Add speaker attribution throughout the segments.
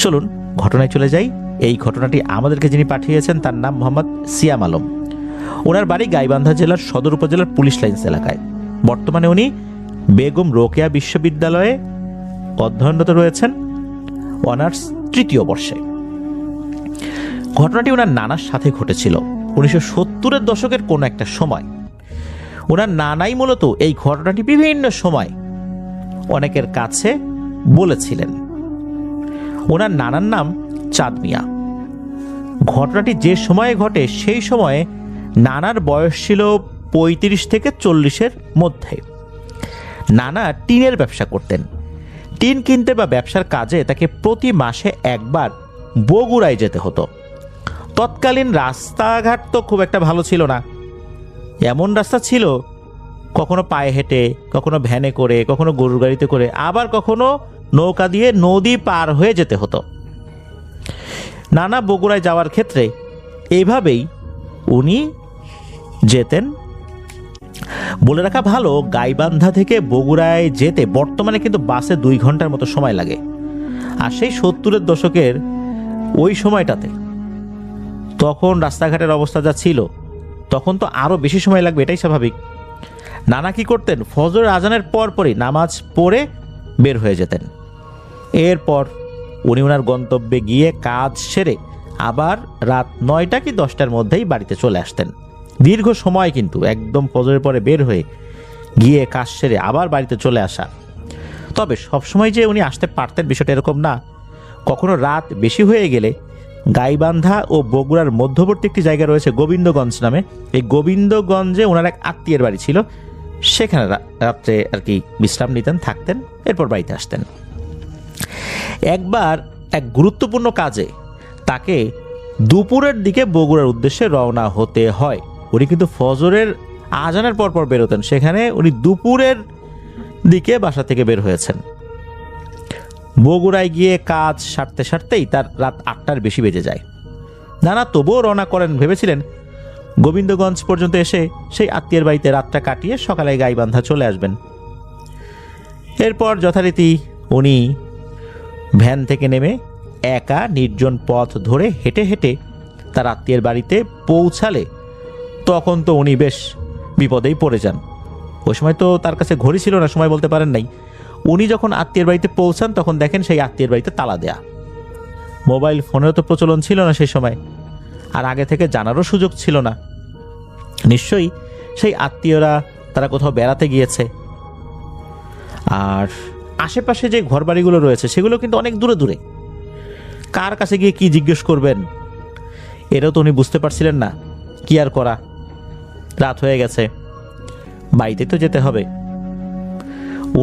Speaker 1: চলুন ঘটনায় চলে যাই। এই ঘটনাটি আমাদেরকে যিনি পাঠিয়েছেন তার নাম মোহাম্মদ সিয়াম আলম। ওনার বাড়ি গাইবান্ধা জেলার সদর উপজেলার পুলিশ লাইন্স এলাকায়। বর্তমানে উনি বেগম রোকেয়া বিশ্ববিদ্যালয়ে অধ্যয়নরত রয়েছেন, অনার্স 3য় বর্ষে। ঘটনাটি ওনার নানার সাথে ঘটেছিল 1970-এর দশকের কোনো একটা সময়। ওনার নানাই মূলত এই ঘটনাটি বিভিন্ন সময় অনেকের কাছে বলেছিলেন। ওনার নানার নাম চাঁদ মিয়া। ঘটনাটি যে সময়ে ঘটে সেই সময়ে নানার বয়স ছিল 35 থেকে 40-এর মধ্যে। নানা টিনের ব্যবসা করতেন। টিন কিনতে বা ব্যবসার কাজে তাকে প্রতি মাসে একবার বগুড়ায় যেতে হতো। তৎকালীন রাস্তাঘাট তো খুব একটা ভালো ছিল না। এমন রাস্তা ছিল কখনো পায়ে হেঁটে, কখনো ভ্যানে করে, কখনো গরুর গাড়িতে করে, আবার কখনো নৌকা দিয়ে নদী পার হয়ে যেতে হতো। নানা বগুড়ায় যাওয়ার ক্ষেত্রে এইভাবেই উনি যেতেন। বলে রাখা ভালো, গাইবান্ধা থেকে বগুড়ায় যেতে বর্তমানে কিন্তু বাসে 2 ঘন্টার মতো সময় লাগে। আর সেই 70-এর দশকের ওই সময়টাতে তখন রাস্তাঘাটের অবস্থা যা ছিল, তখন তো আরও বেশি সময় লাগবে, এটাই স্বাভাবিক। নানা কি করতেন, ফজর আজানের পরপরই নামাজ পড়ে বের হয়ে যেতেন। এরপর উনি ওনার গন্তব্যে গিয়ে কাজ সেরে আবার রাত 9টা কি 10টার মধ্যেই বাড়িতে চলে আসতেন। দীর্ঘ সময় কিন্তু একদম ফজরের পরে বের হয়ে গিয়ে কাজ সেরে আবার বাড়িতে চলে আসা। তবে সবসময় যে উনি আসতে পারতেন বিষয়টা এরকম না। কখনো রাত বেশি হয়ে গেলে গাইবান্ধা ও বগুড়ার মধ্যবর্তী একটি জায়গা রয়েছে গোবিন্দগঞ্জ নামে। এই গোবিন্দগঞ্জে ওনার এক আত্মীয়ের বাড়ি ছিল, সেখানে রাত্রে আর কি বিশ্রাম নিতেন, থাকতেন, এরপর বাড়িতে আসতেন। একবার এক গুরুত্বপূর্ণ কাজে তাকে দুপুরের দিকে বগুড়ার উদ্দেশ্যে রওনা হতে হয়। উনি কিন্তু ফজরের আজানের পরপর বেরোতেন, সেখানে উনি দুপুরের দিকে বাসা থেকে বের হয়েছেন। বগুড়ায় গিয়ে কাজ সারতে সারতেই তার রাত 8টার বেশি বেজে যায়। নানা তবুও রওনা করেন, ভেবেছিলেন গোবিন্দগঞ্জ পর্যন্ত এসে সেই আত্মীয়ের বাড়িতে রাতটা কাটিয়ে সকালে গাইবান্ধা চলে আসবেন। এরপর যথারীতি উনি ভ্যান থেকে নেমে একা নির্জন পথ ধরে হেঁটে হেঁটে তার আত্মীয়ের বাড়িতে পৌঁছালে তখন তো উনি বেশ বিপদেই পড়ে যান। ওই সময় তো তার কাছে ঘড়ি ছিল না, সময় বলতে পারেন নাই। উনি যখন আত্মীয়ের বাড়িতে পৌঁছান তখন দেখেন সেই আত্মীয়ের বাড়িতে তালা দেয়া। মোবাইল ফোনেরও তো প্রচলন ছিল না সেই সময়, আর আগে থেকে জানারও সুযোগ ছিল না। নিশ্চয়ই সেই আত্মীয়রা তারা কোথাও বেড়াতে গিয়েছে। আর আশেপাশে যে ঘরবাড়িগুলো রয়েছে সেগুলো কিন্তু অনেক দূরে দূরে। কার কাছে গিয়ে কি জিজ্ঞেস করবেন এটাও তো উনি বুঝতে পারছিলেন না। কি আর করা, রাত হয়ে গেছে, বাড়িতে তো যেতে হবে।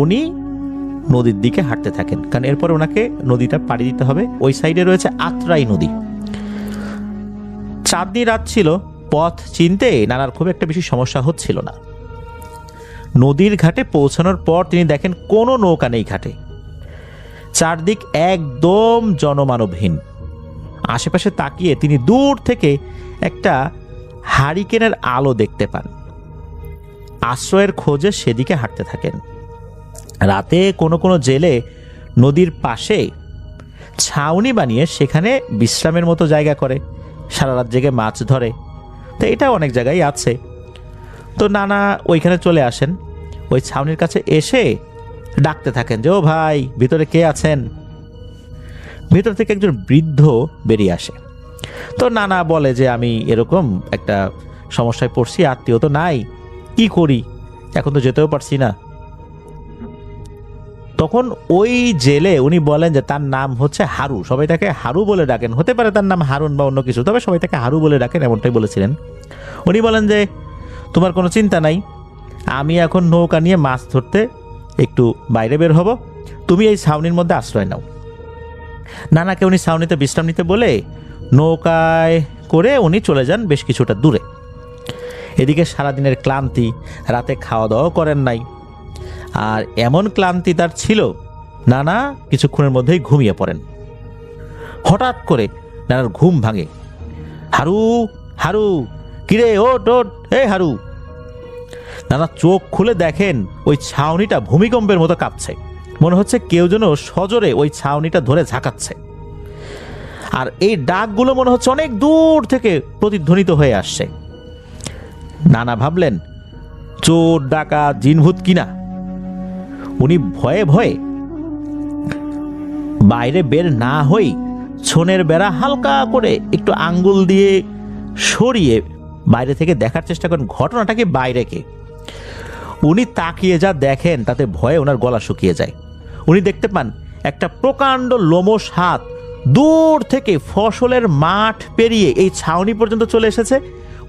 Speaker 1: উনি নদীর দিকে হাঁটতে থাকেন, কারণ এরপর ওনাকে নদীটা পাড়ি দিতে হবে। ওই সাইডে রয়েছে আত্রাই নদী। চাঁদনি রাত ছিল, পথ চিনতে নানার খুব একটা বেশি সমস্যা হচ্ছিল না। নদীর ঘাটে পৌঁছানোর পর তিনি দেখেন কোনো নৌকা নেই ঘাটে। চারদিক একদম জনমানবহীন। আশেপাশে তাকিয়ে তিনি দূর থেকে একটা হারিকেনের আলো দেখতে পান। আশ্রয়ের খোঁজে সেদিকে হাঁটতে থাকেন। রাতে কোনো কোনো জেলে নদীর পাশে ছাউনি বানিয়ে সেখানে বিশ্রামের মতো জায়গা করে, সারা রাত জেগে মাছ ধরে। তো এটা অনেক জায়গায় আছে। তো নানা ওইখানে চলে আসেন। ওই ছাউনির কাছে এসে ডাকতে থাকেন যে, ও ভাই, ভিতরে কে আছেন? ভিতর থেকে একজন বৃদ্ধ বেরিয়ে আসে। তো নানা বলে যে, আমি এরকম একটা সমস্যায় পড়ছি, আত্মীয় তো নাই, কি করি, এখন তো যেতেও পারছি না। তখন ওই জেলে উনি বলেন যে তার নাম হচ্ছে হারু, সবাই তাকে হারু বলে ডাকেন। হতে পারে তার নাম হারুন বা অন্য কিছু, তবে সবাই তাকে হারু বলে ডাকেন, এমনটাই বলেছিলেন। উনি বলেন যে, তোমার কোনো চিন্তা নাই, আমি এখন নৌকা নিয়ে মাছ ধরতে একটু বাইরে বের হব, তুমি এই ছাউনির মধ্যে আশ্রয় নাও। নানাকে উনি ছাউনিতে বিশ্রাম নিতে বলে নৌকায় করে উনি চলে যান বেশ কিছুটা দূরে। এদিকে সারাদিনের ক্লান্তি, রাতে খাওয়া দাওয়াও করেন নাই, আর এমন ক্লান্তি তার ছিল, নানা কিছুক্ষণের মধ্যেই ঘুমিয়ে পড়েন। হঠাৎ করে নানার ঘুম ভাঙে। হারু, হারু, কিরে, ওট ওট, এই হারু। নানা চোখ খুলে দেখেন ওই ছাউনিটা ভূমিকম্পের মতো কাঁপছে। মনে হচ্ছে কেউ যেন সজোরে ওই ছাউনিটা ধরে ঝাঁকাচ্ছে। আর এই ডাকগুলো মনে হচ্ছে অনেক দূর থেকে প্রতিধ্বনিত হয়ে আসছে। নানা ভাবলেন চোর ডাকাত জিনভূত কিনা। উনি ভয়ে ভয়ে বাইরে বের না হই ছোনের বেড়া হালকা করে একটু আঙ্গুল দিয়ে সরিয়ে বাইরে থেকে দেখার চেষ্টা করেন ঘটনাটা কি বাইরে কে। উনি তাকিয়ে যা দেখেন তাতে ভয়ে ওনার গলা শুকিয়ে যায়। উনি দেখতে পান একটা প্রকাণ্ড লোমশ হাত দূর থেকে ফসলের মাঠ পেরিয়ে এই ছাউনি পর্যন্ত চলে এসেছে।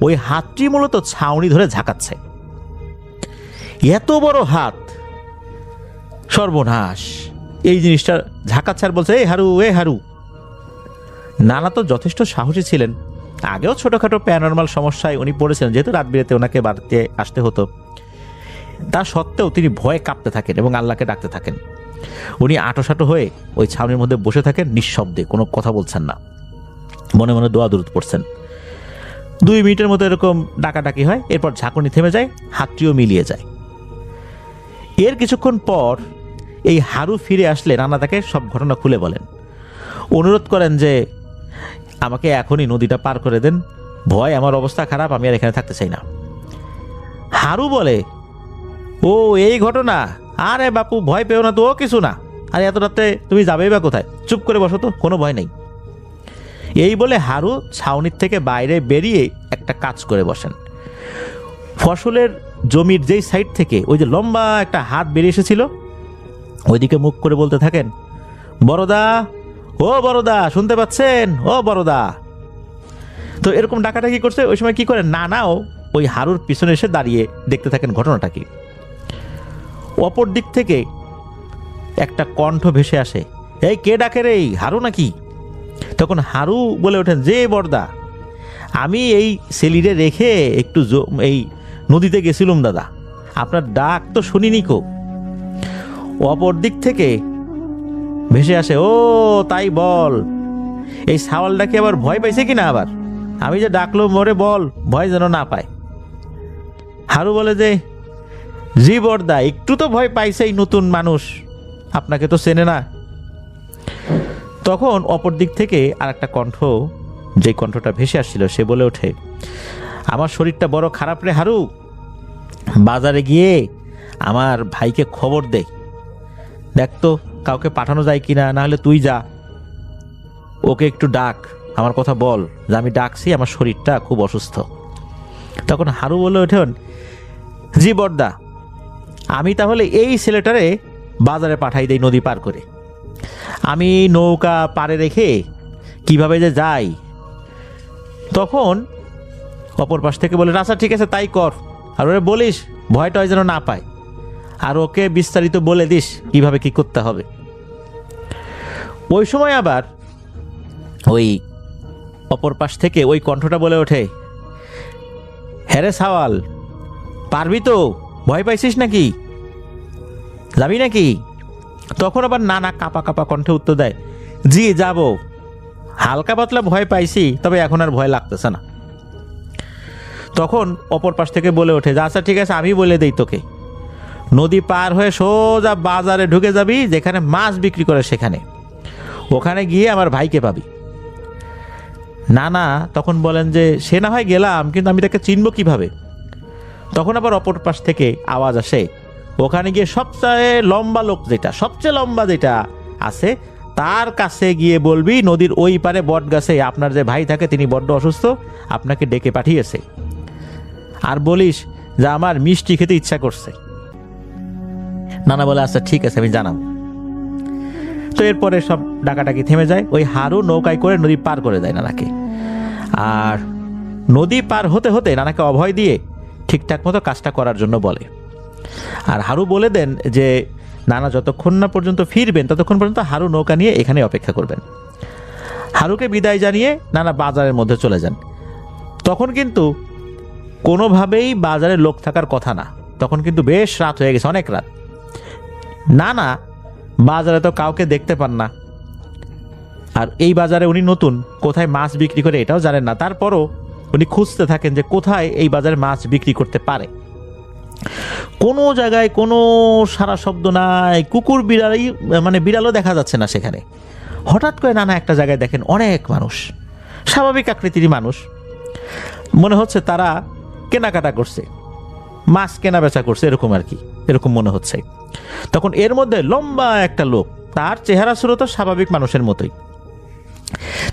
Speaker 1: ওই হাতটি মূলত ছাউনি ধরে ঝাঁকাচ্ছে। এত বড় হাত, সর্বনাশ! এই জিনিসটা ঝাঁকাচ্ছে আর বলছে, এ হারু, এ হারু। নানা তো যথেষ্ট সাহসী ছিলেন। আগেও ছোটখাটো প্যারানরমাল সমস্যায় উনি পড়েছিলেন, যেহেতু রাত বিরেতে ওনাকে বাড়িতে আসতে হতো। তা সত্ত্বেও তিনি ভয়ে কাঁপতে থাকেন এবং আল্লাহকে ডাকতে থাকেন। উনি আঁটোসাঁটো হয়ে ওই ছাউনির মধ্যে বসে থাকেন, নিঃশব্দে, কোনো কথা বলছেন না, মনে মনে দোয়া দুরূদ পড়ছেন। 2 মিনিটের মতো এরকম ডাকাডাকি হয়। এরপর ঝাঁকুনি থেমে যায়, হাতটিও মিলিয়ে যায়। এর কিছুক্ষণ পর এই হারু ফিরে আসলে নানা তাকে সব ঘটনা খুলে বলেন, অনুরোধ করেন যে আমাকে এখনই নদীটা পার করে দেন, ভয়, আমার অবস্থা খারাপ, আমি আর এখানে থাকতে চাই না। হারু বলে, ও এই ঘটনা, আরে বাপু ভয় পেও না তো, ও কিছু না, আরে এত রাতে তুমি যাবেই বা কোথায়, চুপ করে বসো তো, কোনো ভয় নেই। এই বলে হারু ছাউনির থেকে বাইরে বেরিয়ে একটা কাজ করে বসেন। ফসলের জমির যেই সাইড থেকে ওই যে লম্বা একটা হাত বেরিয়ে এসেছিল ওইদিকে মুখ করে বলতে থাকেন, বড়দা, ও বড়দা, শুনতে পাচ্ছেন, ও বড়দা। তো এরকম ডাকাডাকি করছে। ওই সময় কি করে, নানাও ওই হারুর পিছনে এসে দাঁড়িয়ে দেখতে থাকেন ঘটনাটা কি। অপর দিক থেকে একটা কণ্ঠ ভেসে আসে, এই কে ডাকে রে, হারু নাকি? তখন হারু বলে ওঠেন, যে বড়দা, আমি এই সেলিরে রেখে একটু এই নদীতে গেছিলাম দাদা, আপনার ডাক তো শুনিনি কো। অপর দিক থেকে ভেসে আসে, ও তাই বল, এই সাওয়ালটা কি আবার ভয় পাইছে কিনা, আবার আমি যে ডাকলো মরে বল, ভয় যেন না পায়। হারু বলে যে, জি বড়দা, একটু তো ভয় পাইছে, এই নতুন মানুষ, আপনাকে তো চেনে না। তখন অপর দিক থেকে আর একটা কণ্ঠ, যে কণ্ঠটা ভেসে আসছিল, সে বলে ওঠে, আমার শরীরটা বড় খারাপ রে হারু, বাজারে গিয়ে আমার ভাইকে খবর দে, দেখ তো কাউকে পাঠানো যায় কিনা, না হলে তুই যা, ওকে একটু ডাক, আমার কথা বল যে আমি ডাকছি, আমার শরীরটা খুব অসুস্থ। তখন হারু বলে ওঠেন, জি বড়দা, আমি তাহলে এই ছেলেটারে বাজারে পাঠাই দেই নদী পার করে, আমি নৌকা পাড়ে রেখে কিভাবে যে যাই। তখন অপর পাশ থেকে বলে, আচ্ছা ঠিক আছে তাই কর, আর ওরে বলিস ভয়টা যেন না পায়, আর ওকে বিস্তারিত বলে দিস কিভাবে কি করতে হবে। ওই সময় আবার ওই অপর পাশ থেকে ওই কণ্ঠটা বলে ওঠে, হ্যারে সাওয়াল, পারবি তো, ভয় পাইছিস নাকি, যাবি নাকি? তখন আবার নানা কাঁপা কাঁপা কণ্ঠে উত্তর দেয়, জি যাব, হালকা পাতলা ভয় পাইছি, তবে এখন আর ভয় লাগতেছে না। তখন অপর পাশ থেকে বলে ওঠে, আচ্ছা ঠিক আছে, আমি বলে দেই তোকে, নদী পার হয়ে সোজা বাজারে ঢুকে যাবি, যেখানে মাছ বিক্রি করে সেখানে, ওখানে গিয়ে আমার ভাইকে পাবি। নানা তখন বলেন যে, সে না হয় গেলাম, কিন্তু আমি তাকে চিনব কিভাবে? তখন আবার অপর পাশ থেকে আওয়াজ আসে, ওখানে গিয়ে সবচেয়ে লম্বা লোক যেটা, সবচেয়ে লম্বা যেটা আছে, তার কাছে গিয়ে বলবি নদীর ওই পারে বট গাছে আপনার যে ভাই থাকে তিনি বড্ড অসুস্থ, আপনাকে ডেকে পাঠিয়েছে, আর বলিস যে আমার মিষ্টি খেতে ইচ্ছা করছে। নানা বলে, আচ্ছা ঠিক আছে, আমি জানাবো। তো এরপরে সব ডাকাডাকি থেমে যায়। ওই হারু নৌকায় করে নদী পার করে দেয় নানাকে, আর নদী পার হতে হতে নানাকে অভয় দিয়ে ঠিকঠাক মতো কাজটা করার জন্য বলে। আর হারু বলে দেন যে নানা যতক্ষণ না পর্যন্ত ফিরবেন ততক্ষণ পর্যন্ত হারু নৌকা নিয়ে এখানে অপেক্ষা করবেন। হারুকে বিদায় জানিয়ে নানা বাজারের মধ্যে চলে যান। তখন কিন্তু কোনোভাবেই বাজারে লোক থাকার কথা না, তখন কিন্তু বেশ রাত হয়ে গেছে, অনেক রাত। নানা বাজারে তো কাউকে দেখতে পান না, আর এই বাজারে উনি নতুন, কোথায় মাছ বিক্রি করে এটাও জানেন না। তারপরও উনি খুঁজতে থাকেন যে কোথায় এই বাজারে মাছ বিক্রি করতে পারে। কোনো জায়গায় কোনো সারা শব্দ নাই, কুকুর বিড়ালই, মানে বিড়ালও দেখা যাচ্ছে না সেখানে। হঠাৎ করে নানা একটা জায়গায় দেখেন অনেক মানুষ, স্বাভাবিক আকৃতিরই মানুষ, মনে হচ্ছে তারা কেনাকাটা করছে, মাছ কেনা বেচা করছে, এরকম আর কি, এরকম মনে হচ্ছে। তখন এর মধ্যে লম্বা একটা লোক, তার চেহারা ছিল তো স্বাভাবিক মানুষের মতোই।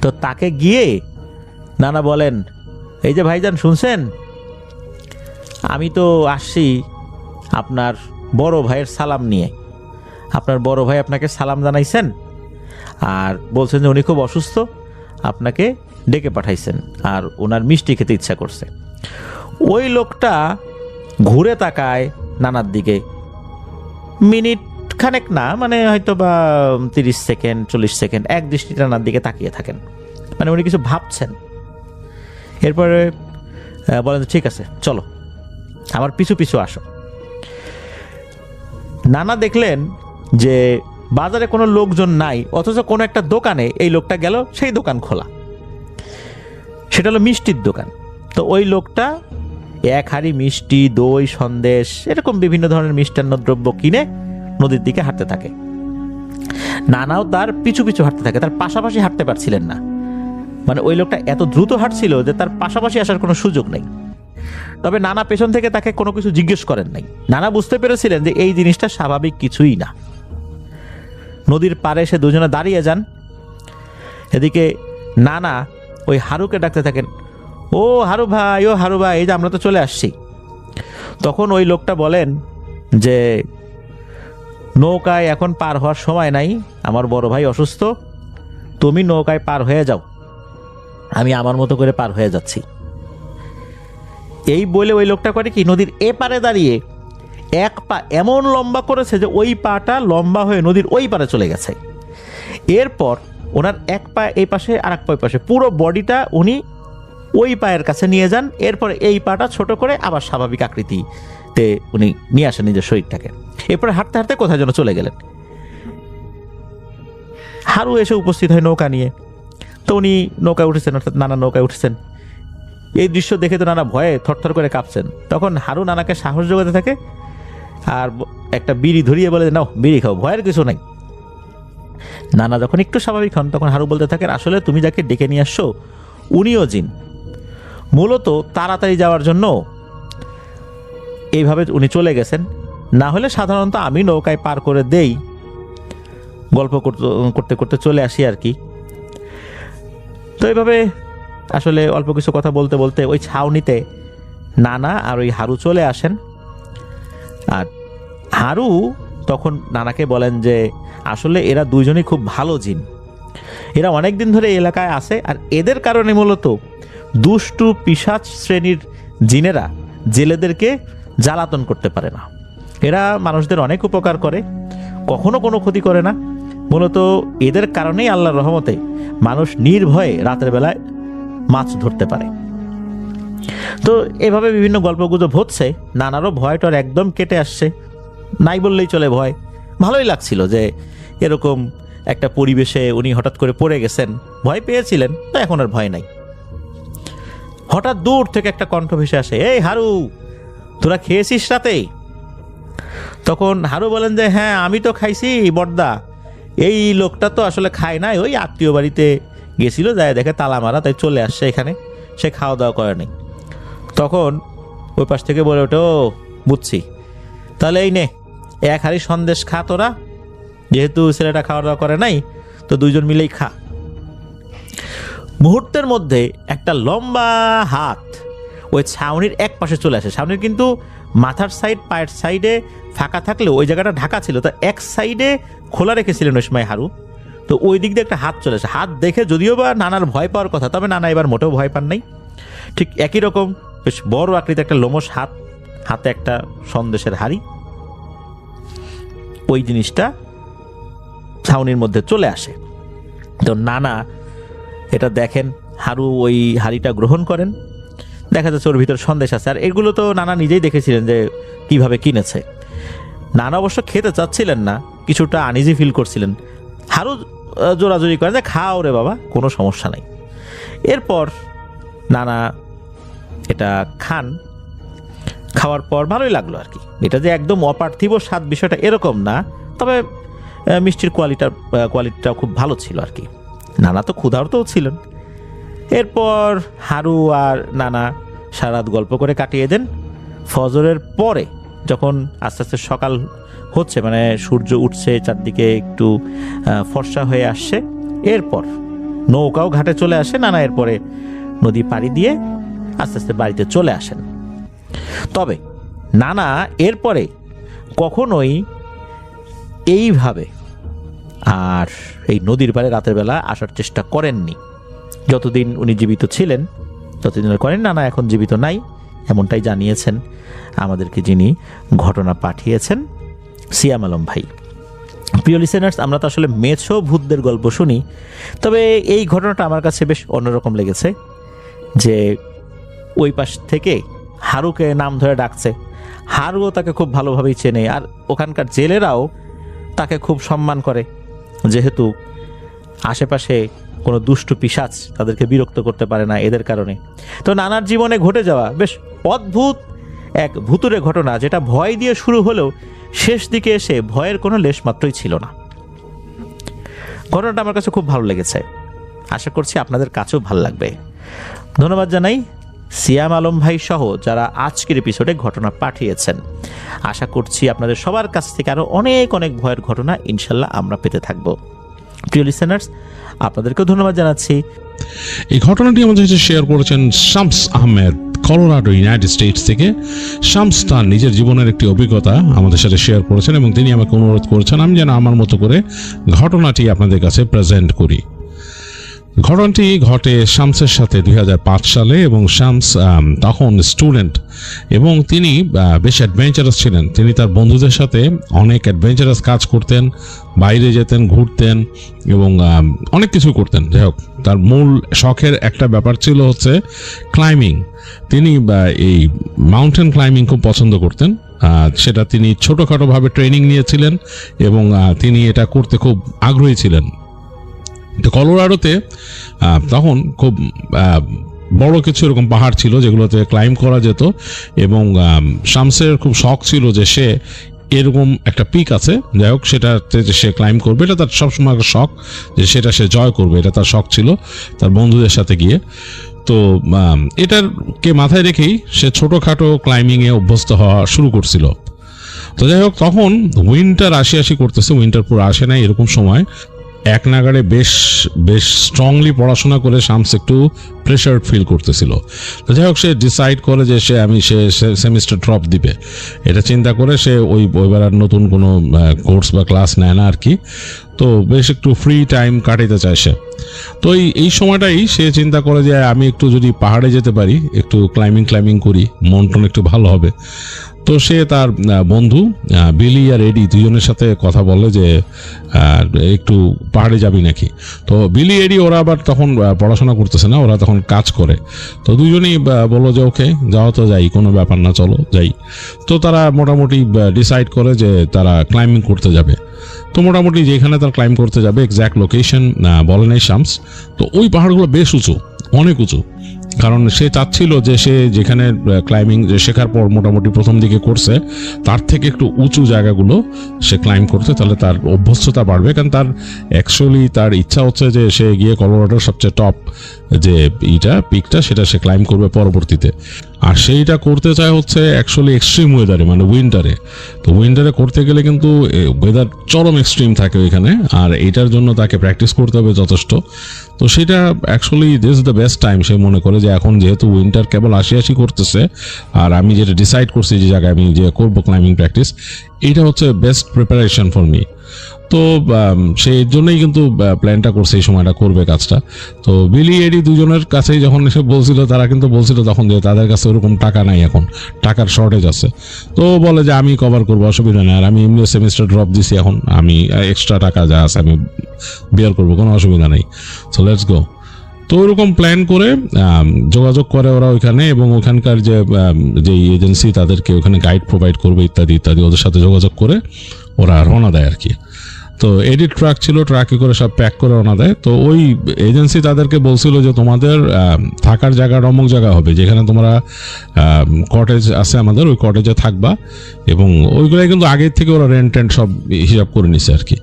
Speaker 1: তো তাকে গিয়ে নানা বলেন, এই যে ভাইজান শুনছেন, আমি তো আসছি আপনার বড় ভাইয়ের সালাম নিয়ে। আপনার বড় ভাই আপনাকে সালাম জানাইছেন আর বলছেন যে উনি খুব অসুস্থ, আপনাকে ডেকে পাঠাইছেন আর ওনার মিষ্টি খেতে ইচ্ছা করছে। ওই লোকটা ঘুরে তাকায় নানার দিকে, মিনিট খানেক না, মানে হয়তো বা 30 সেকেন্ড 40 সেকেন্ড এক দৃষ্টিতে নানার দিকে তাকিয়ে থাকেন, মানে উনি কিছু ভাবছেন। এরপরে বলেন, ঠিক আছে চলো আমার পিছু পিছু আসো। নানা দেখলেন যে বাজারে কোনো লোকজন নাই, অথচ কোনো একটা দোকানে এই লোকটা গেল, সেই দোকান খোলা, সেটা হলো মিষ্টির দোকান। তো ওই লোকটা এক হাঁড়ি মিষ্টি, দই, সন্দেশ, এরকম বিভিন্ন ধরনের মিষ্টান্ন দ্রব্য কিনে নদীর দিকে হাঁটতে থাকে। নানাও তার পিছু পিছু হাঁটতে থাকে, তার পাশাপাশি হাঁটতে পারছিলেন না, মানে ওই লোকটা এত দ্রুত হাঁটছিল যে তার পাশাপাশি আসার কোনো সুযোগ নেই। তবে নানা পেছন থেকে তাকে কোনো কিছু জিজ্ঞেস করেন নাই। নানা বুঝতে পেরেছিলেন যে এই জিনিসটা স্বাভাবিক কিছুই না। নদীর পাড়ে এসে দুজনে দাঁড়িয়ে যান। এদিকে নানা ওই হারুকে ডাকতে থাকেন, ও হারু ভাই, ও হারু ভাই, এই যে আমরা তো চলে আসছি। তখন ওই লোকটা বলেন যে নৌকায় এখন পার হওয়ার সময় নাই, আমার বড় ভাই অসুস্থ, তুমি নৌকায় পার হয়ে যাও, আমি আমার মতো করে পার হয়ে যাচ্ছি। এই বলে ওই লোকটা করে কি, নদীর এপারে দাঁড়িয়ে এক পা এমন লম্বা করেছে যে ওই পাটা লম্বা হয়ে নদীর ওই পারে চলে গেছে। এরপর ওনার এক পা এই পাশে আর এক পা ওই পাশে, পুরো বডিটা উনি ওই পায়ের কাছে নিয়ে যান। এরপর এই পাটা ছোট করে আবার স্বাভাবিক আকৃতিতে উনি নিয়ে আসেন নিজের শরীরটাকে। এরপরে হাঁটতে হাঁটতে কোথায় যেন চলে গেলেন। হারু এসে উপস্থিত হয় নৌকা নিয়ে। তো উনি নৌকায় উঠেছেন, অর্থাৎ নানা নৌকায় উঠেছেন। এই দৃশ্য দেখে তো নানা ভয়ে থরথর করে কাঁপছেন। তখন হারু নানাকে সাহস যোগাতে থাকে আর একটা বিড়ি ধরিয়ে বলে, নাও বিড়ি খাও, ভয়ের কিছু নাই। নানা যখন একটু স্বাভাবিক হন তখন হারু বলতে থাকেন, আসলে তুমি যাকে ডেকে নিয়ে আসছো উনিও জিন, মূলত তাড়াতাড়ি যাওয়ার জন্য এইভাবে উনি চলে গেছেন, না হলে সাধারণত আমি নৌকায় পার করে দেই, গল্প করতে করতে চলে আসি আর কি। তো এইভাবে আসলে অল্প কিছু কথা বলতে বলতে ওই ছাউনিতে নানা আর ওই হারু চলে আসেন। আর হারু তখন নানাকে বলেন যে আসলে এরা দুইজনই খুব ভালো জিন, এরা অনেক দিন ধরে এই এলাকায় আছে, আর এদের কারণে মূলত দুষ্টু পিশাচ শ্রেণীর জিনেরা জেলেদেরকে জ্বালাতন করতে পারে না। এরা মানুষদের অনেক উপকার করে, কখনো কোনো ক্ষতি করে না। মূলত এদের কারণেই আল্লাহর রহমতে মানুষ নির্ভয়ে রাতের বেলায় মাছ ধরতে পারে। তো এভাবে বিভিন্ন গল্পগুজব হচ্ছে, নানারও ভয়টার একদম কেটে আসছে, নাই বললেই চলে ভয়। ভালোই লাগছিল যে এরকম একটা পরিবেশে উনি হঠাৎ করে পড়ে গেছেন, ভয় পেয়েছিলেন, তো এখন আর ভয় নাই। হঠাৎ দূর থেকে একটা কণ্ঠ ভেসে আসে, এই হারু, তোরা খেয়েছিস রাতে? তখন হারু বলেন যে হ্যাঁ আমি তো খাইছি বড়দা, এই লোকটা তো আসলে খায় নাই, ওই আত্মীয় বাড়িতে গেছিল, যায় দেখে তালা মারা, তাই চলে আসছে এখানে, সে খাওয়া দাওয়া করে নাই। তখন ওই পাশ থেকে বলে ওঠে, ও বুঝছি, তাহলে এই নে এক হাঁড়ি সন্দেশ খা তোরা, যেহেতু ছেলেটা খাওয়া দাওয়া করে নাই তো দুইজন মিলেই খা। মুহূর্তের মধ্যে একটা লম্বা হাত ওই ছাউনির এক পাশে চলে আসে। ছাউনির কিন্তু মাথার সাইড, পায়ের সাইডে ফাঁকা থাকলেও ওই জায়গাটা ঢাকা ছিল, তো এক সাইডে খোলা রেখেছিলেন ওই সময় হারু। তো ওই দিক দিয়ে একটা হাত চলে আসে। হাত দেখে যদিও বা নানার ভয় পাওয়ার কথা, তবে নানা এবার মোটেও ভয় পান নাই। ঠিক একই রকম বেশ বড় আকৃতি একটা লোমশ হাত, হাতে একটা সন্দেশের হাঁড়ি, ওই জিনিসটা ছাউনির মধ্যে চলে আসে। তো নানা এটা দেখেন, হারু ওই হাঁড়িটা গ্রহণ করেন, দেখা যাচ্ছে ওর ভিতর সন্দেশ আছে। আর এগুলো তো নানা নিজেই দেখেছিলেন যে কিভাবে কিনেছে। নানা অবশ্য খেতে চাচ্ছিলেন না, কিছুটা আনইজি ফিল করছিলেন। হারু জোরাজোরি করেন যে খাও রে বাবা, কোনো সমস্যা নাই। এরপর নানা এটা খান, খাওয়ার পর ভালোই লাগলো আর কি। এটা যে একদম অপার্থিব স্বাদ বিষয়টা এরকম না, তবে মিষ্টির কোয়ালিটিটাও খুব ভালো ছিল আর কি। নানা তো ক্ষুধার্তও ছিলেন। এরপর হারু আর নানা সারা রাত গল্প করে কাটিয়ে দেন। ফজরের পরে যখন আস্তে আস্তে সকাল হচ্ছে, মানে সূর্য উঠছে, চারদিকে একটু ফর্সা হয়ে আসছে, এরপর নৌকাও ঘাটে চলে আসে। নানা এরপরে নদী পাড়ি দিয়ে আস্তে আস্তে বাড়িতে চলে আসেন। তবে নানা এরপরে কখনোই এইভাবে আর এই নদীর পাড়ে রাতের বেলা আসার চেষ্টা করেননি। যতদিন উনি জীবিত ছিলেন ততদিন করেন। নানা এখন জীবিত নাই, এমনটাই জানিয়েছেন আমাদেরকে যিনি ঘটনা পাঠিয়েছেন, সিয়াম আলম ভাই। প্রিয় লিসেনার্স, আমরা তো আসলে মেছো ভূতদের গল্প শুনি, তবে এই ঘটনাটা আমার কাছে বেশ অন্যরকম লেগেছে। যে ওই পাশ থেকে হারুকে নাম ধরে ডাকছে, হারুও তাকে খুব ভালোভাবেই চেনে, আর ওখানকার জেলেরাও তাকে খুব সম্মান করে, যেহেতু আশেপাশে কোনো দুষ্টু পিশাচ তাদেরকে বিরক্ত করতে পারে না এদের কারণে। তো নানার জীবনে ঘটে যাওয়া বেশ অদ্ভুত এক ভুতুরে ঘটনা, যেটা ভয় দিয়ে শুরু হলেও শেষ দিকে এসে ভয়ের কোনো লেশ মাত্রই ছিল না। ঘটনাটা আমার কাছে খুব ভালো লেগেছে, আশা করছি আপনাদের কাছেও ভালো লাগবে। ধন্যবাদ জানাই সিয়াম আলম ভাই সহ যারা আজকের এপিসোডে ঘটনা পাঠিয়েছেন। আশা করছি আপনাদের সবার কাছ থেকে আরও অনেক অনেক ভয়ের ঘটনা ইনশাল্লাহ আমরা পেতে থাকবো। প্রিয় লিসেনার্স, আপনাদেরকেও ধন্যবাদ জানাচ্ছি।
Speaker 2: এই ঘটনাটি আমাদের সাথে শেয়ার করেছেন Shams Ahmed, Colorado, United states থেকে। শামস তার নিজের জীবনের একটি অভিজ্ঞতা আমাদের সাথে শেয়ার করেছেন এবং তিনি আমাকে অনুরোধ করেছেন আমি যেন আমার মতো করে ঘটনাটি আপনাদের কাছে প্রেজেন্ট করি। ঘটনাটি ঘটে শামসের সাথে 2005 সালে এবং শামস তখন স্টুডেন্ট এবং তিনি বেশ অ্যাডভেঞ্চারাস ছিলেন। তিনি তার বন্ধুদের সাথে অনেক অ্যাডভেঞ্চারাস কাজ করতেন, বাইরে যেতেন, ঘুরতেন এবং অনেক কিছু করতেন। যাই হোক, তার মূল শখের একটা ব্যাপার ছিল হচ্ছে ক্লাইম্বিং। তিনি এই মাউন্টেন ক্লাইম্বিং খুব পছন্দ করতেন। সেটা তিনি ছোটোখাটোভাবে ট্রেনিং নিয়েছিলেন এবং তিনি এটা করতে খুব আগ্রহী ছিলেন। তো কলোরাডোতে তখন খুব বড় কিছু এরকম পাহাড় ছিল যেগুলোতে ক্লাইম্ব করা যেত এবং শামসের খুব শখ ছিল যে সে এরকম একটা পিক আছে, যাই হোক সেটাতে সে ক্লাইম্ব করবে। এটা তার সবসময় একটা শখ যে সেটা সে জয় করবে, এটা তার শখ ছিল তার বন্ধুদের সাথে গিয়ে। তো এটারকে মাথায় রেখেই সে ছোটোখাটো ক্লাইম্বিংয়ে অভ্যস্ত হওয়া শুরু করছিল। তো যাই হোক, তখন উইন্টার আসি করতেছে, উইন্টার পুরো আসে নাই, এরকম সময় এক নাগাড়ে বেশ স্ট্রংলি পড়াশোনা করে শামস একটু প্রেশার ফিল করতেছিল। তো যাই হোক, সে ডিসাইড করে যে সে সেমিস্টার ড্রপ দিবে। এটা চিন্তা করে সে ওইবার আর নতুন কোনো কোর্স বা ক্লাস নেয় না আর কি। তো বেশ একটু ফ্রি টাইম কাটাইতে চায় সে। তো এই সময়টাই সে চিন্তা করে যে আমি একটু যদি পাহাড়ে যেতে পারি, একটু ক্লাইম্বিং করি, মন টন একটু ভালো হবে। তো সে তার বন্ধু বিলি আর এডি দুজনের সাথে কথা বলে যে একটু পাহাড়ে যাবি নাকি। তো বিলি এডি ওরা আবার তখন পড়াশোনা করতেছে না, ওরা তখন কাজ করে। তো দুজনেই বললো যে ওকে যাও, তো যাই, কোনো ব্যাপার না, চলো যাই। তো তারা মোটামুটি ডিসাইড করে যে তারা ক্লাইম্বিং করতে যাবে। তো মোটামুটি যেখানে তারা ক্লাইম্ব করতে যাবে এক্স্যাক্ট লোকেশন বলে নেই শামস। তো ওই পাহাড়গুলো বেশ উঁচু, অনেক উঁচু, কারণ সে চাচ্ছিল যে সে যেখানে ক্লাইম্বিং শেখার পর মোটামুটি প্রথম দিকে করছে তার থেকে একটু উঁচু জায়গাগুলো সে ক্লাইম্ব করতে, তাহলে তার অভ্যস্ততা বাড়বে। কারণ তার অ্যাকচুয়ালি তার ইচ্ছা হচ্ছে যে সে গিয়ে কলোরাডোর সবচেয়ে টপ যে পিকটা সেটা সে ক্লাইম্ব করবে পরবর্তীতে। আর সেইটা করতে চায় হচ্ছে অ্যাকচুয়ালি এক্সট্রিম ওয়েদারে, মানে উইন্টারে। তো উইন্টারে করতে গেলে কিন্তু ওয়েদার চরম এক্সট্রিম থাকে ওইখানে, আর এইটার জন্য তাকে প্র্যাকটিস করতে হবে যথেষ্ট। তো সেটা actually this is the best time. সে মনে করে যে এখন যেহেতু উইন্টার কেবল আসি করতেছে, আর আমি যেটা ডিসাইড করছি যে জায়গায় আমি যে করবো ক্লাইম্বিং প্র্যাকটিস, এইটা হচ্ছে বেস্ট প্রিপারেশন ফর মি। তো সেই জন্যই কিন্তু প্ল্যানটা করছে এই সময়টা করবে কাজটা। তো বিলি এডি দুজনের কাছেই যখন এসে বলছিল, তারা কিন্তু বলছিল তখন যে তাদের কাছে ওরকম টাকা নাই, এখন টাকার শর্টেজ আছে। তো বলে যে আমি কভার করবো, অসুবিধা নেই, আর আমি এমনি সেমিস্টার ড্রপ দিছি, এখন আমি এক্সট্রা টাকা যা আছে আমি বিয়ার করবো, কোনো অসুবিধা নেই, সো লেটস গো। তো ওরকম প্ল্যান করে যোগাযোগ করে ওরা ওইখানে, এবং ওখানকার যে এজেন্সি তাদেরকে ওখানে গাইড প্রোভাইড করবে ইত্যাদি ইত্যাদি, ওদের সাথে যোগাযোগ করে ওরা রওনা দেয় আর কি। তো এডিট ট্রাক ছিল, ট্রাকে করে সব প্যাক করে ওনা দেয়। তো ওই এজেন্সি তাদেরকে বলছিল যে তোমাদের থাকার জায়গা অমুক জায়গা হবে, যেখানে তোমরা কটেজ আছে আমাদের, ওই কটেজে থাকবা, এবং ওইগুলাই কিন্তু আগের থেকে ওরা রেন্ট টেন্ট সব হিসাব করে নিছে আর কি।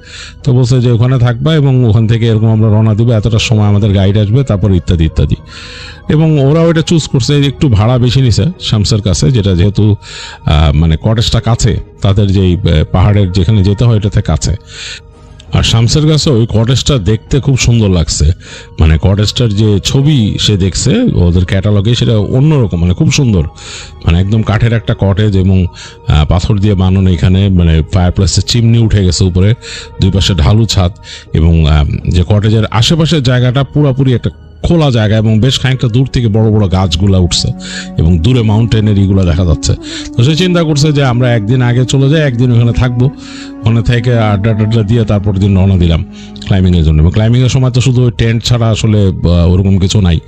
Speaker 2: তো বলছে যে ওখানে থাকবা এবং ওখান থেকে এরকম আমরা রওনা দিব, এতটা সময় আমাদের গাইড আসবে, তারপর ইত্যাদি ইত্যাদি। এবং ওরা ওইটা চুজ করছে, একটু ভাড়া বেশি নিছে শামসের কাছে, যেটা যেহেতু মানে কটেজটা কাছে, তাদের যেই পাহাড়ের যেখানে যেতে হয় এটাতে কাছে। আর শামসের কাছে ওই কটেজটা দেখতে খুব সুন্দর লাগছে, মানে কটেজটার যে ছবি সে দেখছে ওদের ক্যাটালগে, সেটা অন্যরকম, মানে খুব সুন্দর, মানে একদম কাঠের একটা কটেজ এবং পাথর দিয়ে বানানো। এখানে মানে ফায়ার প্লেসের চিমনি উঠে গেছে উপরে, দুই পাশে ঢালু ছাদ, এবং যে কটেজের আশেপাশের জায়গাটা পুরোপুরি একটা খোলা জায়গা, এবং বেশ খানিকটা দূর থেকে বড় বড় গাছগুলা উঠছে এবং দূরে মাউন্টেনের ইগুলো দেখা যাচ্ছে। তো সে চিন্তা করছে যে আমরা একদিন আগে চলে যাই, একদিন ওখানে থাকবো, ওখানে থেকে আড্ডা টাড্ডা দিয়ে তারপর দিন রওনা দিলাম ক্লাইম্বিংয়ের জন্য। এবং ক্লাইম্বিংয়ের সময় তো শুধু ওই টেন্ট ছাড়া আসলে ওরকম কিছু নাই,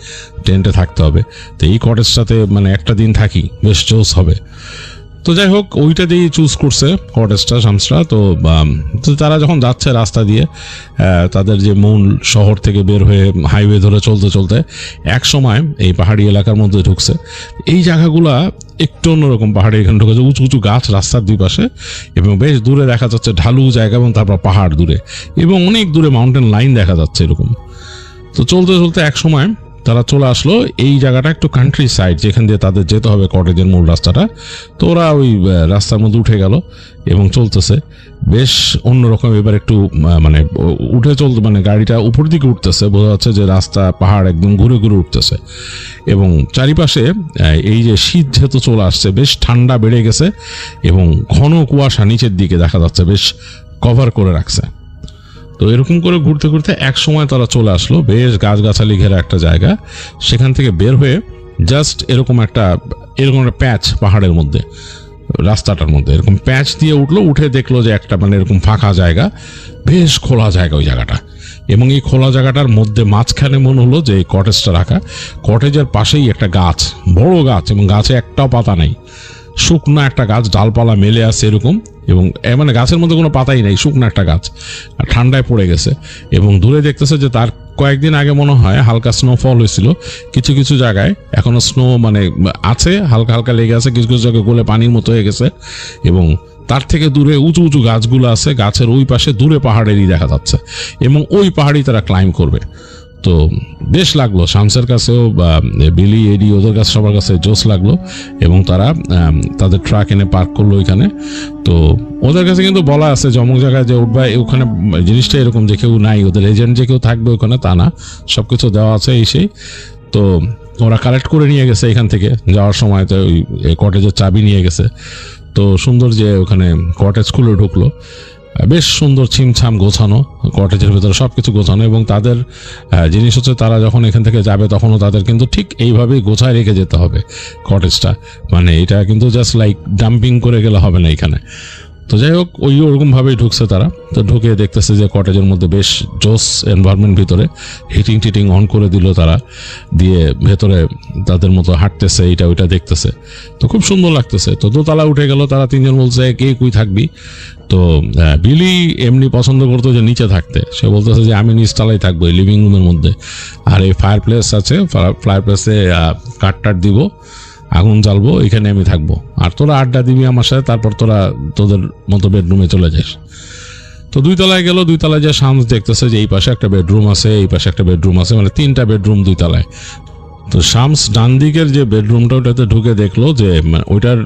Speaker 2: টেন্টে থাকতে হবে। তো এই কটেজটাতে মানে একটা দিন থাকি, বেশ জোস হবে। তো যাই হোক, ওইটা দিয়েই চুজ করছে কটেজটা শামসরা। তো তারা যখন যাচ্ছে রাস্তা দিয়ে, তাদের যে মূল শহর থেকে বের হয়ে হাইওয়ে ধরে চলতে চলতে এক সময় এই পাহাড়ি এলাকার মধ্যে ঢুকছে। এই জায়গাগুলা একটু অন্যরকম, পাহাড়ি এখানে ঢুকেছে, উঁচু উঁচু গাছ রাস্তার দুই পাশে, এবং বেশ দূরে দেখা যাচ্ছে ঢালু জায়গা, এবং তারপর পাহাড় দূরে, এবং অনেক দূরে মাউন্টেন লাইন দেখা যাচ্ছে এরকম। তো চলতে চলতে এক সময় তারা চলে আসলো এই জায়গাটা একটু কান্ট্রি সাইড, যেখান দিয়ে তাদের যেতে হবে কটেজের মূল রাস্তাটা। তো ওরা ওই রাস্তার মধ্যে উঠে গেল এবং চলতেছে বেশ অন্যরকম। এবার একটু মানে উঠে চলতে, মানে গাড়িটা উপর দিকে উঠতেছে, বোঝা যাচ্ছে যে রাস্তা পাহাড় একদম ঘুরে ঘুরে উঠতেছে, এবং চারিপাশে এই যে শীত যেহেতু চলে আসছে, বেশ ঠান্ডা বেড়ে গেছে, এবং ঘন কুয়াশা নিচের দিকে দেখা যাচ্ছে, বেশ কভার করে রাখছে। তো এরকম করে ঘুরতে ঘুরতে এক সময় তারা চলে আসলো বেশ গাছগাছালি ঘেরা একটা জায়গা। সেখান থেকে বের হয়ে জাস্ট এরকম একটা প্যাচ পাহাড়ের মধ্যে, রাস্তাটার মধ্যে এরকম প্যাচ দিয়ে উঠলো, উঠে দেখলো যে একটা মানে এরকম ফাঁকা জায়গা, বেশ খোলা জায়গা ওই জায়গাটা। এবং এই খোলা জায়গাটার মধ্যে মাঝখানে মনে হলো যে এই কটেজটা রাখা, কটেজের পাশেই একটা গাছ, বড় গাছ, এবং গাছে একটাও পাতা নেই, শুকনো একটা গাছ, ডালপালা মেলে আছে এরকম, এবং মানে গাছের মধ্যে কোনো পাতাই নেই, শুকনো একটা গাছ, ঠান্ডায় পড়ে গেছে। এবং দূরে দেখতেছে যে তার কয়েকদিন আগে মনে হয় হালকা স্নোফল হয়েছিল, কিছু কিছু জায়গায় এখনো স্নো মানে আছে, হালকা হালকা লেগে আছে, কিছু কিছু জায়গায় গলে পানির মতো হয়ে গেছে। এবং তার থেকে দূরে উঁচু উঁচু গাছগুলো আছে, গাছের ওই পাশে দূরে পাহাড়েরই দেখা যাচ্ছে, এবং ওই পাহাড়ই তারা ক্লাইম্ব করবে। তো বেশ লাগলো শামসের কাছেও, বা বিলি, এডি, ওদের কাছে সবার কাছে জোস লাগলো, এবং তারা তাদের ট্রাক এনে পার্ক করলো ওইখানে। তো ওদের কাছে কিন্তু বলা আছে যে অমুক জায়গায় যে উঠবা, ওখানে জিনিসটা এরকম যে কেউ নাই, ওদের এজেন্ট যে কেউ থাকবে ওখানে তা না, সব কিছু দেওয়া আছে এই সেই। তো ওরা কালেক্ট করে নিয়ে গেছে এখান থেকে যাওয়ার সময়, তো ওই কটেজের চাবি নিয়ে গেছে। তো সুন্দর যে ওখানে কটেজ খুলে ঢুকলো, বেশ সুন্দর ছিমছাম গোছানো, কটেজের ভেতরে সবকিছু গোছানো। এবং তাদের জিনিস হচ্ছে তারা যখন এখান থেকে যাবে তখনও তাদের কিন্তু ঠিক এইভাবেই গোছায় রেখে যেতে হবে কটেজটা, মানে এটা কিন্তু জাস্ট লাইক ডাম্পিং করে গেলে হবে না এখানে। তো যাই হোক, ওরকম ভাবেই ঢুকছে তারা। তো ঢুকে দেখতেছে যে কটেজের মধ্যে বেশ জোস এনভায়রনমেন্ট, ভিতরে হিটিং টিটিং অন করে দিল তারা, দিয়ে ভেতরে তাদের মতো হাঁটতেছে, এইটা ওইটা দেখতেছে। তো খুব সুন্দর লাগতেছে। তো দোতলা উঠে গেল, তারা তিনজন বলছে কে কুই থাকবি। তো বিলি এমনি পছন্দ করতো যে নিচে থাকতে, সে বলতেছে যে আমি নিচতলায় থাকবো, এই লিভিং রুমের মধ্যে, আর এই ফায়ার প্লেস আছে, ফায়ার প্লেসে কাঠ টাট দিব, আগুন জ্বালবো, এখানে আমি থাকবো, আর তোরা আড্ডা দিবি আমার সাথে, তারপর তোরা তোদের মতো বেডরুমে চলে যাস। তো দুই তলায় গেল, দুই তলায় যে শামস দেখতেছে যে এই পাশে একটা বেডরুম আছে, এই পাশে একটা বেডরুম আছে, মানে 3টা বেডরুম দুই তলায়। তো শামস ডান দিকের যে বেডরুমটা ওটাতে ঢুকে দেখলো যে ওইটার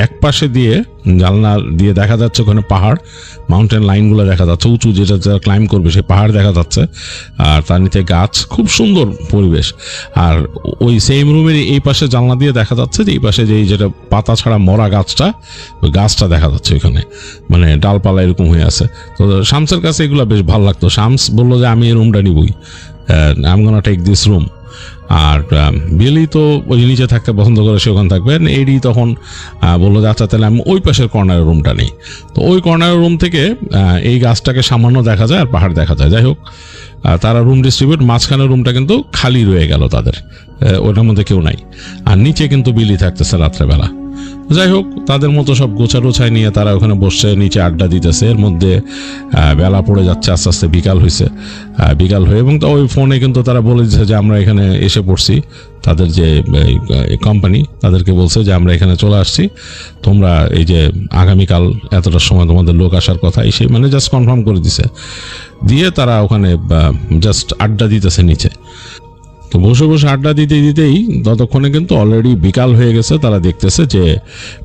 Speaker 2: এক পাশে দিয়ে জানলা দিয়ে দেখা যাচ্ছে ওখানে পাহাড়, মাউন্টেন লাইনগুলো দেখা যাচ্ছে, উঁচু যেটা যারা ক্লাইম্ব করবে সেই পাহাড় দেখা যাচ্ছে, আর তার নিচে গাছ, খুব সুন্দর পরিবেশ। আর ওই সেম রুমের এই পাশে জানলা দিয়ে দেখা যাচ্ছে যে এই পাশে যে যেটা পাতা ছাড়া মরা গাছটা, ওই গাছটা দেখা যাচ্ছে ওইখানে, মানে ডালপালা এরকম হয়ে আছে। তো শামসের কাছে এগুলো বেশ ভালো লাগতো। শামস বললো যে আমি এই রুমটা নিবই, I am gonna take this room. আর বিলি তো ওই নিচে থাকতে পছন্দ করে, সে ওখানে থাকবে। এডি তখন বললো যে আচ্ছা তাহলে আমি ওই পাশের কর্নারের রুমটা নেই। তো ওই কর্নারের রুম থেকে এই গাছটাকে সামান্য দেখা যায় আর পাহাড় দেখা যায়। যাই হোক, তারা রুম ডিস্ট্রিবিউট, মাঝখানের রুমটা কিন্তু খালি রয়ে গেল তাদের, ওটার মধ্যে কেউ নাই। আর নিচে কিন্তু বিলি থাকতেছে রাত্রেবেলা। যাই হোক, তাদের মতো সব গোছাটোছাই নিয়ে তারা ওখানে বসে নিচে আড্ডা দিতেছে। এর মধ্যে বেলা পড়ে যাচ্ছে, আস্তে আস্তে বিকাল হয়েছে। বিকাল হয়ে এবং ওই ফোনে কিন্তু তারা বলে দিচ্ছে যে আমরা এখানে এসে পড়ছি। তাদের যে কোম্পানি তাদেরকে বলছে যে আমরা এখানে চলে আসছি, তোমরা এই যে আগামীকাল এতটার সময় তোমাদের লোক আসার কথা, এসে মানে জাস্ট কনফার্ম করে দিছে। দিয়ে তারা ওখানে জাস্ট আড্ডা দিতেছে নিচে। তো বসে বসে আড্ডা দিতেই ততক্ষণে কিন্তু অলরেডি বিকাল হয়ে গেছে। তারা দেখতেছে যে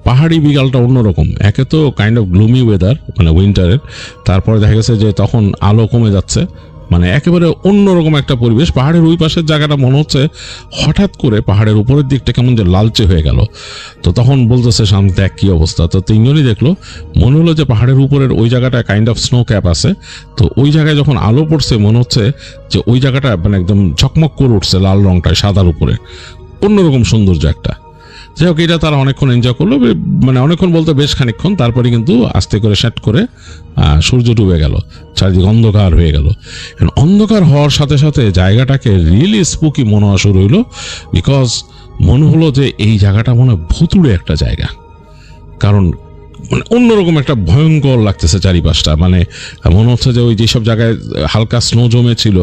Speaker 2: পাহাড়ি বিকালটা অন্যরকম। একে তো কাইন্ড অফ গ্লুমি ওয়েদার, মানে উইন্টারের, তারপরে দেখা গেছে যে তখন আলো কমে যাচ্ছে, মানে একেবারে অন্যরকম একটা পরিবেশ। পাহাড়ের ওই পাশের জায়গাটা মনে হচ্ছে হঠাৎ করে পাহাড়ের উপরের দিকটা কেমন যে লালচে হয়ে গেল। তো তখন বলতেছে শান্ত, দেখ কি অবস্থা। তো তিনজনই দেখলো, মনে হলো যে পাহাড়ের উপরের ওই জায়গাটা কাইন্ড অফ স্নো ক্যাপ আছে। তো ওই জায়গায় যখন আলো পড়ছে মনে হচ্ছে যে ওই জায়গাটা মানে একদম ঝকমক করে উঠছে লাল রংটায় সাদার উপরে, অন্যরকম সৌন্দর্য একটা। যাই হোক, এটা তারা অনেকক্ষণ এনজয় করলো, মানে অনেকক্ষণ বলতে বেশ খানিকক্ষণ। তারপরে কিন্তু আস্তে করে সেট করে সূর্য ডুবে গেল, চারিদিকে অন্ধকার হয়ে গেল। অন্ধকার হওয়ার সাথে সাথে জায়গাটাকে রিয়েলি স্পুকি মনে হওয়া শুরু হইলো, বিকজ মনে হলো যে এই জায়গাটা মনে হয় ভুতুড়ে একটা জায়গা। কারণ মানে অন্যরকম একটা ভয়ঙ্কর লাগতেছে চারিপাশটা। মানে মনে হচ্ছে যে ওই যেসব জায়গায় হালকা স্নো জমেছিল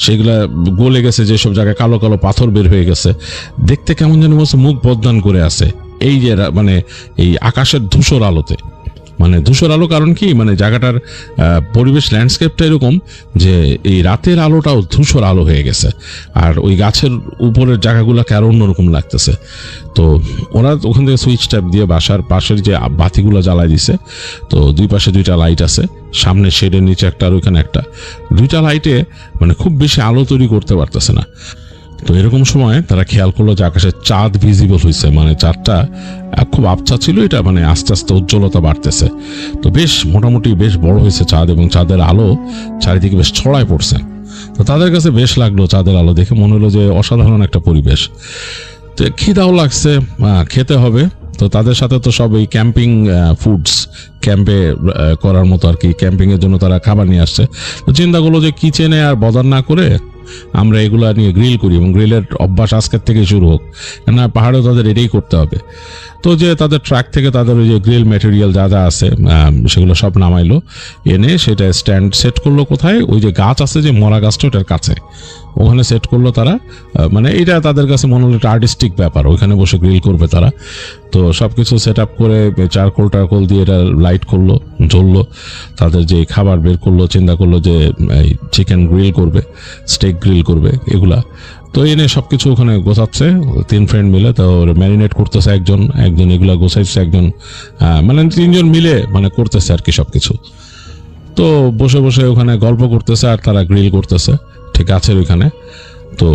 Speaker 2: সেগুলা গলে গেছে, যেসব জায়গায় কালো কালো পাথর বের হয়ে গেছে, দেখতে কেমন যেন বলছে মুখ বদনান করে আছে এই যে মানে এই আকাশের ধূসর আলোতে। মানে ধূসর আলো কারণ কি, মানে জায়গাটার পরিবেশ ল্যান্ডস্কেপটা এরকম যে এই রাতের আলোটাও ধূসর আলো হয়ে গেছে, আর ওই গাছের উপরের জায়গাগুলোকে আরো অন্যরকম লাগতেছে। তো ওরা ওখান থেকে সুইচ ট্যাপ দিয়ে বাসার পাশের যে বাতিগুলো জ্বালাই দিছে। তো দুই পাশে দুইটা লাইট আছে, সামনে শেডের নিচে একটা আর ওইখানে একটা। দুইটা লাইটে মানে খুব বেশি আলো তৈরি করতে পারতেছে না। তো এরকম সময় তারা খেয়াল করলো যে আকাশে চাঁদ ভিজিবল হয়েছে, মানে চাঁদটা খুব আবছা ছিল, এটা মানে আস্তে আস্তে উজ্জ্বলতা বাড়তেছে। তো বেশ মোটামুটি বেশ বড় হয়েছে চাঁদ, এবং চাঁদের আলো চারিদিকে বেশ ছড়ায় পড়ছে। তো তাদের কাছে বেশ লাগলো চাঁদের আলো দেখে, মনে হলো যে অসাধারণ একটা পরিবেশ। তো খিদাও লাগছে, খেতে হবে। তো তাদের সাথে তো সব এই ক্যাম্পিং ফুডস, ক্যাম্পে করার মতো আর কি, ক্যাম্পিংয়ের জন্য তারা খাবার নিয়ে আসছে। তো চিন্তা করলো যে কিচেনে আর বদার না করে আমরা এগুলা নিয়ে গ্রিল করি, এবং গ্রিলের অভ্যাস আজকের থেকে শুরু হোক, না পাহাড়েও তাদের এটাই করতে হবে। তো যে তাদের ট্রাক থেকে তাদের ওই যে গ্রিল ম্যাটেরিয়াল যা যা আছে সেগুলো সব নামাইলো, এনে সেটা স্ট্যান্ড সেট করলো কোথায়, ওই যে গাছ আছে যে মরা গাছটা ওটার কাছে, ওখানে সেট করলো তারা। মানে এটা তাদের কাছে মনে হলো একটা আর্টিস্টিক ব্যাপার, ওইখানে বসে গ্রিল করবে তারা। তো সব কিছু সেট আপ করে চারকোল টারকোল দিয়ে এটা লাইট করলো, জ্বললো। তাদের যে খাবার বের করলো, চিন্তা করলো যে চিকেন গ্রিল করবে, স্টেক গ্রিল করবে, এগুলা। তো এনে সবকিছু ওখানে গোছাচ্ছে তিন ফ্রেন্ড মিলে। তো ম্যারিনেট করতেছে একজন, এগুলা গোছাইছে একজন, মানে তিনজন মিলে মানে করতেছে আর কি সবকিছু। তো বসে বসে ওখানে গল্প করতেছে আর তারা গ্রিল করতেছে ঠিক গাছের ওইখানে। তো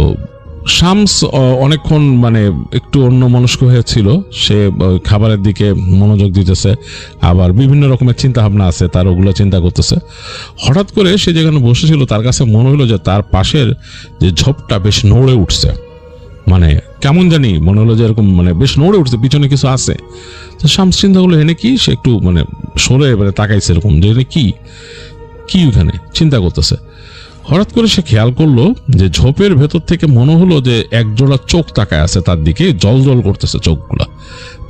Speaker 2: শামস অনেকক্ষণ মানে একটু অন্য মনস্ক হয়েছিল, সে খাবারের দিকে মনোযোগ দিতেছে, আবার বিভিন্ন রকমের চিন্তা ভাবনা আছে তার, ওগুলো চিন্তা করতেছে। হঠাৎ করে সে যেখানে বসেছিল তার কাছে মনে হলো যে তার পাশের যে ঝোপটা বেশ নড়ে উঠছে, মানে কেমন জানি মনে হলো যে এরকম মানে বেশ নড়ে উঠছে, পিছনে কিছু আছে। তো শামস চিন্তা করলো এনে কি, সে একটু মানে সরে এবারে তাকাইছে এরকম যে এনে কি ওখানে চিন্তা করতেছে। হঠাৎ করে সে খেয়াল করলো যে ঝোপের ভেতর থেকে মনে হলো যে একজোড়া চোখ তাকায় আছে তার দিকে, জল জল করতেছে চোখগুলা,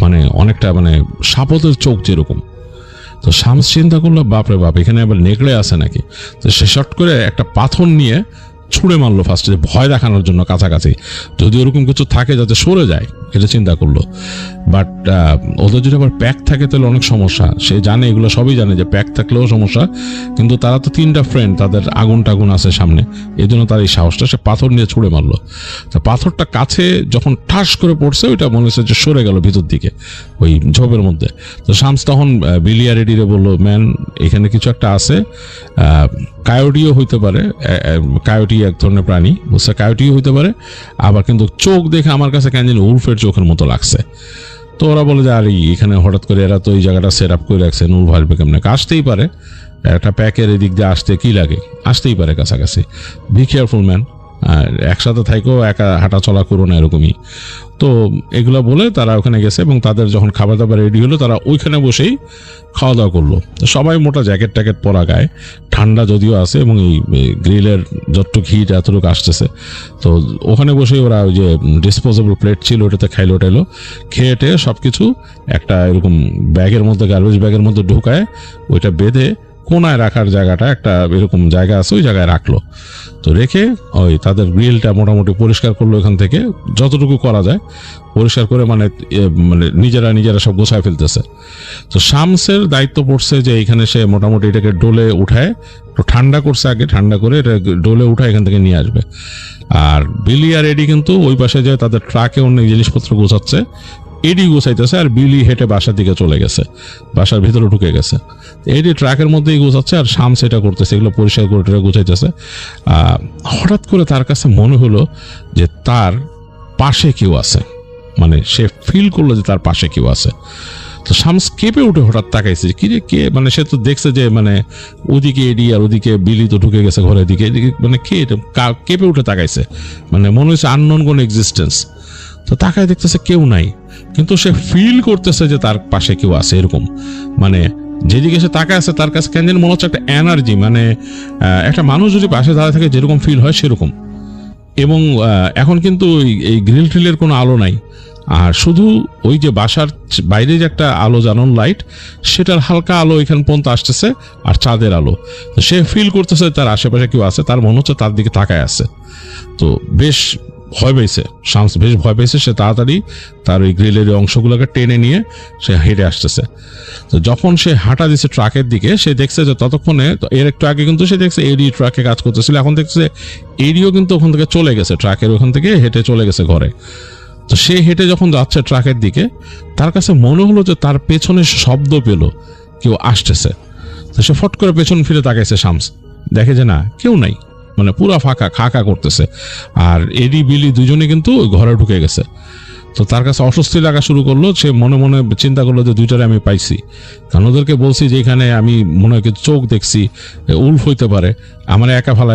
Speaker 2: মানে অনেকটা মানে সাপতের চোখ যেরকম। তো শামস চিন্তা করলো বাপরে বাপ, এখানে আবার নেকড়ে আছে নাকি। তো সে শর্ট করে একটা পাথর নিয়ে ছুঁড়ে মারলো ফার্স্টে, ভয় দেখানোর জন্য কাছাকাছি, যদি ওরকম কিছু থাকে যাতে সরে যায়, এটা চিন্তা করলো। বাট ওদের যদি আবার প্যাক থাকে তাহলে অনেক সমস্যা। সে জানে, এগুলো সবই জানে যে প্যাক থাকলেও সমস্যা, কিন্তু তারা তো তিনটা ফ্রেন্ড, তাদের আগুন টাগুন আছে সামনে, এই জন্য তার এই সাহসটা। সে পাথর নিয়ে ছুঁড়ে মারলো। তো পাথরটা কাছে যখন ঠাস করে পড়ছে, ওইটা মনে হচ্ছে যে সরে গেল ভিতর দিকে ওই ঝোপের মধ্যে। তো শামস তখন বিলিয়া রেডিরে বললো, ম্যান এখানে কিছু একটা আছে, কায়োটিও হইতে পারে, কায়োটি এক ধরনের প্রাণী, বুঝছে, কায়োটিও হইতে পারে, আবার কিন্তু চোখ দেখে আমার কাছে কেন জানি উলফের চোখের মতো লাগছে। তো ওরা বলে যে আর এখানে হঠাৎ করে এরা তো এই জায়গাটা সেট আপ করে রাখছে, নূর ভাসবে কেমনে, আসতেই পারে, একটা প্যাকের এদিক দিয়ে আসতে কি লাগে, আসতেই পারে কাছাকাছি, বি কেয়ারফুল ম্যান। আর একসাথে থাইকেও একা হাঁটা চলা করো না, এরকমই। তো এগুলো বলে তারা ওখানে গেছে এবং তাদের যখন খাবার দাবার রেডি হলো তারা ওইখানে বসেই খাওয়া দাওয়া করলো। তো সবাই মোটা জ্যাকেট ট্যাকেট পরা, গায়ে ঠান্ডা যদিও আছে এবং এই গ্রিলের যতটুকু হিট এতটুকু আসতেছে। তো ওখানে বসে ওরা ওই যে ডিসপোজেবল প্লেট ছিল ওটাতে খাইলো টাইলো, খেয়ে টেয়ে সব কিছু একটা এরকম ব্যাগের মধ্যে, গার্বেজ ব্যাগের মধ্যে ঢুকায় ওইটা বেঁধে কোনায় রাখার জায়গাটা একটা এরকম জায়গা আছে, ওই জায়গায় রাখলো। তো রেখে ওই তাদের গ্রিলটা মোটামুটি পরিষ্কার করলো, এখান থেকে যতটুকু করা যায় পরিষ্কার করে মানে নিজেরা সব গোছায় ফেলতেছে। তো শামসের দায়িত্ব পড়ছে যে এখানে সে মোটামুটি এটাকে ডোলে উঠায়, একটু ঠান্ডা করছে আগে, ঠান্ডা করে এটা ডোলে উঠায় এখান থেকে নিয়ে আসবে। আর বিলি আর এডি কিন্তু ওই পাশে যে তাদের ট্রাকে অনেক জিনিসপত্র গোছাচ্ছে, এডি গোছাইতেছে আর বিলি হেঁটে বাসার দিকে চলে গেছে, বাসার ভিতরে ঢুকে গেছে। এডি ট্রাকের মধ্যেই গোছাচ্ছে আর শামস এটা করতেছে, এগুলো পরিষ্কার করে গোছাইতেছে। হঠাৎ করে তার কাছে মনে হলো যে তার পাশে কেউ আছে, মানে সে ফিল করলো যে তার পাশে কেউ আছে। তো শামস কেঁপে উঠে হঠাৎ তাকাইছে, কি রে কে, মানে সে তো দেখছে যে মানে ওদিকে এডি আর ওদিকে বিলি তো ঢুকে গেছে ঘরের দিকে, এদিকে মানে কে, কেঁপে উঠে তাকাইছে, মানে মনে হচ্ছে আননোন কোন এক্সিস্টেন্স। তো তাকায় দেখতেছে কেউ নাই, কিন্তু সে ফিল করতেছে যে তার পাশে কেউ আছে এরকম। মানে যেদিকে সে তাকায় আছে তার কাছে কেন মনে হচ্ছে একটা এনার্জি, মানে একটা মানুষ যদি পাশে দাঁড়ায় থাকে যেরকম ফিল হয় সেরকম। এবং এখন কিন্তু এই গ্রিল ট্রিলের কোনো আলো নাই, আর শুধু ওই যে বাসার বাইরে যে একটা আলো জ্বালানো লাইট, সেটার হালকা আলো এখান পর্যন্ত আসতেছে আর চাঁদের আলো। তো সে ফিল করতেছে তার আশেপাশে কেউ আছে, তার মনে হচ্ছে তার দিকে তাকায় আছে। তো বেশ ভয় পেয়েছে শামস, বেশ ভয় পেয়েছে। সে তাড়াতাড়ি তার ওই গ্রিলের অংশগুলোকে টেনে নিয়ে সে হেঁটে আসতেছে। তো যখন সে হাঁটা দিচ্ছে ট্রাকের দিকে, সে দেখছে যে ততক্ষণে, এর একটু আগে কিন্তু সে দেখছে এডি ট্রাকে কাজ করতেছিল, এখন দেখছে এডিও কিন্তু ওখান থেকে চলে গেছে, ট্রাকের ওখান থেকে হেঁটে চলে গেছে ঘরে। তো সে হেঁটে যখন যাচ্ছে ট্রাকের দিকে, তার কাছে মনে হলো যে তার পেছনে শব্দ পেল, কেউ আসতেছে। তো সে ফট করে পেছন ফিরে তাকাইছে শামস, দেখে যে না, কেউ নাই, মানে পুরা ফাঁকা, খাকা করতেছে। আর এডি বিলি দুজনে কিন্তু ওই ঘরে ঢুকে গেছে। তো তার কাছে অস্বস্তি লাগা শুরু করলো। সে মনে মনে চিন্তা করলো যে দুইটারে আমি পাইছি, কারণ ওদেরকে বলছি যে এখানে আমি মনে হয় চোখ দেখছি, উল্ফ হইতে পারে, আমার একা ফালা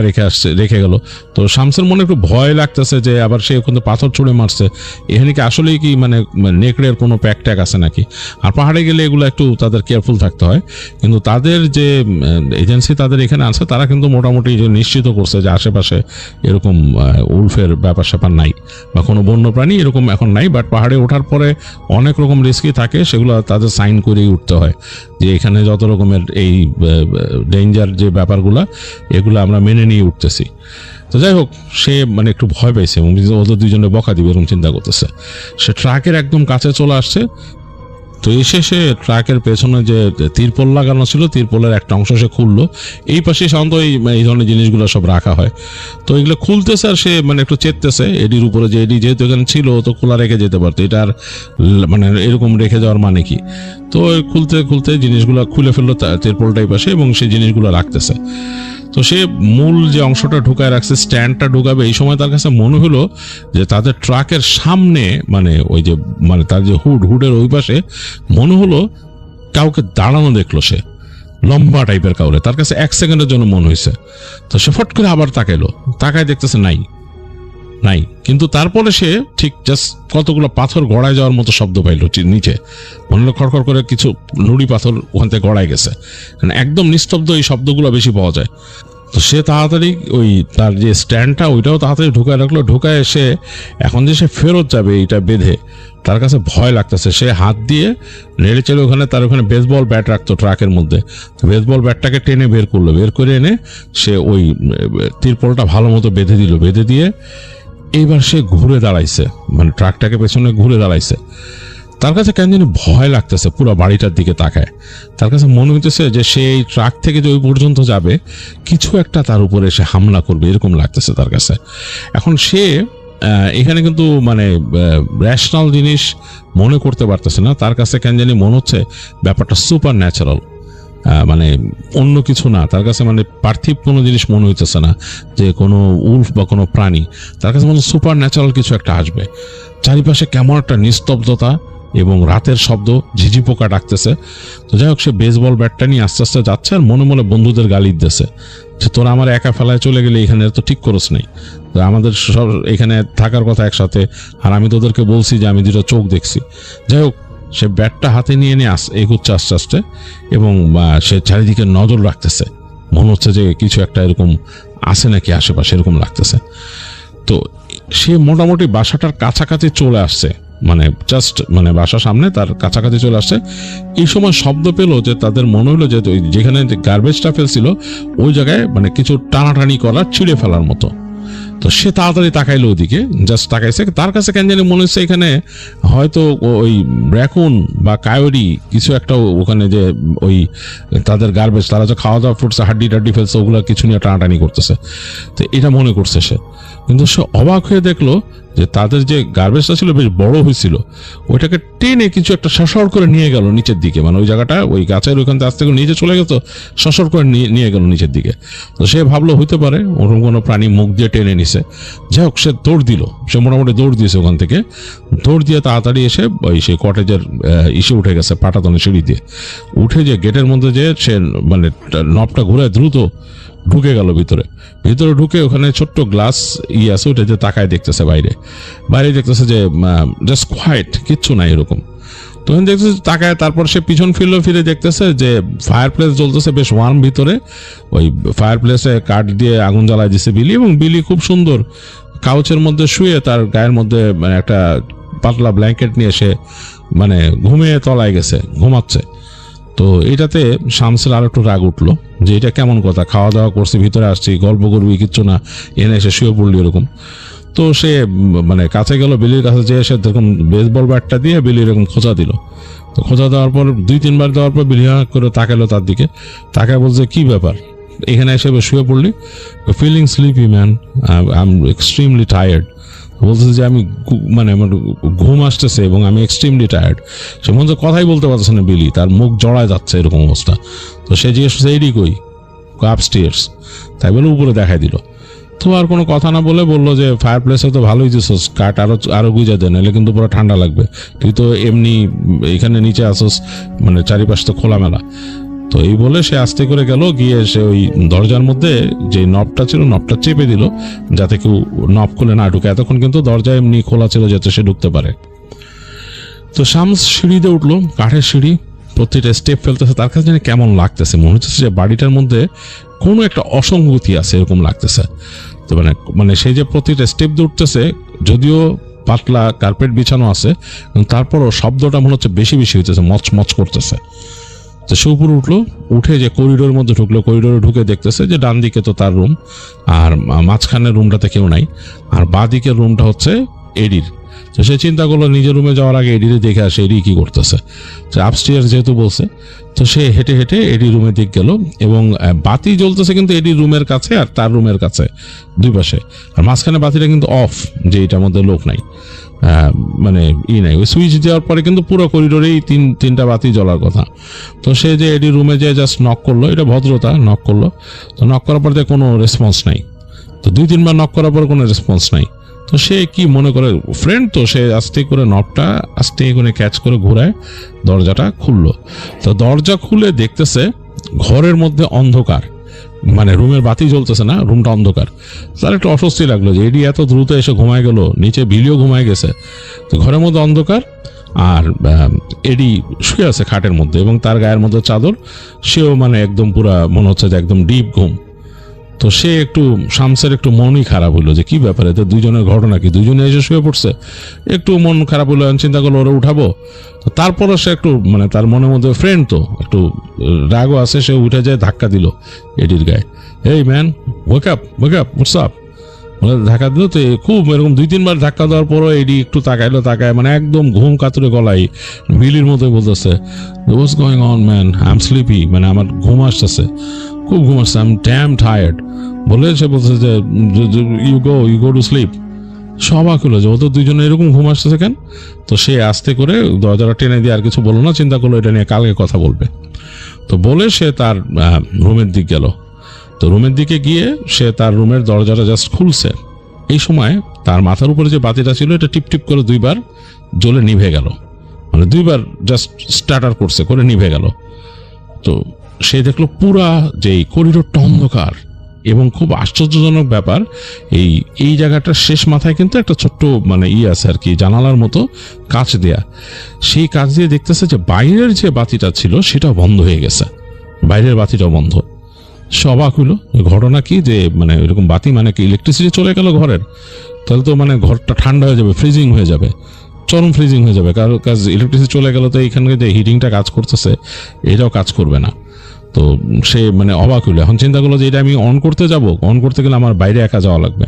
Speaker 2: রেখে গেল। তো শামসের মনে একটু ভয় লাগতেছে যে আবার সে ওখানে পাথর ছুঁড়ে মারছে, এখানে কি আসলেই কি মানে নেকড়ের কোনো প্যাক ট্যাক আছে নাকি। আর পাহাড়ে গেলে এগুলো একটু তাদের কেয়ারফুল থাকতে হয়, কিন্তু তাদের যে এজেন্সি তাদের এখানে আছে, তারা কিন্তু মোটামুটি নিশ্চিত করছে যে আশেপাশে এরকম উল্ফের ব্যাপার স্যাপার নাই বা কোনো বন্য প্রাণী এরকম এখন নাই। বাট পাহাড়ে ওঠার পরে অনেক রকম রিস্কই থাকে, সেগুলো তাদের সাইন করেই উঠতে হয় যে এখানে যত রকমের এই ডেঞ্জার যে ব্যাপারগুলো, এগুলো আমরা মেনে নিয়ে উঠতেছি। তো যাই হোক, সে মানে একটু ভয় পাইছে এবং ওদের দুজনে বকা দিবে এরকম চিন্তা করতেছে। সে ট্রাকের একদম কাছে চলে আসছে। তো এসে সে ট্রাকের পেছনে যে তিরপল লাগানো ছিল, তিরপলের একটা অংশ সে খুললো। এই পাশে সাধারণত এই ধরনের জিনিসগুলো সব রাখা হয়। তো এগুলো খুলতেছে আর সে মানে একটু চেততেছে এডির উপরে, যে এডি যেহেতু এখানে ছিল তো খোলা রেখে যেতে পারতো, এটা আর মানে এরকম রেখে যাওয়ার মানে কি। তো খুলতে খুলতে জিনিসগুলো খুলে ফেললো তিরপলটাই পাশে এবং সেই জিনিসগুলো রাখতেছে। তো সে মূল যে অংশটা ঢুকায় রাখছে, স্ট্যান্ডটা ঢুকাবে, এই সময় তার কাছে মনে হলো যে তাদের ট্রাকের সামনে মানে ওই যে মানে তার যে হুডের ওই পাশে মনে হলো কাউকে দাঁড়ানো দেখলো সে, লম্বা টাইপের কাউরে। তার কাছে 1 সেকেন্ডের জন্য মনে হয়েছে। তো সে ফট করে আবার তাকাইলো, তাকায় দেখতেছে নাই। কিন্তু তারপরে সে ঠিক জাস্ট কতগুলো পাথর গড়ায় যাওয়ার মতো শব্দ পাইল নিচে, মনে হলো খড়খড় করে কিছু নুড়ি পাথর ওখান থেকে গড়ায় গেছে। একদম নিস্তব্ধ এই শব্দগুলো বেশি পাওয়া যায়। তো সে তাড়াতাড়ি ওই তার যে স্ট্যান্ডটা ওইটাও তাড়াতাড়ি ঢুকায় রাখলো। ঢুকায় এসে এখন যে সে ফেরত যাবে এইটা বেঁধে, তার কাছে ভয় লাগতেছে। সে হাত দিয়ে নেড়ে চেড়ে তার ওখানে বেসবল ব্যাট রাখতো ট্রাকের মধ্যে, বেসবল ব্যাটটাকে টেনে বের করলো, বের করে এনে সে ওই তিরপলটা ভালো মতো বেঁধে দিল। বেঁধে দিয়ে এইবার সে ঘুরে দাঁড়াইছে, মানে ট্রাকটাকে পেছনে ঘুরে দাঁড়াইছে। তার কাছে কেন জানি ভয় লাগতেছে, পুরো বাড়িটার দিকে তাকায়। তার কাছে মনে হইতেছে যে সে এই ট্রাক থেকে যে ওই পর্যন্ত যাবে, কিছু একটা তার উপরে সে হামলা করবে, এরকম লাগতেছে তার কাছে। এখন সে এখানে কিন্তু মানে রেশনাল জিনিস মনে করতে পারতেছে না। তার কাছে কেন জানি মনে হচ্ছে ব্যাপারটা সুপার ন্যাচারাল, মানে অন্য কিছু না। তার কাছে মানে পার্থিব কোনো জিনিস মনে হইতেছে না যে কোনো উল্ফ বা কোনো প্রাণী। তার কাছে মনে সুপার ন্যাচারাল কিছু একটা আসবে। চারিপাশে কেমন একটা নিস্তব্ধতা এবং রাতের শব্দ, ঝিঝি পোকা ডাকতেছে। তো যাই হোক, সে বেসবল ব্যাটটা নিয়ে আস্তে আস্তে যাচ্ছে আর মনে মনে বন্ধুদের গালি দিতেছে যে তোরা আমার একা ফেলায় চলে গেলে এখানে তো ঠিক করস নাই, তো আমাদের সব এখানে থাকার কথা একসাথে, আর আমি তোদেরকে বলছি যে আমি দুটো চোখ দেখছি। যাই হোক, সে ব্যাটটা হাতে নিয়ে এগুচ্ছে আস্তে আস্তে, এবং সে চারিদিকে নজর রাখতেছে, মনে হচ্ছে যে কিছু একটা এরকম আছে নাকি আশেপাশে, এরকম লাগতেছে। তো সে মোটামুটি বাসাটার কাছাকাছি চলে আসছে, মানে জাস্ট মানে বাসার সামনে তার কাছাকাছি চলে আসছে। এই সময় শব্দ পেলো যে তাদের মনে হলো যে যেখানে গার্বেজটা ফেলছিল ওই জায়গায় মানে কিছু টানাটানি করার, ছিঁড়ে ফেলার মতো। তো সে তাড়াতাড়ি তাকাইলো ওদিকে, জাস্ট তাকাইছে, তার কাছে কেন জানি মনে হচ্ছে এখানে হয়তো ওই র্যাকুন বা কায়োরি কিছু একটা ওখানে যে ওই তাদের গার্বেজ, তারা যে খাওয়া দাওয়া ফুটছে, হাড্ডি টাড্ডি ফেলছে, ওগুলো কিছু নিয়ে টানাটানি করতেছে। তো এটা মনে করছে সে, কিন্তু সে অবাক হয়ে দেখলো যে তাদের যে গার্বেজটা ছিল বেশ বড় হয়েছিল, ওইটাকে টেনে কিছু একটা সসর করে নিয়ে গেল নিচের দিকে, মানে ওই জায়গাটা ওই গাছের ওইখান থেকে আস্তে করে নিচে চলে গেল, সসর করে নিয়ে গেল নিচের দিকে। তো সে ভাবলো হইতে পারে ওরকম কোনো প্রাণী মুখ দিয়ে টেনে নিছে। যাই হোক, সে দৌড় দিল, সে মোটামুটি দৌড় দিয়েছে ওখান থেকে, দৌড় দিয়ে তাড়াতাড়ি এসে ওই সেই কটেজের ইসে উঠে গেছে, পাটাতনে সিঁড়ি দিয়ে উঠে, যে গেটের মধ্যে যে সে মানে নবটা ঘুরে দ্রুত ঢুকে গেল ভিতরে ঢুকে ওখানে ছোট্ট গ্লাস আছে, ওটা যে তাকায় দেখতেছে বাইরে দেখতেছে যে জাস্ট কোয়াইট, কিচ্ছু নাই এরকম। তখন দেখতেছে তাকায়, তারপর সে পিছন ফিরে দেখতেছে যে ফায়ার প্লেস জ্বলতেছে বেশ ওয়ার্ম ভিতরে। ওই ফায়ার প্লেসে কাঠ দিয়ে আগুন জ্বালায় দিছে বিলি, এবং বিলি খুব সুন্দর কাউচের মধ্যে শুয়ে তার গায়ের মধ্যে মানে একটা পাতলা ব্ল্যাঙ্কেট নিয়ে সে মানে ঘুমিয়ে তলায় গেছে, ঘুমাচ্ছে। তো এটাতে শামসের আর একটু রাগ উঠলো যে এটা কেমন কথা, খাওয়া দাওয়া করছি, ভিতরে আসছি, গল্প করবি, কিচ্ছু না, এনে এসে শুয়ে পড়লি এরকম। তো সে মানে কাছে গেল, বিলির কাছে যেয়ে সে দেখুন বেসবল ব্যাটটা দিয়ে বিলি এরকম খোঁচা দিল। তো খোঁচা দেওয়ার পর 2-3 বার দেওয়ার পর বিলি করে তাকালো তার দিকে, তাকায় বলছে কি ব্যাপার, এখানে এসে শুয়ে পড়লি? Feeling sleepy man, I am extremely tired. বলতেছে যে আমি মানে আমার ঘুম আসতেছে এবং আমি এক্সট্রিমলি টায়ার্ড। সে মনে হচ্ছে কথাই বলতে পারতেছে না বিলি, তার মুখ জড়ায় যাচ্ছে এরকম অবস্থা। তো সে জিজ্ঞেস করছে এইডি কই, আপস্টেয়ার্স, তাই বলে উপরে দেখাই দিল। তো আর কোনো কথা না বলে বললো যে ফায়ার প্লেসে তো ভালোই দিছোস, কাঠ আরো গুজা দেন, এলে কিন্তু পুরো ঠান্ডা লাগবে, তুই তো এমনি এখানে নিচে আসোস, মানে চারিপাশ তো খোলামেলা। তো এই বলে সে আস্তে করে গেল, গিয়ে সে ওই দরজার মধ্যে যে নবটা ছিল নবটা চেপে দিল যাতে কেউ নব খুলে না ঢুকে। এতক্ষণ কিন্তু দরজা এমনি খোলা ছিল যাতে সে ঢুকতে পারে। তো শামস সিঁড়িতে উঠলো, কাঠের সিঁড়ি, প্রতিটা স্টেপ ফেলতেছে, তার কাছে জানি কেমন লাগতেছে, মনে হচ্ছে যে বাড়িটার মধ্যে কোনো একটা অসঙ্গতি আছে এরকম লাগতেছে। তো মানে সেই যে প্রতিটা স্টেপ দিয়ে উঠতেছে, যদিও পাতলা কার্পেট বিছানো আছে, তারপরও শব্দটা মনে হচ্ছে বেশি হইতেছে, মচমচ করতেছে। তো সে উপরে উঠলো, উঠে যে করিডোরের মধ্যে ঢুকলো, করিডোরে ঢুকে দেখতেছে যে ডান দিকে তো তার রুম, আর মাঝখানের রুমটাতে কেউ নাই, আর বাঁ দিকের রুমটা হচ্ছে এডির। তো সে চিন্তা করলো নিজের রুমে যাওয়ার আগে এডিরে দেখে আসে এডি কি করতেছে। তো আপস্টেয়ার যেহেতু বলছে, তো সে হেঁটে হেঁটে এডি রুমের দিক গেল, এবং বাতি জ্বলতেছে কিন্তু এডির রুমের কাছে আর তার রুমের কাছে দুই পাশে, আর মাঝখানে বাতিটা কিন্তু অফ, যে এটার মধ্যে লোক নাই, মানে নাই, ওই সুইচ দেওয়ার পরে কিন্তু পুরো করিডোরেই তিনটা বাতি জ্বলার কথা। তো সে যে এডি রুমে যে জাস্ট নক করলো, এটা ভদ্রতা, নক করলো। তো নক করার পর কোনো রেসপন্স নাই। তো 2-3 বার নক করার পর কোনো রেসপন্স নাই। তো সে কি মনে করে ফ্রেন্ড, তো সে আস্তে করে নবটা আস্তে করে ক্যাচ করে ঘোরায় দরজাটা খুললো। তো দরজা খুলে দেখতেছে ঘরের মধ্যে অন্ধকার, মানে রুমের বাতি জ্বলতেছে না, রুমটা অন্ধকার। তার একটু অস্বস্তি লাগলো যে এডি এত দ্রুত এসে ঘুমায় গেল, নিচে বিলিও ঘুমায় গেছে। তো ঘরের মধ্যে অন্ধকার, আর এডি শুয়ে আছে খাটের মধ্যে, এবং তার গায়ের মধ্যে চাদর, সেও মানে একদম পুরা মনে হচ্ছে যে একদম ডিপ ঘুম। তো সে একটু শামসের একটু মনই খারাপ হইলো যে কি ব্যাপারে, তো দুইজনের ঘটনা কি, দুইজনে এসে শুয়ে পড়ছে, একটু মন খারাপ হইলো, চিন্তা করলো ওরা উঠাবো। তো তারপরও সে একটু মানে তার মনের মধ্যে ফ্রেন্ড তো একটু রাগও আছে, সে উঠে যায় ধাক্কা দিল এডির গায়ে, এই man wake up what's up, মানে ধাক্কা দিল। তো খুব এরকম 2-3 বার ধাক্কা দেওয়ার পরও এডি একটু তাকায়, মানে একদম ঘুম কাতুরে গলায় বিলির মতোই বলতেছে, what's going on man, I M sleepy, মানে আমার ঘুম আসতেছে, খুব ঘুম আসছে, আই এম ড্যাম টায়ার্ড বলে সে বলছে যে ইউ গো টু স্লিপ। সবাক হলো যে ও তো দুইজনে এরকম ঘুম আসতেছে কেন। তো সে আস্তে করে দরজাটা টেনে দিয়ে আর কিছু বললো না, চিন্তা করলো এটা নিয়ে কালকে কথা বলবে। তো বলে সে তার রুমের দিক গেল। তো রুমের দিকে গিয়ে সে তার রুমের দরজাটা জাস্ট খুলছে, এই সময় তার মাথার উপরে যে বাতিটা ছিল এটা টিপ টিপ করে 2 বার জ্বলে নিভে গেল, মানে 2বার জাস্ট স্টার্টার করছে, করে নিভে গেল। তো সে দেখলো পুরা যে করিডোরটা অন্ধকার, এবং খুব আশ্চর্যজনক ব্যাপার, এই জায়গাটার শেষ মাথায় কিন্তু একটা ছোট্ট মানে আছে আর কি, জানালার মতো কাঁচ দেয়া। সেই কাঁচ দিয়ে দেখতেছে যে বাইরের যে বাতিটা ছিল সেটাও বন্ধ হয়ে গেছে, বাইরের বাতিটাও বন্ধ। সে অবাক হইলো, ঘটনা কি, যে মানে এরকম বাতি মানে কি ইলেকট্রিসিটি চলে গেল ঘরের, তাহলে তো মানে ঘরটা ঠান্ডা হয়ে যাবে, ফ্রিজিং হয়ে যাবে, চরম ফ্রিজিং হয়ে যাবে। কারণ কাজ ইলেকট্রিসিটি চলে গেল, তো এইখানে যে হিটিংটা কাজ করতেছে এটাও কাজ করবে না। তো সে মানে অবাক হইলো। এখন চিন্তা করলো যে এটা আমি অন করতে যাব, অন করতে গেলে আমার বাইরে একা যাওয়া লাগবে।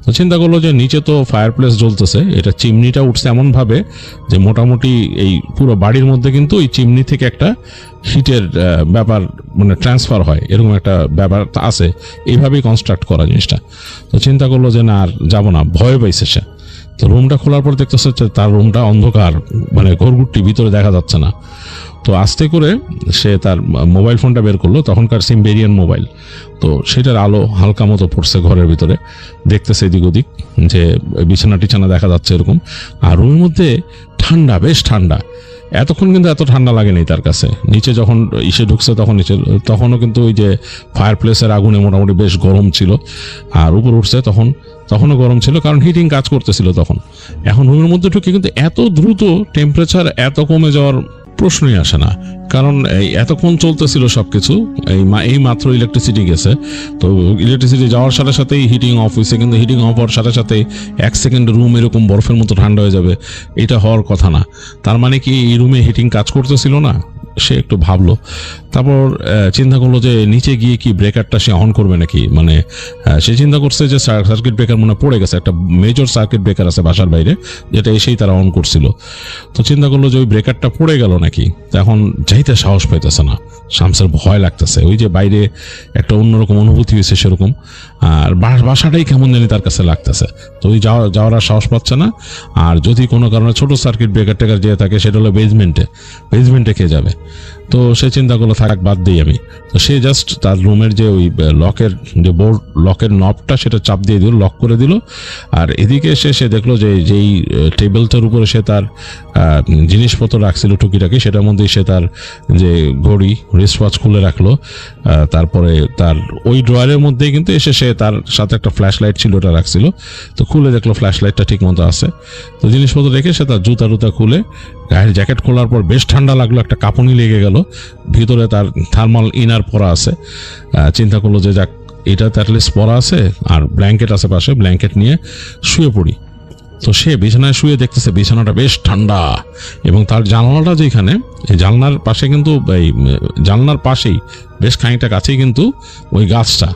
Speaker 2: তো চিন্তা করলো যে নিচে তো ফায়ার প্লেস জ্বলতেছে, এটা চিমনিটা উঠছে এমনভাবে যে মোটামুটি এই পুরো বাড়ির মধ্যে কিন্তু এই চিমনি থেকে একটা হিটের ব্যাপার মানে ট্রান্সফার হয়, এরকম একটা ব্যাপার আছে, এইভাবেই কনস্ট্রাক্ট করা জিনিসটা। তো চিন্তা করলো যে না আর যাবো না, ভয় পাইছে সে। তো রুমটা খোলার পর দেখতেছে তার রুমটা অন্ধকার, মানে ঘরঘুরটি, ভিতরে দেখা যাচ্ছে না। তো আস্তে করে সে তার মোবাইল ফোনটা বের করলো, তখনকার সিমবেরিয়ান মোবাইল। তো সেটার আলো হালকা মতো পড়ছে ঘরের ভিতরে, দেখতেছে এদিক ওদিক যে বিছানা টিছানা দেখা যাচ্ছে এরকম। আর রুমের মধ্যে ঠান্ডা, বেশ ঠান্ডা। এতক্ষণ কিন্তু এত ঠান্ডা লাগেনি তার কাছে। নিচে যখন ঢুকছে তখনও কিন্তু ওই যে ফায়ার প্লেসের আগুনে মোটামুটি বেশ গরম ছিল। আর উপর উঠছে তখনও গরম ছিল, কারণ হিটিং কাজ করতেছিল তখন। এখন রুমের মধ্যে ঢুকে কিন্তু এত দ্রুত টেম্পারেচার এত কমে যাওয়ার প্রশ্নই আসে না, কারণ এই এতক্ষণ চলতেছিল সবকিছু, এই মাত্র ইলেকট্রিসিটি গেছে। তো ইলেকট্রিসিটি যাওয়ার সাথে সাথেই হিটিং অফ হয়েছে, কিন্তু হিটিং অফ হওয়ার সাথে সাথে 1 সেকেন্ড রুম এরকম বরফের মতো ঠান্ডা হয়ে যাবে, এটা হওয়ার কথা না। তার মানে কি এই রুমে হিটিং কাজ করতেছিল না? সে একটু ভাবলো, তারপর চিন্তা করলো যে নিচে গিয়ে কি ব্রেকারটা সে অন করবে নাকি। মানে সে চিন্তা করছে যে সার্কিট ব্রেকার মনে পড়ে গেছে, একটা মেজর সার্কিট ব্রেকার আছে বাসার বাইরে, যেটা এসেই তারা অন করছিল। তো চিন্তা করলো যে ওই ব্রেকারটা পড়ে গেল নাকি। তো এখন যাইতে সাহস পাইতেছে না, শামসের ভয় লাগতেছে। ওই যে বাইরে একটা অন্যরকম অনুভূতি হয়েছে সেরকম, আর বাসাটাই কেমন জানি তার কাছে লাগতেছে। তো ওই যাওয়ার আর সাহস পাচ্ছে না। আর যদি কোনো কারণে ছোট সার্কিট ব্রেকার টেকার যেয়ে থাকে, সেটা হলো বেজমেন্টে খেয়ে যাবে। তো সে চিন্তা করলো থাক, বাদ দিই আমি। তো সে জাস্ট তার রুমের যে ওই লকের যে বোর্ড, লকের নবটা সেটা চাপ দিয়ে দিল, লক করে দিল। আর এদিকে সে দেখলো যে যেই টেবিলটার উপরে সে তার জিনিসপত্র রাখছিল টুকিটাকি, সেটার মধ্যেই সে তার যে ঘড়ি, রিস্ট ওয়াচ খুলে রাখলো। তারপরে তার ওই ড্রয়ারের মধ্যেই কিন্তু এসে সে তার সাথে একটা ফ্ল্যাশ লাইট ছিল, ওটা রাখছিল। তো খুলে দেখলো ফ্ল্যাশ লাইটটা ঠিক মতো আছে। তো জিনিসপত্র রেখে সে তার জুতা খুলে, গায়ের জ্যাকেট খোলার পর বেশ ঠান্ডা লাগলো, একটা কাঁপুনি লেগে গেল। ভিতরে তার থার্মাল ইনার পরা আছে। চিন্তা করলো যে যাক, এটা তো অ্যাটলিস্ট পরা আছে, আর ব্ল্যাঙ্কেট আছে পাশে, ব্ল্যাঙ্কেট নিয়ে শুয়ে পড়ি। তো সে বিছানায় শুয়ে দেখতেছে বিছানাটা বেশ ঠান্ডা, এবং তার জানলাটা যেখানে, এই জানলার পাশে কিন্তু, এই জানলার পাশেই বেশ খানিকটা কাছেই কিন্তু ওই গাছটা,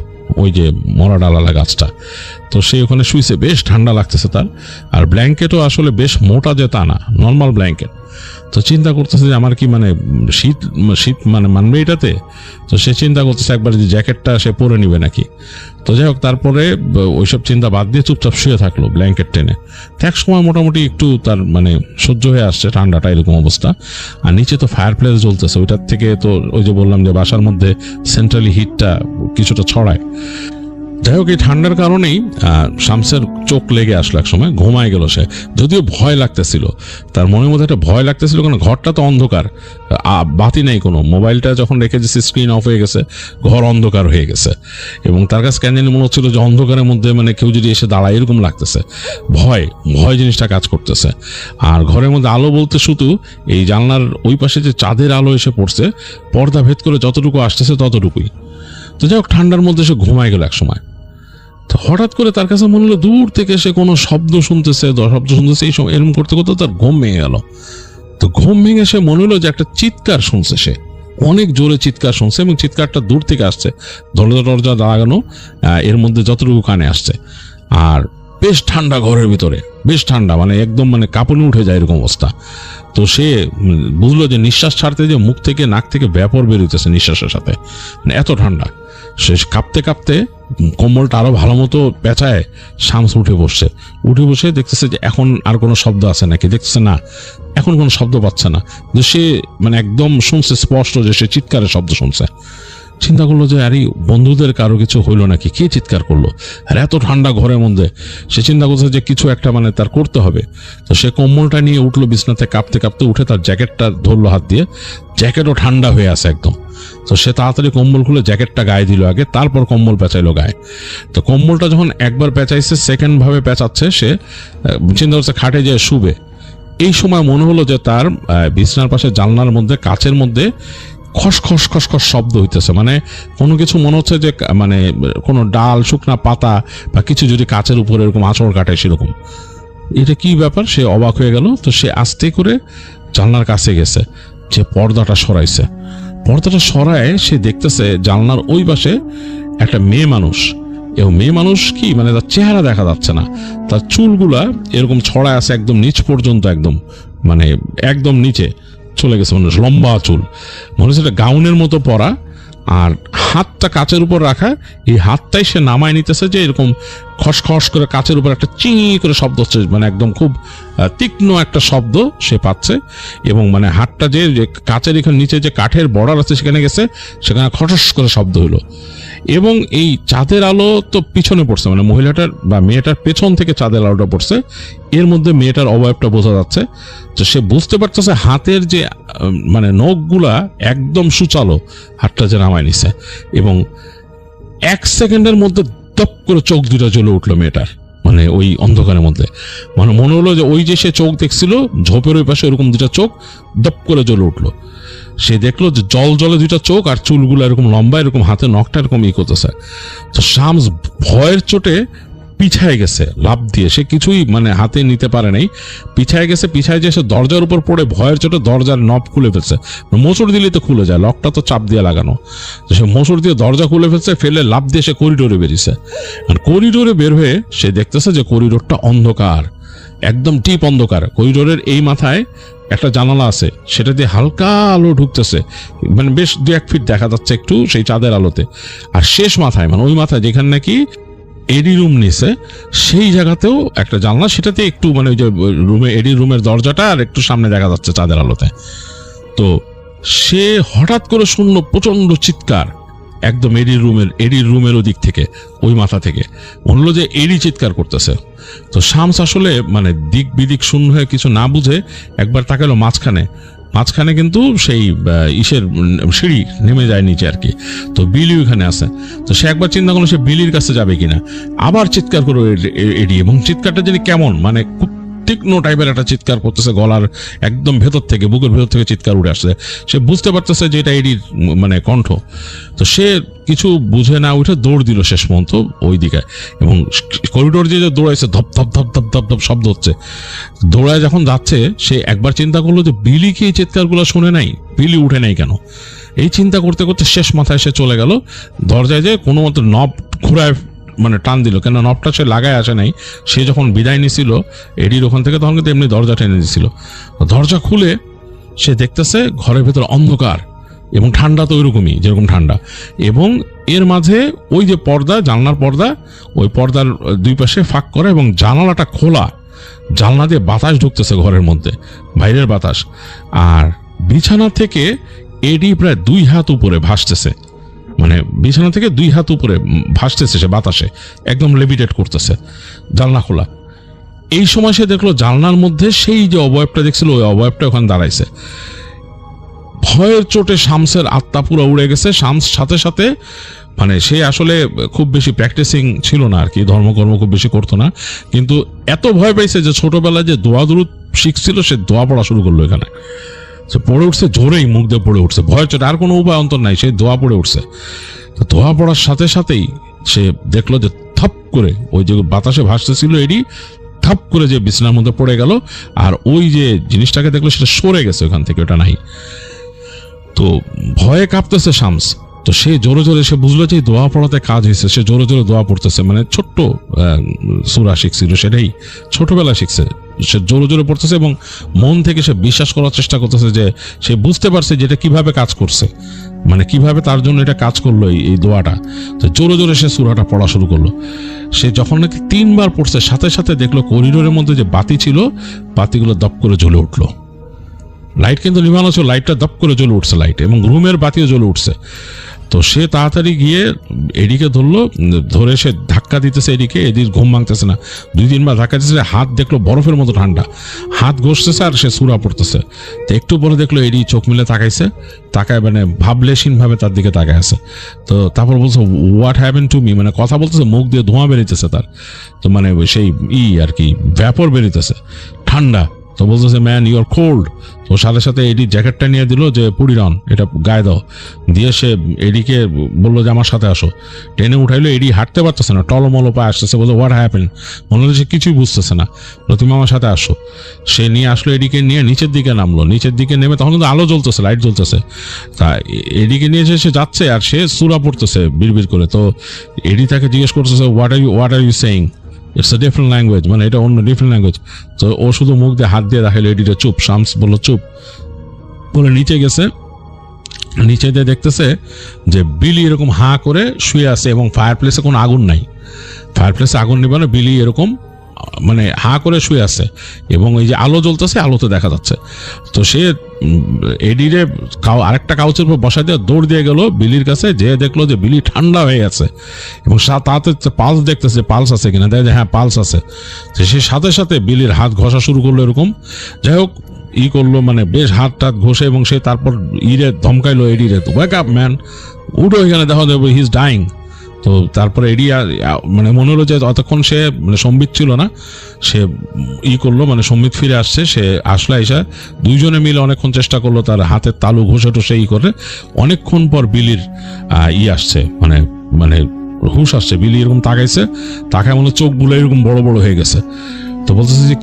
Speaker 2: ওই যে মরা ডালালা গাছটা। তো সে ওখানে শুয়েছে, বেশ ঠান্ডা লাগতেছে তার। আর ব্ল্যাঙ্কেটও আসলে বেশ মোটা, যে তা না, নর্মাল ব্ল্যাঙ্কেট। তো চিন্তা করতেছে যে আমার কি মানে শীত মানে মানবে এটাতে। তো সে চিন্তা করতেছে একবার যে জ্যাকেটটা সে পরে নিবে নাকি। তো যাই হোক, তারপরে ওইসব চিন্তা বাদ দিয়ে চুপচাপ শুয়ে থাকলো ব্ল্যাঙ্কেট টেনে। এক সময় মোটামুটি একটু তার মানে সহ্য হয়ে আসছে ঠান্ডাটা, এরকম অবস্থা। আর নিচে তো ফায়ার প্লেস জ্বলতেছে, ওইটার থেকে তো ওই যে বললাম যে বাসার মধ্যে সেন্ট্রালি হিটটা কিছুটা ছড়ায়। যাই হোক, এই ঠান্ডার কারণেই শামসের চোখ লেগে আসলো, এক সময় ঘুমায় গেল সে। যদিও ভয় লাগতেছিল, তার মনের মধ্যে একটা ভয় লাগতেছিল, কারণ ঘরটা তো অন্ধকার, বাতি নেই কোনো। মোবাইলটা যখন রেখে দিয়েছে, স্ক্রিন অফ হয়ে গেছে, ঘর অন্ধকার হয়ে গেছে, এবং তার কাছে কেন জানি মনে হচ্ছিল যে অন্ধকারের মধ্যে মানে কেউ যদি এসে দাঁড়ায়, এরকম লাগতেছে। ভয় জিনিসটা কাজ করতেছে। আর ঘরের মধ্যে আলো বলতে শুধু এই জানলার ওই পাশে যে চাঁদের আলো এসে পড়ছে, পর্দা ভেদ করে যতটুকু আসতেছে ততটুকুই। তো যাই হোক, ঠান্ডার মধ্যে সে ঘুমায় গেল এক সময়। তো হঠাৎ করে তার কাছে মনে হলো দূর থেকে সে কোনো শব্দ শুনতেছে, এই সময় এরকম করতে করতে তার ঘুম ভেঙে গেল। তো ঘুম ভেঙে সে মনে হলো যে একটা চিৎকার শুনছে, সে অনেক জোরে চিৎকার শুনছে, এবং চিৎকারটা দূর থেকে আসছে, দরজা লাগানো, এর মধ্যে যতটুকু কানে আসছে। আর বেশ ঠান্ডা ঘরের ভিতরে, বেশ ঠান্ডা, মানে একদম মানে কাঁপুনি উঠে যায় এরকম অবস্থা। তো সে বুঝলো যে নিঃশ্বাস ছাড়তে যে মুখ থেকে নাক থেকে ব্যাপর বেরোতেছে নিঃশ্বাসের সাথে, মানে এত ঠান্ডা। সে কাঁপতে কাঁপতে কম্বলটা আরো ভালো মতো পেঁচায় শামস উঠে বসে দেখতেছে যে এখন আর কোনো শব্দ আছে নাকি। দেখতেছে না, এখন কোনো শব্দ পাচ্ছে না। যে সে মানে একদম শুনছে স্পষ্ট যে সে চিৎকারের শব্দ শুনছে। চিন্তা করলো যে আরে বন্ধুদের কারো কিছু হইলো নাকি, কে চিৎকার করলো, আর এত ঠান্ডা ঘরের মধ্যে। সে চিন্তা করছে যে কিছু একটা মানে তার করতে হবে। তো সে কম্বলটা নিয়ে উঠলো বিছনাতে, কাঁপতে কাঁপতে উঠে তার জ্যাকেটটা ধরলো হাত দিয়ে, জ্যাকেটও ঠান্ডা হয়ে আছে একদম। তো সে তাড়াতাড়ি কম্বল খুলে জ্যাকেটটা গায়ে দিল আগে, তারপর কম্বল পেঁচাইলো গায়ে। তো কম্বলটা যখন একবার পেঁচাইছে, সেকেন্ড ভাবে পেঁচাচ্ছে, সে চিন্তা করছে খাটে যেয়ে শুবে। এই সময় মনে হলো যে তার বিছনার পাশে জানলার মধ্যে কাচের মধ্যে খসখস খসখস শব্দ হইতেছে, মানে কোনো কিছু মনে হচ্ছে যে মানে কোনো ডাল, শুকনা পাতা বা কিছু যদি কাচের উপরে এরকম আঁচড় কাটে সেরকম। এটা কি ব্যাপার, সে অবাক হয়ে গেল। তো সে আস্তে করে জানলার কাছে গেছে, যে পর্দাটা সরাইছে। পর্দাটা সরায় সে দেখতেছে জানলার ওই পাশে একটা মেয়ে মানুষ। এবং মেয়ে মানুষ কি মানে তার চেহারা দেখা যাচ্ছে না, তার চুলগুলা এরকম ছড়ায় আছে একদম নিচ পর্যন্ত, একদম মানে একদম নিচে চলে গেছে, মানে লম্বা চুল, মনে হচ্ছে একটা গাউনের মতো পরা। আর হাতটা কাচের উপর রাখা, এই হাতটাই সে নামায় নিতেছে, যে এরকম খসখস করে কাচের উপর একটা চি করে শব্দ হচ্ছে, মানে একদম খুব তীক্ষ্ণ একটা শব্দ সে পাচ্ছে। এবং মানে হাতটা যে কাচের এখানে নিচে যে কাঠের বর্ডার আছে সেখানে গেছে, সেখানে খসস করে শব্দ হলো। এবং এই চাঁদের আলো তো পিছনে পড়ছে, মানে মহিলাটার বা মেয়েটার পেছন থেকে চাঁদের আলোটা পড়ছে। এর মধ্যে মেয়েটার অবয়বটা বোঝা যাচ্ছে, যে সে বুঝতে পারতেছে হাতের যে মানে নখগুলা একদম সুচালো, হাতটা যে নামায় নিছে। এবং 1 সেকেন্ডের মধ্যে দপ করে চোখ দুটো জ্বলে উঠলো মেয়েটার, মানে ওই অন্ধকারের মধ্যে। মানে মনে হলো যে ওই যে সে চোখ দেখছিল ঝোপের ওই পাশে, ওরকম দুটা চোখ দপ করে জ্বলে উঠলো। সে দেখলো যে জল জলে দুইটা চোখ, আর চুলগুলো এরকম লম্বা, এরকম হাতে নখটা এরকম করতেছে। তো শামস ভয়ের চোটে পিছায় গেছে লাফ দিয়ে, সে কিছুই মানে হাতে নিতে পারে নাই, পিছায় গেছে। পিছায় যে সে দরজার উপর পড়ে ভয়ের চোটে দরজার নব খুলে ফেলছে, মোচড় দিলে তো খুলে যায়, লকটা তো চাপ দিয়ে লাগানো। তো সে মোচড় দিয়ে দরজা খুলে ফেলছে, ফেলে লাফ দিয়ে সে করিডোরে বেরিয়েছে। আর করিডোরে বের হয়ে সে দেখতেছে যে করিডোরটা অন্ধকার, একদম টিপ অন্ধকার। করিডোরের এই মাথায় একটা জানালা আছে, সেটা দিয়ে হালকা আলো ঢুকতেছে, মানে বেশ 2-1 ফিট দেখা যাচ্ছে একটু সেই চাঁদের আলোতে। আর শেষ মাথায়, মানে ওই মাথায় যেখানে নাকি এডি রুম নিছে, সেই জায়গাতেও একটা জানলা, সেটাতে একটু মানে ওই যে রুমে এডি রুমের দরজাটা আর একটু সামনে দেখা যাচ্ছে চাঁদের আলোতে। তো সে হঠাৎ করে শুনল প্রচন্ড চিৎকার, একদম এডির রুমের ওদিক থেকে, ওই মাথা থেকে মনে হলো যে এডি চিৎকার করতেছে। তো শামস আসলে মানে দিক বিদিক শূন্য হয়ে কিছু না বুঝে একবার তাকালো মাঝখানে কিন্তু সেই ইসের সিঁড়ি নেমে যায় নিচে আর কি। তো বিলি ওখানে আছে। তো সে একবার চিন্তা করলো সে বিলির কাছে যাবে কিনা, আবার চিৎকার করো এডি। এবং চিৎকারটা যিনি কেমন মানে খুব তীক্ষ্ণ টাইপের একটা চিৎকার করতেছে, গলার একদম ভেতর থেকে, বুকের ভেতর থেকে চিৎকার উঠে আসছে। সে বুঝতে পারতেছে যে এটা এডির মানে কণ্ঠ। তো সে কিছু বুঝে না উঠে দৌড় দিল শেষ পর্যন্ত ওই দিকে। এবং করিডোর যে দৌড়াইছে, ধপ ধপ ধপ ধপ ধপ ধপ শব্দ হচ্ছে, দৌড়ায় যখন যাচ্ছে সে একবার চিন্তা করলো যে বিলি কি এই চিৎকারগুলো শুনে নাই, বিলি উঠে নাই কেন। এই চিন্তা করতে করতে শেষ মাথায় সে চলে গেল দরজায়, যে কোনো মতো নব ঘুরায় মানে টান দিল, কেন নবটা সে লাগায় আসে নাই। সে যখন বিদায় নিছিল এডির ওখান থেকে, তখন কিন্তু এমনি দরজা টেনে দিছিল। দরজা খুলে সে দেখতেছে ঘরের ভেতর অন্ধকার এবং ঠান্ডা, তো ওইরকমই যেরকম ঠান্ডা। এবং এর মাঝে ওই যে পর্দা, জানলার পর্দা, ওই পর্দার 2 পাশে ফাঁক করা এবং জানালাটা খোলা, জানলা দিয়ে বাতাস ঢুকতেছে ঘরের মধ্যে, বাইরের বাতাস। আর বিছানা থেকে এডি প্রায় 2 হাত উপরে ভাসতেছে, মানে বিছানা থেকে 2 হাত উপরে ভাসতেছে সে বাতাসে, একদম লেভিটেট করতেছে, জানলা খোলা। এই সময় সে দেখলো জানলার মধ্যে সেই যে অবয়বটা দেখছিল, ওই অবয়বটা ওখানে দাঁড়াইছে। ভয়ের চোটে শামসের আত্মা পুরো উড়ে গেছে। শামস সাথে সাথে মানে সে আসলে খুব বেশি প্র্যাকটিসিং ছিল না আর কি, ধর্মকর্ম খুব বেশি করতো না, কিন্তু এত ভয় পাইছে যে ছোটবেলায় যে দোয়া দুরুদ শিখছিল সে দোয়া পড়া শুরু করলো এখানে। সে পড়ে উঠছে জোরেই, মুখ দিয়ে পড়ে উঠছে, ভয়ের চোটে, আর কোনো উপায় অন্তর নাই, সে দোয়া পড়ে উঠছে। তো দোয়া পড়ার সাথে সাথেই সে দেখলো যে থপ করে ওই যে বাতাসে ভাসতেছিল এডি, থপ করে যে বিছানার মধ্যে পড়ে গেল। আর ওই যে জিনিসটাকে দেখলো সেটা সরে গেছে ওখান থেকে, ওটা নাই। তো ভয়ে কাঁপতেছে শামস। তো সে জোরে জোরে, সে বুঝলো যে দোয়া পড়াতে কাজ হয়েছে, সে জোরে জোরে দোয়া পড়তেছে, মানে ছোট্ট সূরা শিখছিল, সেটাই ছোটবেলা শিখছে, সে জোরে জোরে পড়তেছে এবং মন থেকে সে বিশ্বাস করার চেষ্টা করতেছে যে সে বুঝতে পারছে যে এটা কিভাবে কাজ করছে, মানে কিভাবে তার জন্য এটা কাজ করলো এই দোয়াটা। তো জোরে জোরে সে সূরাটা পড়া শুরু করলো। সে যখন নাকি 3 বার পড়ছে, সাথে সাথে দেখলো করিডোরের মধ্যে যে বাতি ছিল, বাতিগুলো দপ করে জ্বলে উঠলো। লাইট কিন্তু নিভানো ছিল, লাইটটা দপ করে জ্বলে উঠছে লাইট, এবং রুমের বাতিও জ্বলে উঠছে। তো সে তাড়াতাড়ি গিয়ে এডিকে ধরলো, ধরে সে ধাক্কা দিতেছে এডিকে, এদির ঘুম ভাঙতেছে না, 2-3 বার ধাক্কা দিতেছে, হাত দেখলো বরফের মতো ঠান্ডা, হাত ঘষতেছে আর সে সুরা পড়তেছে। তো একটু পরে দেখলো এডি চোখ মিলে তাকাইছে, তাকায় মানে ভাবলেশীন ভাবে তার দিকে তাকায় আছে। তো তারপর বলছে হোয়াট হ্যাপেন টু মি, মানে কথা বলতেছে, মুখ দিয়ে ধোঁয়া বেরিতেছে তার, তো মানে সেই আর কি ভ্যাপর বেরিতেছে ঠান্ডা। তো বলতেছে ম্যান ইউ আর কোল্ড। তো সাথে সাথে এডি জ্যাকেটটা নিয়ে দিল যে পুড়ি রন, এটা গায়ে দাও, দিয়ে সে এডিকে বললো যে আমার সাথে আসো, টেনে উঠাইলো। এডি হাঁটতে পারতেছে না, টলমলো পায়ে আসতেছে, বললো হোয়াট হ্যাপেন, মনে হচ্ছে কিছুই বুঝতেছে না, তুমি আমার সাথে আসো। সে নিয়ে আসলো, এডিকে নিয়ে নিচের দিকে নামলো, নিচের দিকে নেমে তখন কিন্তু আলো জ্বলতেছে, লাইট জ্বলতেছে, তা এডিকে নিয়ে সে যাচ্ছে আর সে সুরা পড়তেছে বিড়বিড় করে। তো এডি তাকে জিজ্ঞেস করতেছে what are you saying, it's a different language, মানে এটা অন্য ডিফারেন্ট ল্যাঙ্গুয়েজ। তো ও শুধু মুখ দিয়ে হাত দিয়ে দেখাইলো এডিটা চুপ। শামস বললো চুপ বলে নিচে গেছে, নিচে দিয়ে দেখতেছে যে বিলি এরকম হাঁ করে শুয়ে আছে এবং ফায়ার প্লেসে কোনো আগুন নাই, ফায়ার প্লেসে আগুন নেবে না, বিলি এরকম মানে হাঁ করে শুয়ে আছে এবং এই যে আলো জ্বলতেছে, আলোতে দেখা যাচ্ছে। তো সে এডিরে আরেকটা কাউচের উপর বসা দিয়ে দৌড় দিয়ে গেল বিলির কাছে, যে দেখলো যে বিলি ঠান্ডা হয়ে গেছে এবং তাতে পালস দেখতেছে, পালস আছে কিনা, দেখে যে হ্যাঁ পালস আছে। তো সে সাথে সাথে বিলির হাত ঘষা শুরু করলো এরকম, যাই হোক করলো, মানে বেশ হাত টাত ঘষে, এবং সে তারপর ধমকাইলো এডিরে, ওয়েক আপ ম্যান, উঠো এখানে, দেখো হি ইজ ডাইং। তো তারপরে এডি মানে মনে হলো যে অতক্ষণ সে মানে সম্বিত ছিল না, সে করলো, মানে সম্বিত ফিরে আসছে, সে আসলে এসে দুইজনে মিলে অনেকক্ষণ চেষ্টা করলো তার হাতের তালু ঘষে টসে করে। অনেকক্ষণ পর বিলির আসছে, মানে মানে হুশ আসছে, বিলি এরকম তাকাইছে, তাকায় মনে চোখগুলো এরকম বড় বড় হয়ে গেছে। তো বলতেছে যে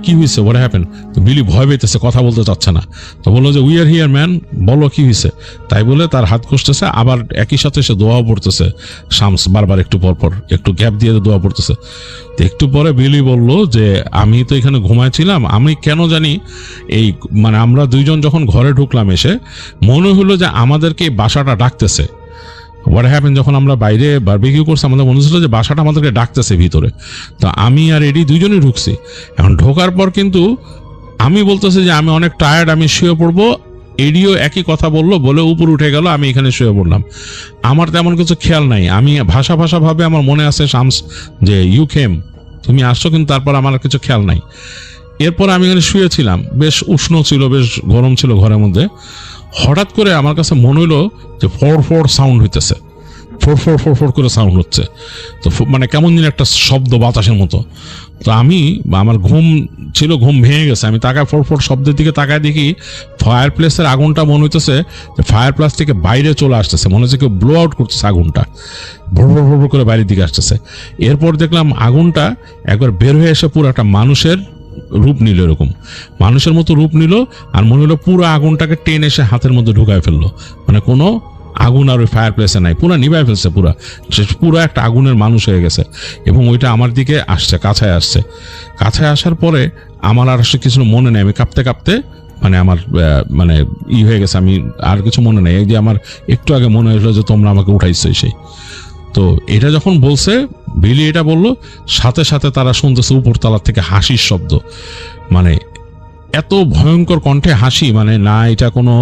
Speaker 2: কি হয়েছে, হোয়াট হ্যাপেন। তো বিলি ভয় পেতেছে, কথা বলতে চাচ্ছে না। তো বললো যে উই আর হিয়ার ম্যান, বলো কি হয়েছে। তাই বলে তার হাত কষতেছে, আবার একই সাথে সে দোয়া পড়তেছে। শামস বারবার একটু পর একটু গ্যাপ দিয়ে দোয়া পড়তেছে। তো একটু পরে বিলি বলল যে আমি তো এখানে ঘুমাইছিলাম, আমি কেন জানি মানে আমরা দুইজন যখন ঘরে ঢুকলাম এসে মনে হলো যে আমাদেরকে এই বাসাটা ডাকতেছে। হোয়াট হ্যাপেন, যখন আমরা বাইরে বারবিকিউ করছি আমাদের মনে হচ্ছিল যে বাসাটা আমাদেরকে ডাকতেছে ভিতরে। তো আমি আর এডি দুইজনই ঢুকছি। এখন ঢোকার পর কিন্তু আমি বলতেছি যে আমি অনেক টায়ার্ড, আমি শুয়ে পড়বো। এডিও একই কথা বললো, বলে উপর উঠে গেল, আমি এখানে শুয়ে পড়লাম। আমার তেমন কিছু খেয়াল নাই, আমি ভাষা ভাবে আমার মনে আছে শামস যে ইউ কেম, তুমি আসছো, কিন্তু তারপর আমার কিছু খেয়াল নাই। এরপর আমি এখানে শুয়েছিলাম, বেশ উষ্ণ ছিল, বেশ গরম ছিল ঘরের মধ্যে। হঠাৎ করে আমার কাছে মনে হলো যে ফোর সাউন্ড হইতেছে, ফোর করে সাউন্ড হচ্ছে। তো মানে কেমন যেন একটা শব্দ বাতাসের মতো। তো আমার ঘুম ছিল, ঘুম ভেঙে গেছে, আমি তাকায় ফোর শব্দের দিকে তাকায় দেখি ফায়ার প্লেসের আগুনটা মনে হইতেছে ফায়ার প্লেস থেকে বাইরে চলে আসতেছে, মনে হচ্ছে কেউ ব্লো আউট করতেছে, আগুনটা ভর করে বাইরের দিকে আসতেছে। এরপর দেখলাম আগুনটা একবার বের হয়ে এসে পুরো একটা মানুষের রূপ নিল, এরকম মানুষের মতো রূপ নিল, আর মনে হলো পুরো আগুনটাকে টেনে এসে হাতের মধ্যে ঢুকায় ফেললো। মানে কোনো আগুন আর ওই ফায়ার প্লেসে নাই, পুরো নিভায় ফেলছে, পুরো একটা আগুনের মানুষ হয়ে গেছে। এবং ওইটা আমার দিকে আসছে, কাছায় আসছে। কাছায় আসার পরে আমার আর কিছু মনে নেই, আমি কাঁপতে কাঁপতে মানে আমার মানে হয়ে গেছে, আমি আর কিছু মনে নেই। এই যে আমার একটু আগে মনে হলো যে তোমরা আমাকে উঠাইছো সেই। তো এটা যখন বলছে বিলি, এটা বললো, সাথে সাথে তারা শুনতেছে উপরতলার থেকে হাসির শব্দ, মানে এত ভয়ঙ্কর কণ্ঠে হাসি, মানে না এটা কোনো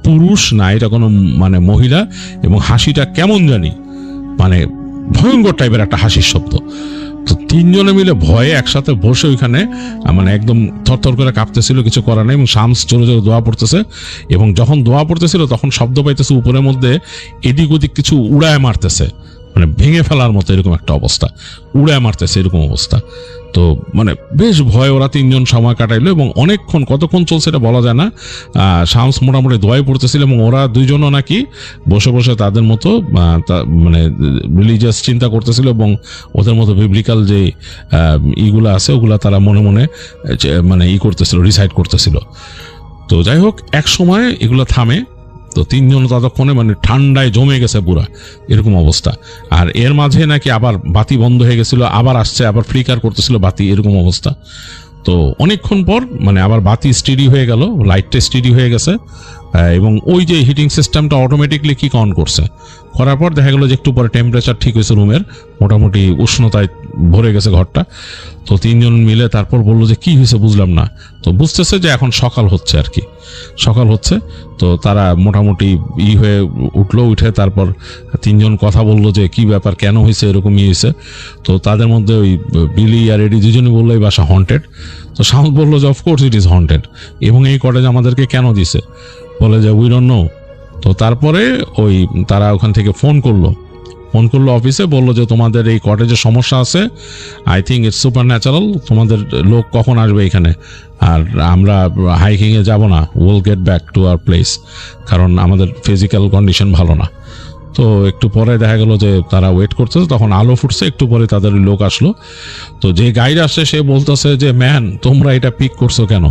Speaker 2: পুরুষ না এটা কোনো মানে মহিলা, এবং হাসিটা কেমন জানি মানে ভয়ঙ্কর টাইপের একটা হাসির শব্দ। তো তিনজনে মিলে ভয়ে একসাথে বসে ওইখানে মানে একদম থরথর করে কাঁপতেছিল, কিছু করার নেই। এবং শামস জোরে জোরে দোয়া পড়তেছে, এবং যখন দোয়া পড়তেছিল তখন শব্দ পাইতেছে উপরের মধ্যে এদিক ওদিক কিছু উড়ায় মারতেছে, মানে ভেঙে ফেলার মতো এরকম একটা অবস্থা, উড়ায় মারতেছে এরকম অবস্থা। তো মানে বেশ ভয় ওরা তিনজন সময় কাটাইলো, এবং অনেকক্ষণ, কতক্ষণ চলছে এটা বলা যায় না। শামস মোটামুটি দোয়াই পড়তেছিল, এবং ওরা দুইজনও নাকি বসে বসে তাদের মতো মানে রিলিজিয়াস চিন্তা করতেছিল, এবং ওদের মতো বিবলিক্যাল যে ইগুলা আছে ওগুলা তারা মনে মনে মানে করতেছিল, রিসাইড করতেছিল। তো যাই হোক, এক সময় এগুলো থামে। তো তিনজন ততক্ষণে মানে ঠান্ডায় জমে গেছে পুরা, এরকম অবস্থা। আর এর মাঝে নাকি আবার বাতি বন্ধ হয়ে গেছিল, আবার আসছে, আবার ফ্লিকার করতেছিল বাতি, এরকম অবস্থা। তো অনেকক্ষণ পর মানে আবার বাতি স্টেডি হয়ে গেল, লাইটটা স্টেডি হয়ে গেছে, এবং ওই যে হিটিং সিস্টেমটা অটোমেটিকলি কিক অন করার পর দেখা গেল যে একটু পরে টেম্পারেচার ঠিক হয়েছে রুমের, মোটামুটি উষ্ণতায় ভরে গেছে ঘরটা। তো তিনজন মিলে তারপর বললো যে কি হয়েছে বুঝলাম না। তো বুঝতেছে যে এখন সকাল হচ্ছে আর কি, সকাল হচ্ছে। তো তারা মোটামুটি হয়ে উঠলো, উঠে তারপর তিনজন কথা বললো যে কি ব্যাপার, কেন হয়েছে এরকম হয়েছে। তো তাদের মধ্যে ওই বিলি আর এডি দুজনই বললো এই বাসা হন্টেড। তো শামস বললো যে অফকোর্স ইট ইজ হন্টেড, এবং এই কটেজ আমাদেরকে কেন দিছে, বলে যে উই ডোন্ট নো। তো তারপরে ওই তারা ওখান থেকে ফোন করলো অফিসে, বললো যে তোমাদের এই কটেজের সমস্যা আছে, I think it's super natural, তোমাদের লোক কখন আসবে এখানে, আর আমরা হাইকিংয়ে যাব না, will get back to our place, কারণ আমাদের ফিজিক্যাল কন্ডিশন ভালো না। তো একটু পরে দেখা গেল যে তারা ওয়েট করতেছে, তখন আলো ফুটছে, একটু পরে তাদের লোক আসলো। তো যে গাইড আসছে সে বলতেছে যে ম্যান তোমরা এটা পিক করছো কেন?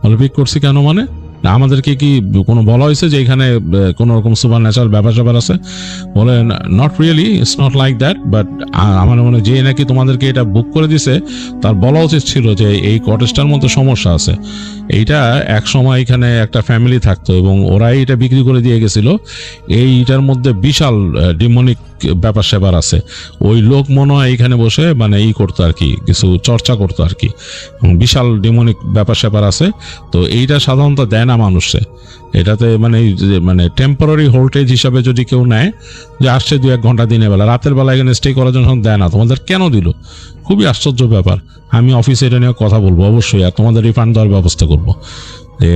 Speaker 2: বলে পিক করছি কেন মানে, আমাদেরকে কি কোনো বলা হয়েছে যে এখানে কোনো রকম সুপার ন্যাচারাল ব্যাপার আছে? বলে not really, it's not like that, but আমার মনে হয় যে নাকি তোমাদেরকে এটা বুক করে দিছে তার বলা উচিত ছিল যে এই কটেজটার মধ্যে সমস্যা আছে, এইটা এক সময় এখানে একটা ফ্যামিলি থাকতো এবং ওরাই এটা বিক্রি করে দিয়ে গেছিল, এইটার মধ্যে বিশাল ডিমনিক ব্যাপার স্যাপার আছে। ওই লোক মনে হয় এইখানে বসে মানে করতো আর কি, কিছু চর্চা করতো আর কি, বিশাল ডিমনিক ব্যাপার স্যাপার আছে। তো এইটা সাধারণত দেয় না মানুষে, এটাতে মানে টেম্পোরারি হোল্টেজ হিসাবে যদি কেউ নেয় যে আসছে 2-1 ঘন্টা দিনের বেলা, রাতের বেলা এখানে স্টে করার জন্য দেয় না। তোমাদের কেন দিল? খুবই আশ্চর্য ব্যাপার। আমি অফিসে এটা নিয়ে কথা বলবো অবশ্যই, আর তোমাদের রিফান্ড দেওয়ার ব্যবস্থা করবো।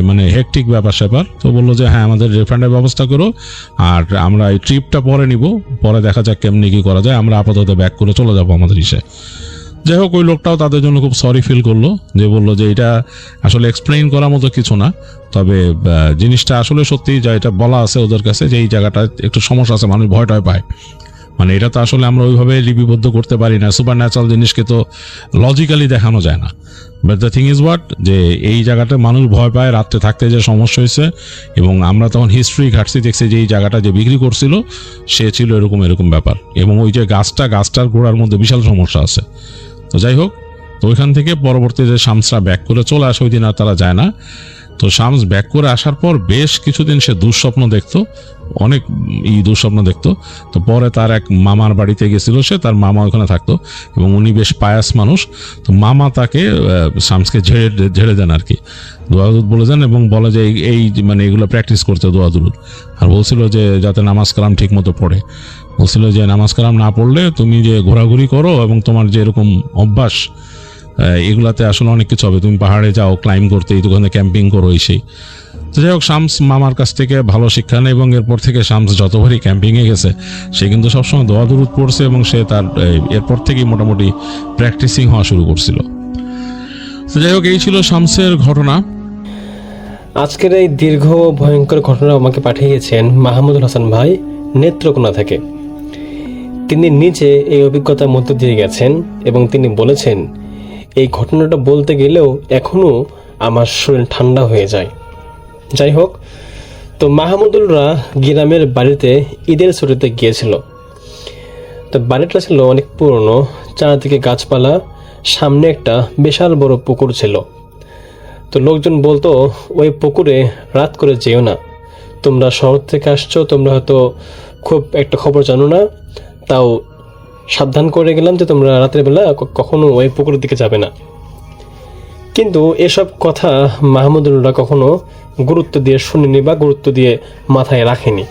Speaker 2: মানে হেকটিক ব্যাপার স্যাপার। তো বললো যে হ্যাঁ আমাদের রিফান্ডের ব্যবস্থা করো, আর আমরা এই ট্রিপটা পরে নিব, পরে দেখা যাক কেমনি কি করা যায়, আমরা আপাতত ব্যাক করে চলে যাবো আমাদের ইসে। যাই হোক ওই লোকটাও তাদের জন্য খুব সরি ফিল করলো, যে বললো যে এটা আসলে এক্সপ্লেইন করার মতো কিছু না, তবে জিনিসটা আসলে সত্যি যা এটা বলা আছে ওদের কাছে যে এই জায়গাটা একটু সমস্যা আছে, মানুষ ভয়টায় পায়। মানে এটা তো আসলে আমরা ওইভাবে লিপিবদ্ধ করতে পারি না, সুপার ন্যাচারাল জিনিসকে তো লজিক্যালি দেখানো যায় না। But the thing is what, যে এই জায়গাটা মানুষ ভয় পায়, রাত্রে থাকতে যে সমস্যা হয়েছে, এবং আমরা তখন হিস্ট্রি ঘাটছি, দেখছি যে এই জায়গাটা যে বিক্রি করছিল সে ছিল এরকম ব্যাপার, এবং ওই যে গাছটার গোড়ার মধ্যে বিশাল সমস্যা আছে। তো যাই হোক, তো ওইখান থেকে পরবর্তীতে শামসরা ব্যাক করে চলে আসে, ওই দিন আর তারা যায় না। তো শামস ব্যাক করে আসার পর বেশ কিছুদিন সে দুঃস্বপ্ন দেখতো, অনেক দুঃস্বপ্ন দেখতো। তো পরে তার এক মামার বাড়িতে গেছিল সে, তার মামা ওখানে থাকতো এবং উনি বেশ পায়াস মানুষ। তো মামা তাকে শামসকে ঝেড়ে দেন আর কি, দোয়াদুদ বলে দেন, এবং বলে যে এই মানে এগুলো প্র্যাকটিস করতে দোয়াদুদ, আর বলছিল যে যাতে নামাজ কালাম ঠিক মতো পড়ে। বলছিল যে নামাজ কালাম না পড়লে তুমি যে ঘোরাঘুরি করো এবং তোমার যে এরকম অভ্যাস, এগুলাতে আসলে অনেক কিছু হবে, তুমি পাহাড়ে যাও ক্লাইম্ব করতে, ওখানে ক্যাম্পিং করো সেই। তো যাই হোক, শামস মামার কাছ থেকে ভালো শিক্ষা নেয়, এবং এরপর থেকে শামস যতবারই ক্যাম্পিংয়ে গেছে সে কিন্তু সবসময় দোয়া দুরুদ পড়ছে, এবং সে তার এরপর থেকেই মোটামুটি প্র্যাকটিসিং হওয়া শুরু করছিল। তো যাই হোক, এই ছিল শামসের ঘটনা।
Speaker 3: আজকের এই দীর্ঘ ভয়ঙ্কর ঘটনা আমাকে পাঠিয়েছেন মাহমুদুল হাসান ভাই নেত্রকোনা থেকে। তিনি নিজে এই অভিজ্ঞতার মধ্য দিয়ে গেছেন এবং তিনি বলেছেন এই ঘটনাটা বলতে গেলেও এখনও আমার শরীর ঠান্ডা হয়ে যায়। যাই হোক, তো মাহমুদুলরা গ্রামের বাড়িতে ঈদের ছুটিতে গিয়েছিল। তো বাড়িটা ছিল অনেক পুরনো, চারদিকে গাছপালা, সামনে একটা বিশাল বড় পুকুর ছিল। তো লোকজন বলতো ওই পুকুরে রাত করে যেও না, তোমরা শহর থেকে আসছো, তোমরা হয়তো খুব একটা খবর জানো না, তাও সাবধান করে গেলাম যে তোমরা রাতের বেলা কখনো ওই পুকুরের দিকে যাবে না। কিন্তু এসব কথা মাহমুদুলরা কখনো গুরুত্ব দিয়ে শুনেনি বা গুরুত্ব দিয়ে মাথায় রাখেনি।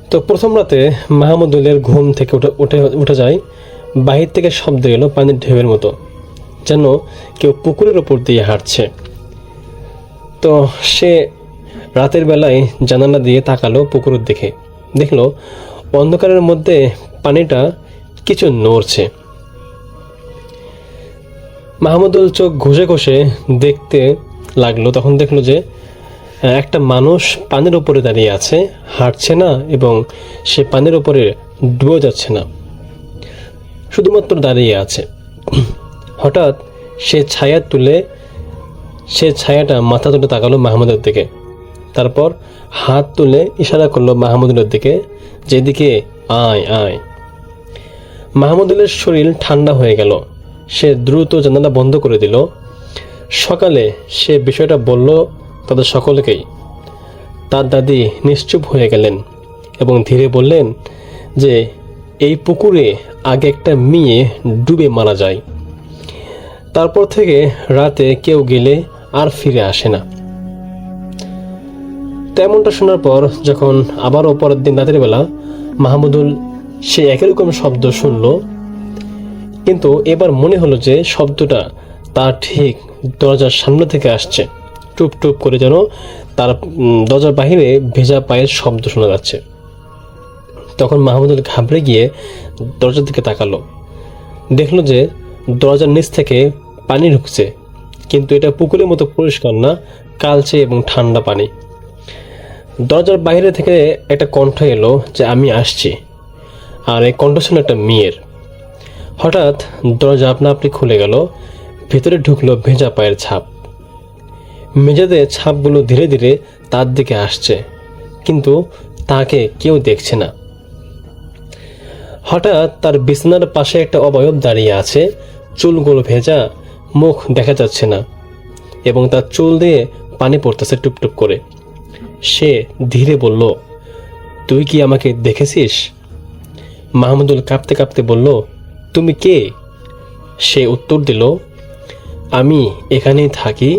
Speaker 3: তো প্রথম রাতে মাহমুদুলের ঘুম থেকে উঠে যায়, বাহির থেকে শব্দ এলো পানির ঢেউয়ের মতো, যেন কেউ পুকুরের ওপর দিয়ে হাঁটছে। তো সে রাতের বেলায় জানালা দিয়ে তাকালো পুকুরের দিকে, দেখলো অন্ধকারের মধ্যে পানিটা কিছু নড়ছে। মাহমুদুল চোখ ঘষে ঘষে দেখতে লাগলো, তখন দেখলো যে একটা মানুষ পানির উপরে দাঁড়িয়ে আছে, হাঁটছে না এবং সে পানির উপরে ডুবে যাচ্ছে না, শুধুমাত্র দাঁড়িয়ে আছে। হঠাৎ সে ছায়াটা মাথা তুলে তাকালো মাহমুদের দিকে, তারপর হাত তুলে ইশারা করলো মাহমুদুলের দিকে, যেদিকে আয় আয়। মাহমুদুলের শরীর ঠান্ডা হয়ে গেল, সে দ্রুত জানালা বন্ধ করে দিল। সকালে সে বিষয়টা বলল তাদের সকলকেই। তার দাদি নিশ্চুপ হয়ে গেলেন এবং ধীরে বললেন যে এই পুকুরে আগে একটা মেয়ে ডুবে মারা যায়। তারপর থেকে রাতে কেউ গেলে আর ফিরে আসে না। তেমনটা শোনার পর যখন আবারও পরের দিন রাতের বেলা মাহমুদুল সে একই রকম শব্দ শুনল, কিন্তু এবার মনে হলো যে শব্দটা তার ঠিক দরজার সামনে থেকে আসছে। টুপ টুপ করে যেন তার দরজার বাহিরে ভেজা পায়ের শব্দ শোনা যাচ্ছে। তখন মাহমুদুল ঘাবড়ে গিয়ে দরজার দিকে তাকালো, দেখলো যে দরজার নিচ থেকে পানি ঢুকছে, কিন্তু এটা পুকুরের মতো পরিষ্কার না, কালচে এবং ঠান্ডা পানি। দরজার বাইরে থেকে একটা কণ্ঠ এলো যে আমি আসছি, আর এই কণ্ঠ ছিল একটা মেয়ের। হঠাৎ দরজা আপনা আপনি খুলে গেল, ভেতরে ঢুকলো ভেজা পায়ের ছাপ। মেঝেতে ছাপগুলো ধীরে ধীরে তার দিকে আসছে, কিন্তু তাকে কেউ দেখছে না। হঠাৎ তার বিছানার পাশে একটা অবয়ব দাঁড়িয়ে আছে, চুলগুলো ভেজা, মুখ দেখা যাচ্ছে না এবং তার চুল দিয়ে পানি পড়তেছে টুপটুপ করে। সে ধীরে বলল, তুই কি আমাকে দেখেছিস? মাহমুদুল কাঁপতে কাঁপতে বলল, তুমি কে? সে উত্তর দিল, আমি এখানেই থাকি,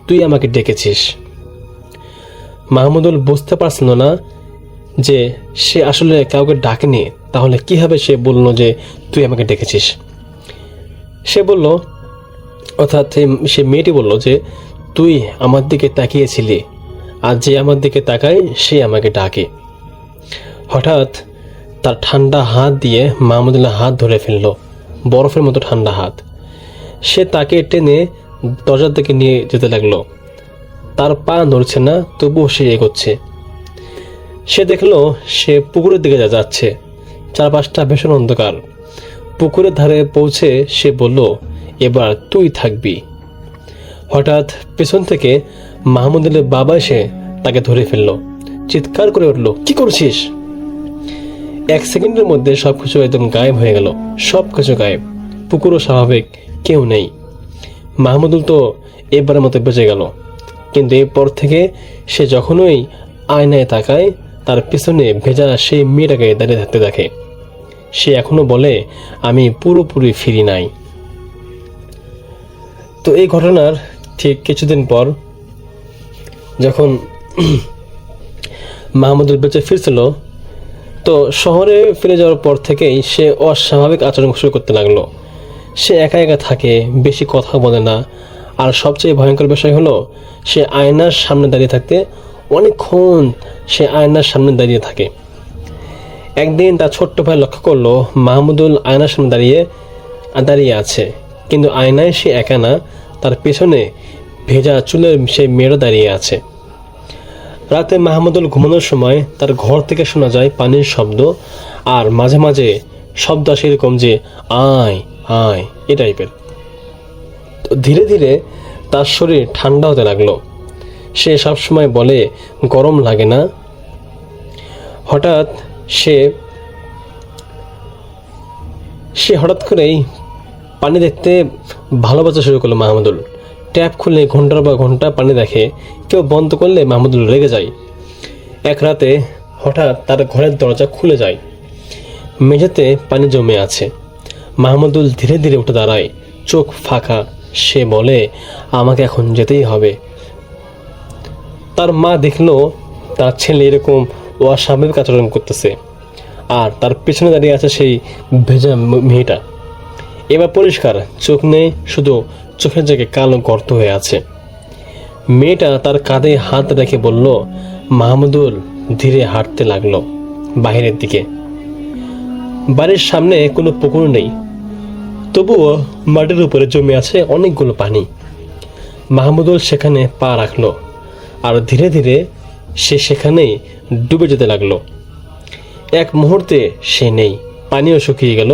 Speaker 3: তুই আমাকে ডেকেছিস। মাহমুদুল বুঝতে পারছিল না যে সে আসলে কাউকে ডাকেনি, তাহলে কিভাবে সে বলল যে তুই আমাকে ডেকেছিস। সে বলল, অর্থাৎ সে মেয়েটি বলল যে তুই আমার দিকে তাকিয়েছিলি, আর যে আমার দিকে তাকায় সে আমাকে ডাকে। হঠাৎ তার ঠান্ডা হাত দিয়ে মাহমুদুল্লাহ হাত ধরে ফেলল, বরফের মতো ঠান্ডা হাত। সে তাকে টেনে দরজার দিকে নিয়ে যেতে লাগলো। তার পা নড়ছে না, তবুও সে এগোচ্ছে। সে দেখলো সে পুকুরের দিকে যাচ্ছে, চারপাশটা ভীষণ অন্ধকার। পুকুরের ধারে পৌঁছে সে বলল, এবার তুই থাকবি। হঠাৎ পেছন থেকে মাহমুদুলের বাবা এসে তাকে ধরে ফেলল, চিৎকার করে উঠল, কি করছিস? এক সেকেন্ডের মধ্যে সবকিছু একদম গায়েব হয়ে গেল, সবকিছু গায়েব, পুকুরও স্বাভাবিক, কেউ নেই। মাহমুদুল তো এবারের মতো বেঁচে গেল, কিন্তু এরপর থেকে সে যখনই আয়নায় তাকায় তার পিছনে ভেজা সেই মেয়েটাকে দাঁড়িয়ে থাকতে দেখে। সে এখনো বলে, আমি পুরোপুরি ফিরি নাই। তো এই ঘটনার ঠিক কিছুদিন পর যখন মাহমুদুল বেঁচে ফিরছিল, তো শহরে ফিরে যাওয়ার পর থেকেই সে অস্বাভাবিক আচরণ শুরু করতে লাগলো। সে একা একা থাকে, বেশি কথা বলে না, আর সবচেয়ে ভয়ঙ্কর বিষয় হলো সে আয়নার সামনে দাঁড়িয়ে থাকতে অনেকক্ষণ সে আয়নার সামনে দাঁড়িয়ে থাকে। একদিন তার ছোট্ট ভাই লক্ষ্য করলো মাহমুদুল আয়নার সামনে দাঁড়িয়ে আছে, কিন্তু আয়নায় সে একা না, তার পেছনে ভেজা চুলের সেই মেয়েরও দাঁড়িয়ে আছে। রাতে মাহমুদুল ঘুমানোর সময় তার ঘর থেকে শোনা যায় পানির শব্দ, আর মাঝে মাঝে শব্দ আসে এরকম যে আয় আয়, এ টাইপের। তো ধীরে ধীরে তার শরীর ঠান্ডা হতে লাগলো। সে সবসময় বলে গরম লাগে না। হঠাৎ সে হঠাৎ করেই পানি দেখতে ভালোবাসা শুরু করলো মাহমুদুল। ট্যাপ খুলে ঘন্টার পর ঘন্টা পানি দেখে, কেউ বন্ধ করলে মাহমুদুল রেগে যায়। এক রাতে হঠাৎ তার ঘরের দরজা খুলে যায়, মেঝেতে পানি জমে আছে। মাহমুদুল ধীরে ধীরে উঠে দাঁড়ায়, চোখ ফাঁকা। সে বলে, আমাকে এখন যেতেই হবে। তার মা দেখলো তার ছেলে এরকম অস্বাভাবিক আচরণ করতেছে, আর তার পেছনে দাঁড়িয়ে আছে সেই ভেজা মেয়েটা। এবার পরিষ্কার চোখ নেই, শুধু চোখের জায়গায় কালো গর্ত হয়ে আছে। মেয়েটা তার কাঁধে হাত রেখে বলল, মাহমুদুল ধীরে হাঁটতে লাগলো বাহিরের দিকে। বাড়ির সামনে কোনো পুকুর নেই, তবুও মাটির উপরে জমে আছে অনেকগুলো পানি। মাহমুদুল সেখানে পা রাখলো, আর ধীরে ধীরে সে সেখানেই ডুবে যেতে লাগলো। এক মুহূর্তে সে নেই, পানিও শুকিয়ে গেল,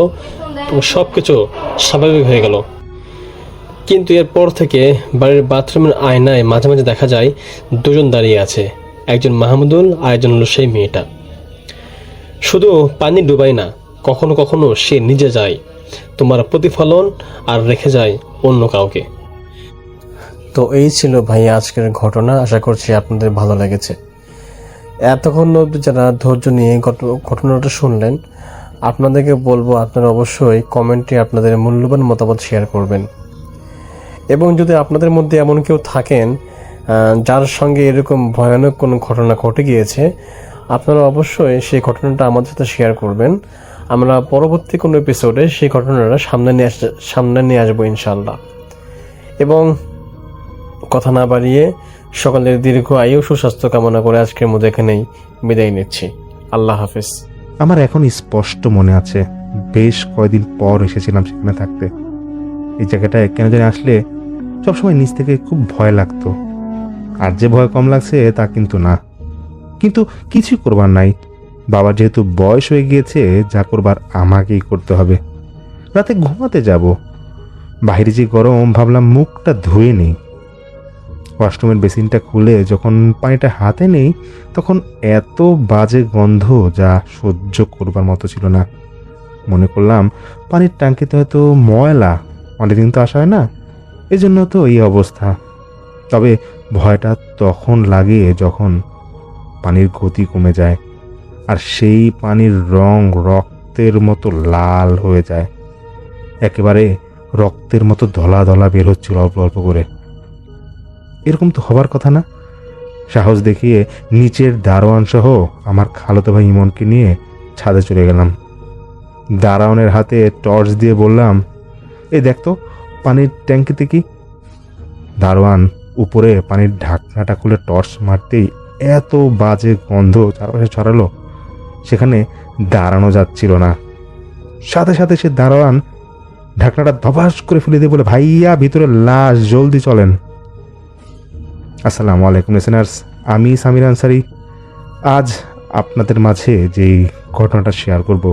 Speaker 3: সবকিছু স্বাভাবিক হয়ে গেল। কিন্তু এরপর থেকে বাড়ির বাথরুমের আয়নায় মাঝে মাঝে দেখা যায় দুজন দাঁড়িয়ে আছে, একজন মাহমুদুল আর একজন হলো সেই মেয়েটা। শুধু পানি ডুবাই না, কখনো কখনো সে নিজে যায়, তোমার প্রতিফলন আর রেখে যায় অন্য কাউকে। তো এই ছিল ভাই আজকের ঘটনা, আশা করছি আপনাদের ভালো লেগেছে। এতক্ষণ অবধি যারা ধৈর্য নিয়ে ঘটনাটা শুনলেন, আপনাদেরকে বলবো আপনারা অবশ্যই কমেন্টে আপনাদের মূল্যবান মতামত শেয়ার করবেন। এবং যদি আপনাদের মধ্যে এমন কেউ থাকেন যার সঙ্গে এরকম ভয়ানক কোনো ঘটনা ঘটে গিয়েছে, আপনারা অবশ্যই সেই ঘটনাটা আমাদের সাথে শেয়ার করবেন। আমরা পরবর্তী কোনো এপিসোডে সেই ঘটনাটা সামনে নিয়ে আসবো ইনশাল্লাহ। এবং কথা না বাড়িয়ে সকলের দীর্ঘ আয়ু সুস্বাস্থ্য কামনা করে আজকের মধ্যে এখানেই বিদায় নিচ্ছি। আল্লাহ হাফেজ।
Speaker 4: আমার এখন স্পষ্ট মনে আছে, বেশ কয়দিন পর এসেছিলাম সেখানে থাকতে। এই জায়গাটায় কেন জানি আসলে সবসময় নিজ থেকে খুব ভয় লাগতো। আর যে ভয় কম লাগছে তা কিন্তু না, কিন্তু কিছু করবার নাই। বাবার যেহেতু বয়স হয়ে গিয়েছে, যা করবার আমাকেই করতে হবে। রাতে ঘুমাতে যাব, বাইরে যে গরম, ভাবলাম মুখটা ধুয়ে নেই। ওয়াশরুমের বেসিনটা খুলে যখন পানিটা হাতে নেই, তখন এত বাজে গন্ধ যা সহ্য করবার মতো ছিল না। মনে করলাম পানির ট্যাঙ্কিতে হয়তো ময়লা, অনেকদিন তো আসা হয় না, এজন্য তো এই অবস্থা। তবে ভয়টা তখন লাগে যখন পানির গতি কমে যায় আর সেই পানির রং রক্তের মতো লাল হয়ে যায়। একেবারে রক্তের মতো ধলা ধলা বের হচ্ছিল অল্প অল্প করে। এরকম তো হবার কথা না। সাহস দেখিয়ে নিচের দারোয়ান সহ আমার খালাতো ভাই ইমনকে নিয়ে ছাদে চলে গেলাম। দারোয়ানের হাতে টর্চ দিয়ে বললাম, এই দেখতো পানির ট্যাঙ্কিতে কি। দারোয়ান উপরে পানির ঢাকনাটা খুলে টর্চ মারতেই এত বাজে গন্ধ চারপাশে ছড়ালো, সেখানে দাঁড়ানো যাচ্ছিল না। সাথে সাথে সে দারোয়ান ঢাকনাটা ধপাস করে ফেলে দিয়ে বলে, ভাইয়া ভিতরে লাশ, জলদি চলেন। আসসালামু আলাইকুম লিসেনার্স, আমি সামির আনসারি। আজ আপনাদের মাঝে যেই ঘটনাটা শেয়ার করব,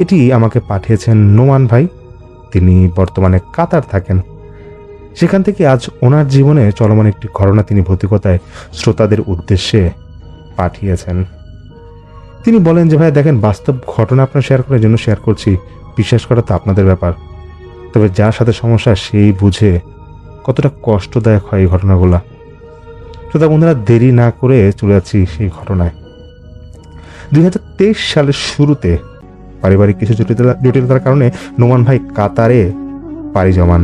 Speaker 4: এটি আমাকে পাঠিয়েছেন নোমান ভাই। তিনি বর্তমানে কাতার থাকেন। সেখান থেকে আজ ওনার জীবনে চলমান একটি ঘটনা তিনি ভৌতিকতায় শ্রোতাদের উদ্দেশ্যে পাঠিয়েছেন। তিনি বলেন যে, ভাই দেখেন, বাস্তব ঘটনা আপনার শেয়ার করার জন্য শেয়ার করছি, বিশ্বাস করা তো আপনাদের ব্যাপার। তবে যার সাথে সমস্যা সেই বুঝে কতটা কষ্টদায়ক হয় এই ঘটনাগুলো। শ্রোতা বন্ধুরা, দেরি না করে চলে যাচ্ছি সেই ঘটনায়। 2023 সালের শুরুতে পারিবারিক কিছু জটিলতার কারণে নোমান ভাই কাতারে পাড়ি জমান।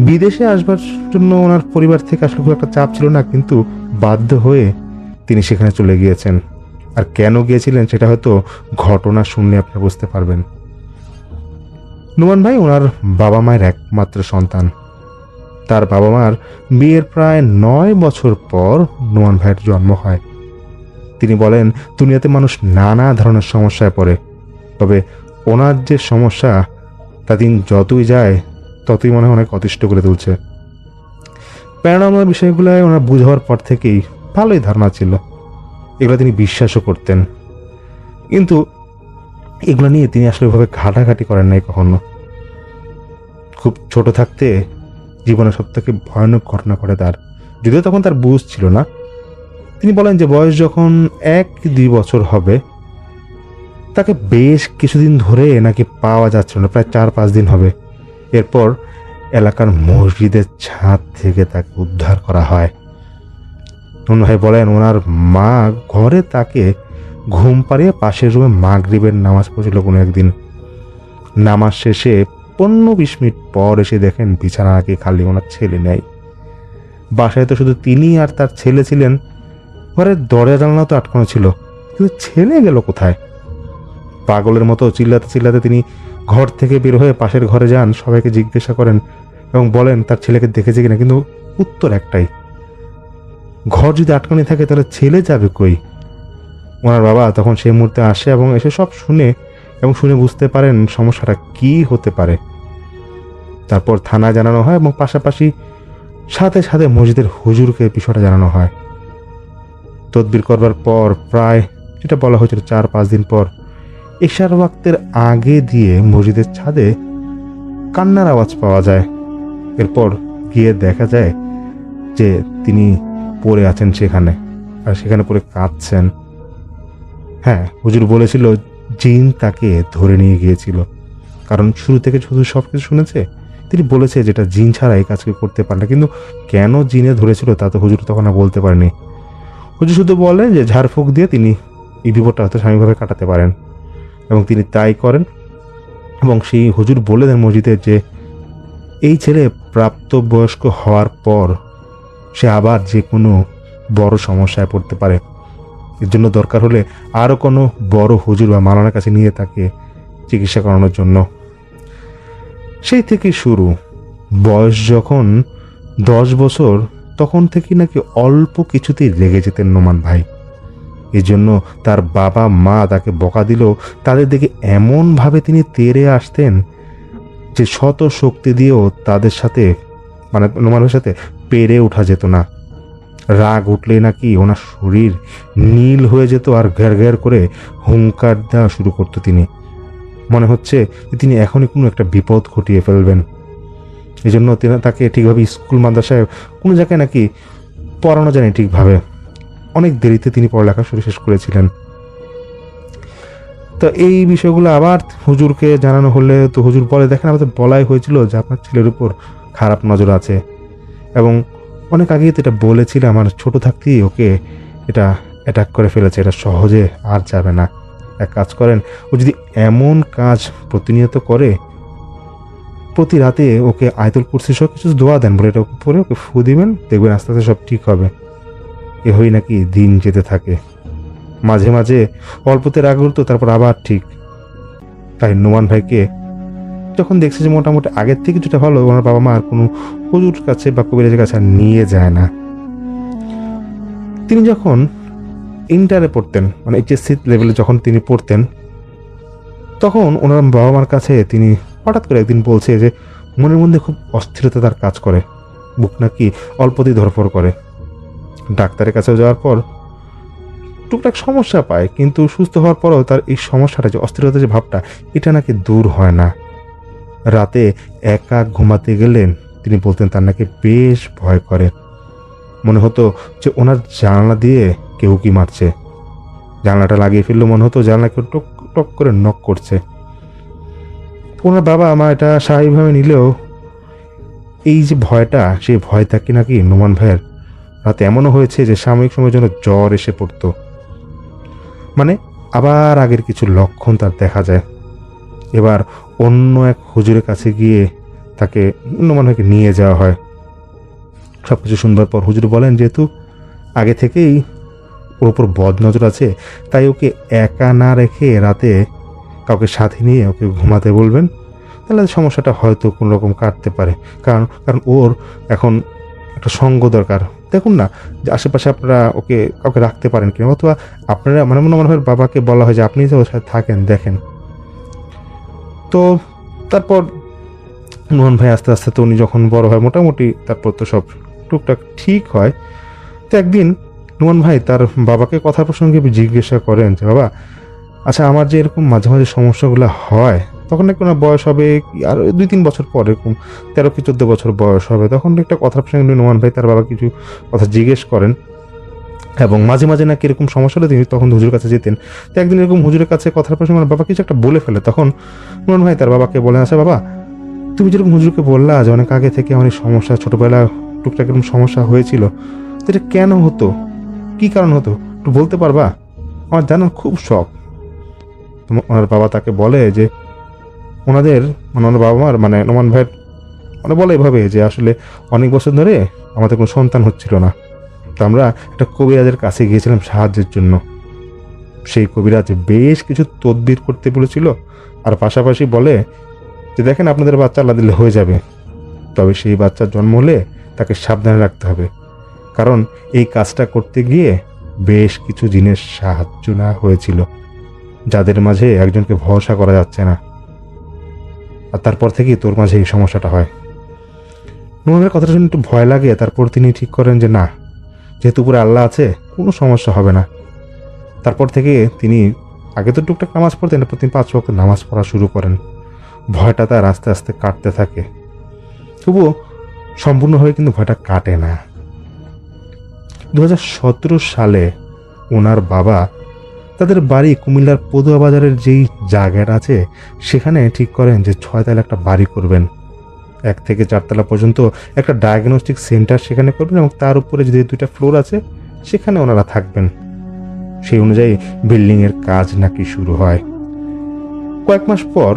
Speaker 4: বিদেশে আসবার জন্য ওনার পরিবার থেকে আসলে খুব একটা চাপ ছিল না, কিন্তু বাধ্য হয়ে তিনি সেখানে চলে গিয়েছেন। আর কেন গিয়েছিলেন সেটা হয়তো ঘটনা শুনলে আপনি বুঝতে পারবেন। নোমান ভাই ওনার বাবা মায়ের একমাত্র সন্তান। তার বাবা মার বিয়ের প্রায় 9 বছর পর নোমান ভাইয়ের জন্ম হয়। তিনি বলেন, দুনিয়াতে মানুষ নানা ধরনের সমস্যায় পড়ে, তবে ওনার যে সমস্যা তা দিন যতই যায় ততই মনে হয় অনেক অতিষ্ঠ করে তুলছে। প্যারানর্মাল বিষয়গুলোয় ওনার বুঝ হওয়ার পর থেকেই ভালোই ধারণা ছিল, এগুলো তিনি বিশ্বাসও করতেন। কিন্তু এগুলো নিয়ে তিনি আসলে ওইভাবে ঘাটাঘাটি করেন নাই কখনো। খুব ছোট থাকতে জীবনে সব থেকে ভয়ানক ঘটনা ঘটে তার, যদিও তখন তার বুঝ ছিল না। তিনি বলেন যে বয়স যখন 1-2 বছর হবে, তাকে বেশ কিছুদিন ধরে নাকি পাওয়া যাচ্ছিল না, প্রায় 4-5 দিন হবে। এরপর এলাকার মসজিদের ছাদ থেকে তাকে উদ্ধার করা হয়। নোমান ভাই বলেন, ওনার মা ঘরে তাকে ঘুম পাড়িয়ে পাশের রুমে মাগরিবের নামাজ পড়ছিল কোনো একদিন। নামাজ শেষে 15-20 মিনিট পর এসে দেখেন বিছানা নাকি খালি, ওনার ছেলে নেই। বাসায় তো শুধু তিনি আর তার ছেলে ছিলেন। ঘরের দরজা জানালা তো আটকানো ছিল, কিন্তু ছেলে গেল কোথায়? পাগলের মতো চিল্লাতে চিল্লাতে তিনি ঘর থেকে বের হয়ে পাশের ঘরে যান, সবাইকে জিজ্ঞাসা করেন এবং বলেন তার ছেলেকে দেখেছে কিনা, কিন্তু উত্তর একটাই, ঘর যদি আটকানি থাকে তাহলে ছেলে যাবে কই? ওনার বাবা তখন সেই মুহূর্তে আসে এবং এসে সব শুনে বুঝতে পারেন সমস্যাটা কি হতে পারে। তারপর থানায় জানানো হয় এবং পাশাপাশি সাথে সাথে মসজিদের হুজুরকে বিষয়টা জানানো হয়। তদবির করবার পর প্রায়, যেটা বলা হয়েছিল 4-5 দিন পর, এশার ওয়াক্তের আগে দিয়ে মসজিদের ছাদে কান্নার আওয়াজ পাওয়া যায়। এরপর গিয়ে দেখা যায় যে তিনি পড়ে আছেন সেখানে, আর সেখানে পড়ে কাঁদছেন। হ্যাঁ, হুজুর বলেছিল জিন তাকে ধরে নিয়ে গিয়েছিল, কারণ শুরু থেকে শুধু সব কিছু শুনেছে। তিনি বলেছে যেটা জিন ছাড়া এই কাজকে করতে পারে না, কিন্তু কেন জিনে ধরেছিল তা তো হুজুর তখন আর বলতে পারেনি। হুজুর শুধু বলে যে ঝাড়ফুঁক দিয়ে তিনি এই বিপদটা হয়তো স্বাভাবিকভাবে কাটাতে পারেন। এবং তিনি তাই করেন। এবং সেই হুজুর বলে দেন মসজিদে যে এই ছেলে প্রাপ্তবয়স্ক হওয়ার পর সে আবার যে কোনো বড় সমস্যায় পড়তে পারে, এর জন্য দরকার হলে আরও কোনো বড় হুজুর বা মাওলানার কাছে নিয়ে তাকে চিকিৎসা করানোর জন্য। সেই থেকে শুরু। বয়স যখন 10 বছর তখন থেকে নাকি অল্প কিছুতেই রেগে যেতেন নোমান ভাই। এই জন্য তার বাবা মা তাকে বকা দিলেও তাদের দিকে এমনভাবে তিনি তেড়ে আসতেন যে শত শক্তি দিয়েও তাদের সাথে মানে নোমানের সাথে পেরে ওঠা যেত না। রাগ উঠলেই নাকি ওনার শরীর নীল হয়ে যেত আর ঘের ঘের করে হুঙ্কার দেওয়া শুরু করতো তিনি। মনে হচ্ছে যে তিনি এখনই কোনো একটা বিপদ ঘটিয়ে ফেলবেন। এই জন্য তাকে ঠিকভাবে স্কুল মাদ্রাসায় কোনো জায়গায় নাকি পড়ানো যায়নি ঠিকভাবে। অনেক দেরিতে তিনি পড়ালেখা শেষ করেছিলেন। তো এই বিষয়গুলো আবার হুজুরকে জানানো হলে তো হুজুর বলে, দেখেন আমাদের বলাই হয়েছিল যে আপনার ছেলের উপর খারাপ নজর আছে, এবং অনেক আগেই তো এটা বলেছিল, আমার ছোট থাকতেই ওকে এটা অ্যাটাক করে ফেলেছে, এটা সহজে আর যাবে না। এক কাজ করেন, ও যদি এমন কাজ প্রতিনিয়ত করে, প্রতি রাতে ওকে আয়াতুল কুরসি সহ কিছু দোয়া দেন, বলে এটা পরে ওকে ফু দিবেন, দেখবেন আস্তে আস্তে সব ঠিক হবে। এভাবেই নাকি দিন যেতে থাকে। মাঝে মাঝে অল্পতে রাগ উঠতো, তারপর আবার ঠিক। তাই নোমান ভাইকে যখন দেখছে যে মোটামুটি আগের থেকে যেটা ভালো, ওনার বাবা মা আর কোনো হুজুর কাছে বা কবিরাজের কাছে আর নিয়ে যায় না। তিনি যখন ইন্টারে পড়তেন, মানে এইচএসসি লেভেলে যখন তিনি পড়তেন, তখন ওনার বাবা মার কাছে তিনি হঠাৎ করে একদিন বলছে যে মনের মধ্যে খুব অস্থিরতা তার কাজ করে, বুক নাকি অল্পতেই ধরফর করে। ডাক্তারের কাছে যাওয়ার পর টুকটাক সমস্যা পায়, কিন্তু সুস্থ হওয়ার পরও তার এই সমস্যাটা, যে অস্থিরতা যে ভাবটা, এটা নাকি দূর হয় না। রাতে একা ঘুমাতে গেলেন তিনি বলতেন তার নাকি বেশ ভয় করে, মনে হতো যে ওনার জানলা দিয়ে কেউ কি মারছে। জানলাটা লাগিয়ে ফেললে মনে হতো জানলা কেউ টক টক করে নক করছে। ওনার বাবা মা এটা স্বাভাবিকভাবে নিলেও এই যে ভয়টা, সেই ভয়টাকে নাকি নোমান ভাইয়ের রাতে এমনও হয়েছে যে সাময়িক সময়ের জন্য জ্বর এসে পড়তো। মানে আবার আগের কিছু লক্ষণ তার দেখা যায়। এবার অন্য এক হুজুরের কাছে গিয়ে তাকে নোমান ভাইকে নিয়ে যাওয়া হয়। সব কিছু শুনবার পর হুজুর বলেন, যেহেতু আগে থেকেই ওর উপর বদ নজর আছে, তাই ওকে একা না রেখে রাতে কাউকে সাথে নিয়ে ওকে ঘুমাতে বলবেন, তাহলে সমস্যাটা হয়তো কোনো রকম কাটতে পারে। কারণ ওর এখন একটা সঙ্গ দরকার। দেখুন না যে আশেপাশে আপনারা ওকে কাউকে রাখতে পারেন কিনা, অথবা আপনারা মানে মনে হয় বাবাকে বলা হয় যে আপনি যে ওর সাথে থাকেন, দেখেন। তো তারপর নোমান ভাই আস্তে আস্তে, তো উনি যখন বড় হয় মোটামুটি, তারপর তো সব টুকটাক ঠিক হয়। তো একদিন নোমান ভাই তার বাবাকে কথার প্রসঙ্গে জিজ্ঞাসা করেন যে, বাবা আচ্ছা আমার যে এরকম মাঝে মাঝে সমস্যাগুলো হয়, তখন নাকি ওনার বয়স হবে আর 2-3 বছর পর, এরকম 13 কি 14 বছর বয়স হবে, তখন একটা কথার প্রসঙ্গে নোমান ভাই তার বাবা কিছু কথা জিজ্ঞেস করেন, এবং মাঝে মাঝে নাকি এরকম সমস্যা হলে তিনি তখন হুজুরের কাছে যেতেন। তো একদিন এরকম হুজুরের কাছে কথার প্রসঙ্গে আমার বাবা কিছু একটা বলে ফেলে, তখন নোমান ভাই তার বাবাকে বলেন, আচ্ছা বাবা তুমি যেরকম হুজুরকে বললা যে অনেক আগে থেকে অনেক সমস্যা, ছোটবেলা টুকটাক এরকম সমস্যা হয়েছিল, তো এটা কেন হতো, কি কারণ হতো, একটু বলতে পারবা, আমার জানার খুব শখ। ওনার বাবা তাকে বলে যে ওনাদের মানে ওনার বাবা মার মানে নোমান ভাইয়ের মানে বলে এভাবে যে আসলে অনেক বছর ধরে আমাদের কোনো সন্তান হচ্ছিল না, তো আমরা একটা কবিরাজের কাছে গিয়েছিলাম সাহায্যের জন্য। সেই কবিরাজ বেশ কিছু তদবির করতে বলেছিল, আর পাশাপাশি বলে যে দেখেন আপনাদের বাচ্চা আল্লাহ দিলে হয়ে যাবে, তবে সেই বাচ্চার জন্ম হলে তাকে সাবধানে রাখতে হবে, কারণ এই কাজটা করতে গিয়ে বেশ কিছু জিনিস সাহায্য না হয়েছিল, যাদের মাঝে একজনকে ভরসা করা যাচ্ছে না, আর তারপর থেকেই তোর মাঝে এই সমস্যাটা হয়। নোমানের কথাটা শুনে একটু ভয় লাগে। তারপর তিনি ঠিক করেন যে না, যেহেতু উপরে আল্লাহ আছে, কোনো সমস্যা হবে না। তারপর থেকে তিনি আগে তো টুকটাক নামাজ পড়তেন, এরপর তিনি 5 ওয়াক্ত নামাজ পড়া শুরু করেন। ভয়টা তার আস্তে আস্তে কাটতে থাকে, তবুও সম্পূর্ণভাবে কিন্তু ভয়টা কাটে না। 2017 সালে ওনার বাবা তাদের বাড়ি কুমিল্লার পদুয়া বাজারের যেই জায়গাটা আছে, সেখানে ঠিক করেন যে 6 তলা একটা বাড়ি করবেন, 1 থেকে 4 তলা পর্যন্ত একটা ডায়াগনস্টিক সেন্টার সেখানে করবেন, এবং তার উপরে যে 2টা ফ্লোর আছে সেখানে ওনারা থাকবেন। সেই অনুযায়ী বিল্ডিংয়ের কাজ নাকি শুরু হয়। কয়েক মাস পর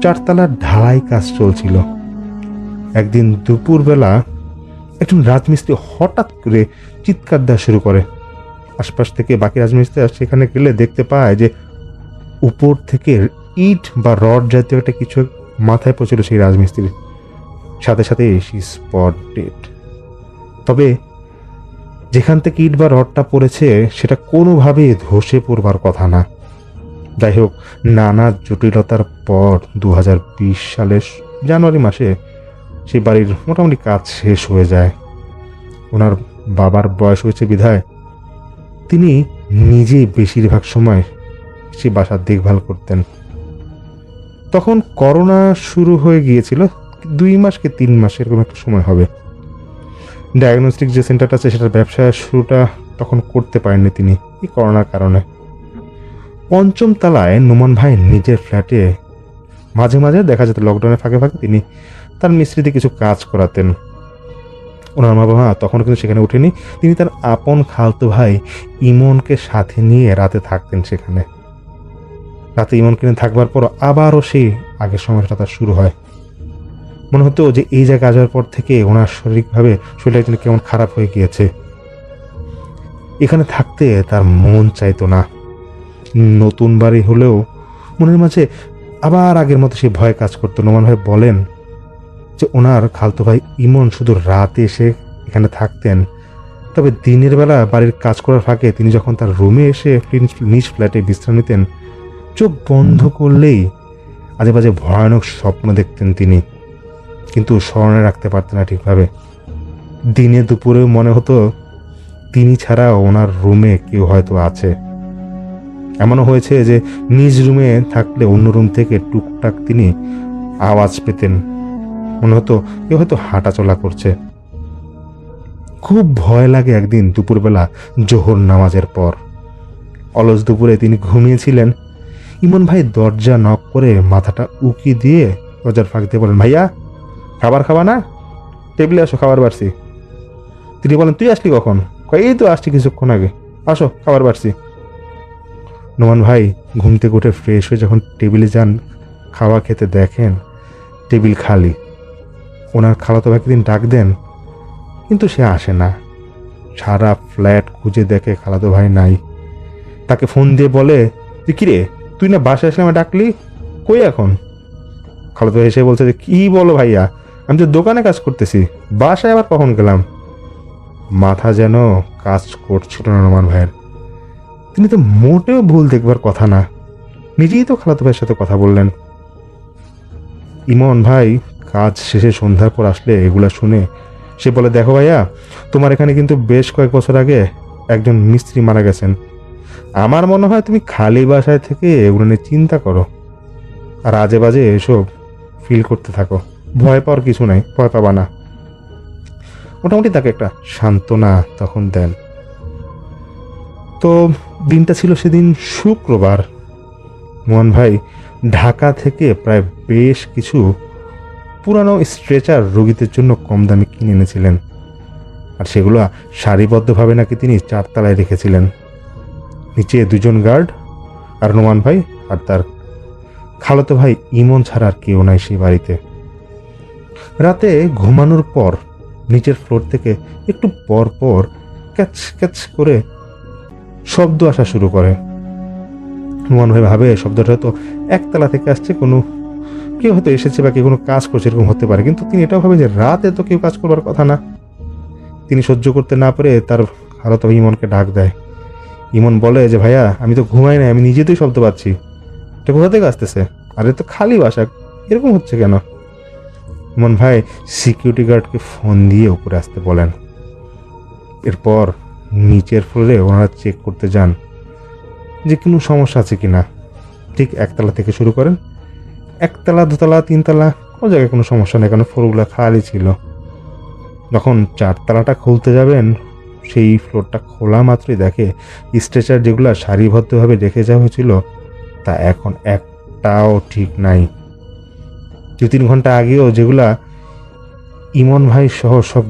Speaker 4: 4 তলার ঢালাই কাজ চলছিল। একদিন দুপুরবেলা একজন রাজমিস্ত্রি হঠাৎ করে চিৎকার দেওয়া শুরু করে। আশপাশ থেকে বাকি রাজমিস্ত্রিরা সেখানে গেলে দেখতে পায় যে উপর থেকে ইট বা রড জাতীয় একটা কিছু মাথায় পড়ছিল সেই রাজমিস্ত্রির। সাথে সাথে স্পট ডেড। তবে যেখান থেকে ইট বা রডটা পড়েছে সেটা কোনোভাবেই ধসে পড়বার কথা না। যাই হোক, নানা জটিলতার পর 2020 সালের জানুয়ারি মাসে সেই বাড়ির মোটামুটি কাজ শেষ হয়ে যায়। ওনার বাবার বয়স হয়েছে বিধায় তিনি নিজেই বেশিরভাগ সময় সে বাসার দেখভাল করতেন। তখন করোনা শুরু হয়ে গিয়েছিল, 2 মাস কি 3 মাস এরকম একটা সময় হবে। ডায়াগনস্টিক যে সেন্টারটা আছে সেটার ব্যবসা শুরুটা তখন করতে পারেননি তিনি এই করোনার কারণে। 5ম তলায় নোমান ভাই নিজের ফ্ল্যাটে মাঝে মাঝে দেখা যেত লকডাউনের ফাঁকে ফাঁকে তিনি তার মিস্ত্রিতে কিছু কাজ করাতেন। ওনার মা বাবা তখন কিন্তু সেখানে ওঠেনি। তিনি তার আপন খালতো ভাই ইমনকে সাথে নিয়ে রাতে থাকতেন সেখানে। রাতে ইমনকে নিয়ে থাকবার পর আবারও সেই আগের সময়টা তার শুরু হয়। মনে হতো যে এই জায়গায় আসার পর থেকে ওনার শরীরটা যেন কেমন খারাপ হয়ে গিয়েছে। এখানে থাকতে তার মন চাইতো না। নতুন বাড়ি হলেও মনের মাঝে আবার আগের মতো সে ভয় কাজ করতো। নোমান ভাই বলেন যে ওনার খালতো ভাই ইমন শুধু রাতে এসে এখানে থাকতেন, তবে দিনের বেলা বাড়ির কাজ করার ফাঁকে তিনি যখন তার রুমে এসে নিজ ফ্ল্যাটে বিশ্রাম নিতেন, চোখ বন্ধ করলেই আজে বাজে ভয়ানক স্বপ্ন দেখতেন তিনি, কিন্তু স্মরণে রাখতে পারতেন না ঠিকভাবে। দিনে দুপুরে মনে হতো তিনি ছাড়া ওনার রুমে কেউ হয়তো আছে। এমনও হয়েছে যে নিজ রুমে থাকলে অন্য রুম থেকে টুকটাক তিনি আওয়াজ পেতেন, মনে হতো কেউ হয়তো হাঁটাচলা করছে। খুব ভয় লাগে একদিন দুপুরবেলা জোহর নামাজের পর। অলস দুপুরে তিনি ঘুমিয়েছিলেন। ইমন ভাই দরজা নক করে মাথাটা উকি দিয়ে দরজার ফাঁক দিয়ে বলেন, ভাইয়া খাবার খাবা না? টেবিলে আসো, খাবার বাড়ছি। তিনি বলেন, তুই আসলি কখন? এই তো আসছি কিছুক্ষণ আগে, আসো খাবার বাড়ছি। নোমান ভাই ঘুম থেকে উঠে ফ্রেশ হয়ে যখন টেবিলে যান খাওয়া খেতে, দেখেন টেবিল খালি। ওনার খালাতো ভাইকে তিনি ডাক দেন, কিন্তু সে আসে না। সারা ফ্ল্যাট খুঁজে দেখে খালাতো ভাই নাই। তাকে ফোন দিয়ে বলে যে, কিরে তুই না বাসায় আসলে আমায় ডাকলি, কই এখন? খালাতো ভাই এসে বলছে যে, কি বলো ভাইয়া, আমি তো দোকানে কাজ করতেছি, বাসায় আবার কখন গেলাম? মাথা যেন কাজ করছিল না নোমান ভাইয়ের। তিনি তো মোটেও ভুল দেখবার কথা না, নিজেই তো খালাতো ভাইয়ের সাথে কথা বললেন। ইমন ভাই কাজ শেষে সন্ধ্যার পর আসলে এগুলা শুনে সে বলে, দেখো ভাইয়া, তোমার এখানে কিন্তু বেশ কয়েক বছর আগে একজন মিস্ত্রি মারা গেছেন। আমার মনে হয় তুমি খালি বাসায় থেকে এগুলো নিয়ে চিন্তা করো আর আজে বাজে এসব ফিল করতে থাকো। ভয় পাওয়ার কিছু নাই, ভয় পাবা না। মোটামুটি তাকে একটা সান্ত্বনা তখন দেন। তো দিনটা ছিল সেদিন শুক্রবার। মোহন ভাই ঢাকা থেকে প্রায় বেশ কিছু পুরানো স্ট্রেচার রোগীদের জন্য কম দামে কিনে এনেছিলেন, আর সেগুলো সারিবদ্ধভাবে নাকি তিনি 4 তলায় রেখেছিলেন। নিচে 2জন গার্ড আর নোমান ভাই আর তার খালাতো ভাই ইমন ছাড়া আর কেউ নাই সেই বাড়িতে। রাতে ঘুমানোর পর নিচের ফ্লোর থেকে একটু পর পর ক্যাচ ক্যাচ করে শব্দ আসা শুরু করে। নোমান ভাই ভাবে শব্দটা তো 1 তলা থেকে আসছে, কোনো কেউ হয়তো এসেছে বা কেউ কোনো কাজ করছে, এরকম হতে পারে। কিন্তু তিনি এটাও ভাবে যে রাতে তো কেউ কাজ করবার কথা না। তিনি সহ্য করতে না পেরে তার খালাতো ভাই ইমনকে ডাক দেয়। ইমন বলে যে, ভাইয়া আমি তো ঘুমাই না, আমি নিজে তোই শব্দ পাচ্ছি, এটা কোথা থেকে আসতেছে? আরে তো খালি বাসা, এরকম হচ্ছে কেন? ইমন ভাই সিকিউরিটি গার্ডকে ফোন দিয়ে উপরে আসতে বলেন। এরপর নিচের ফ্লোরে ওনারা চেক করতে যান যে কোনো সমস্যা আছে কিনা। ঠিক 1 তলা থেকে শুরু করেন, 1 তলা 2 তলা 3 তলা কোনো জায়গায় কোনো সমস্যা নেই, কারণ ফ্লোরগুলো খালি ছিল। যখন 4 তলাটা খুলতে যাবেন, সেই ফ্লোরটা খোলা মাত্রই দেখে স্ট্রেচার যেগুলো সারিবদ্ধভাবে রেখে যাওয়া হয়েছিল তা এখন একটাও ঠিক নাই। 2-3 ঘন্টা আগেও যেগুলা ইমন ভাই সহ সব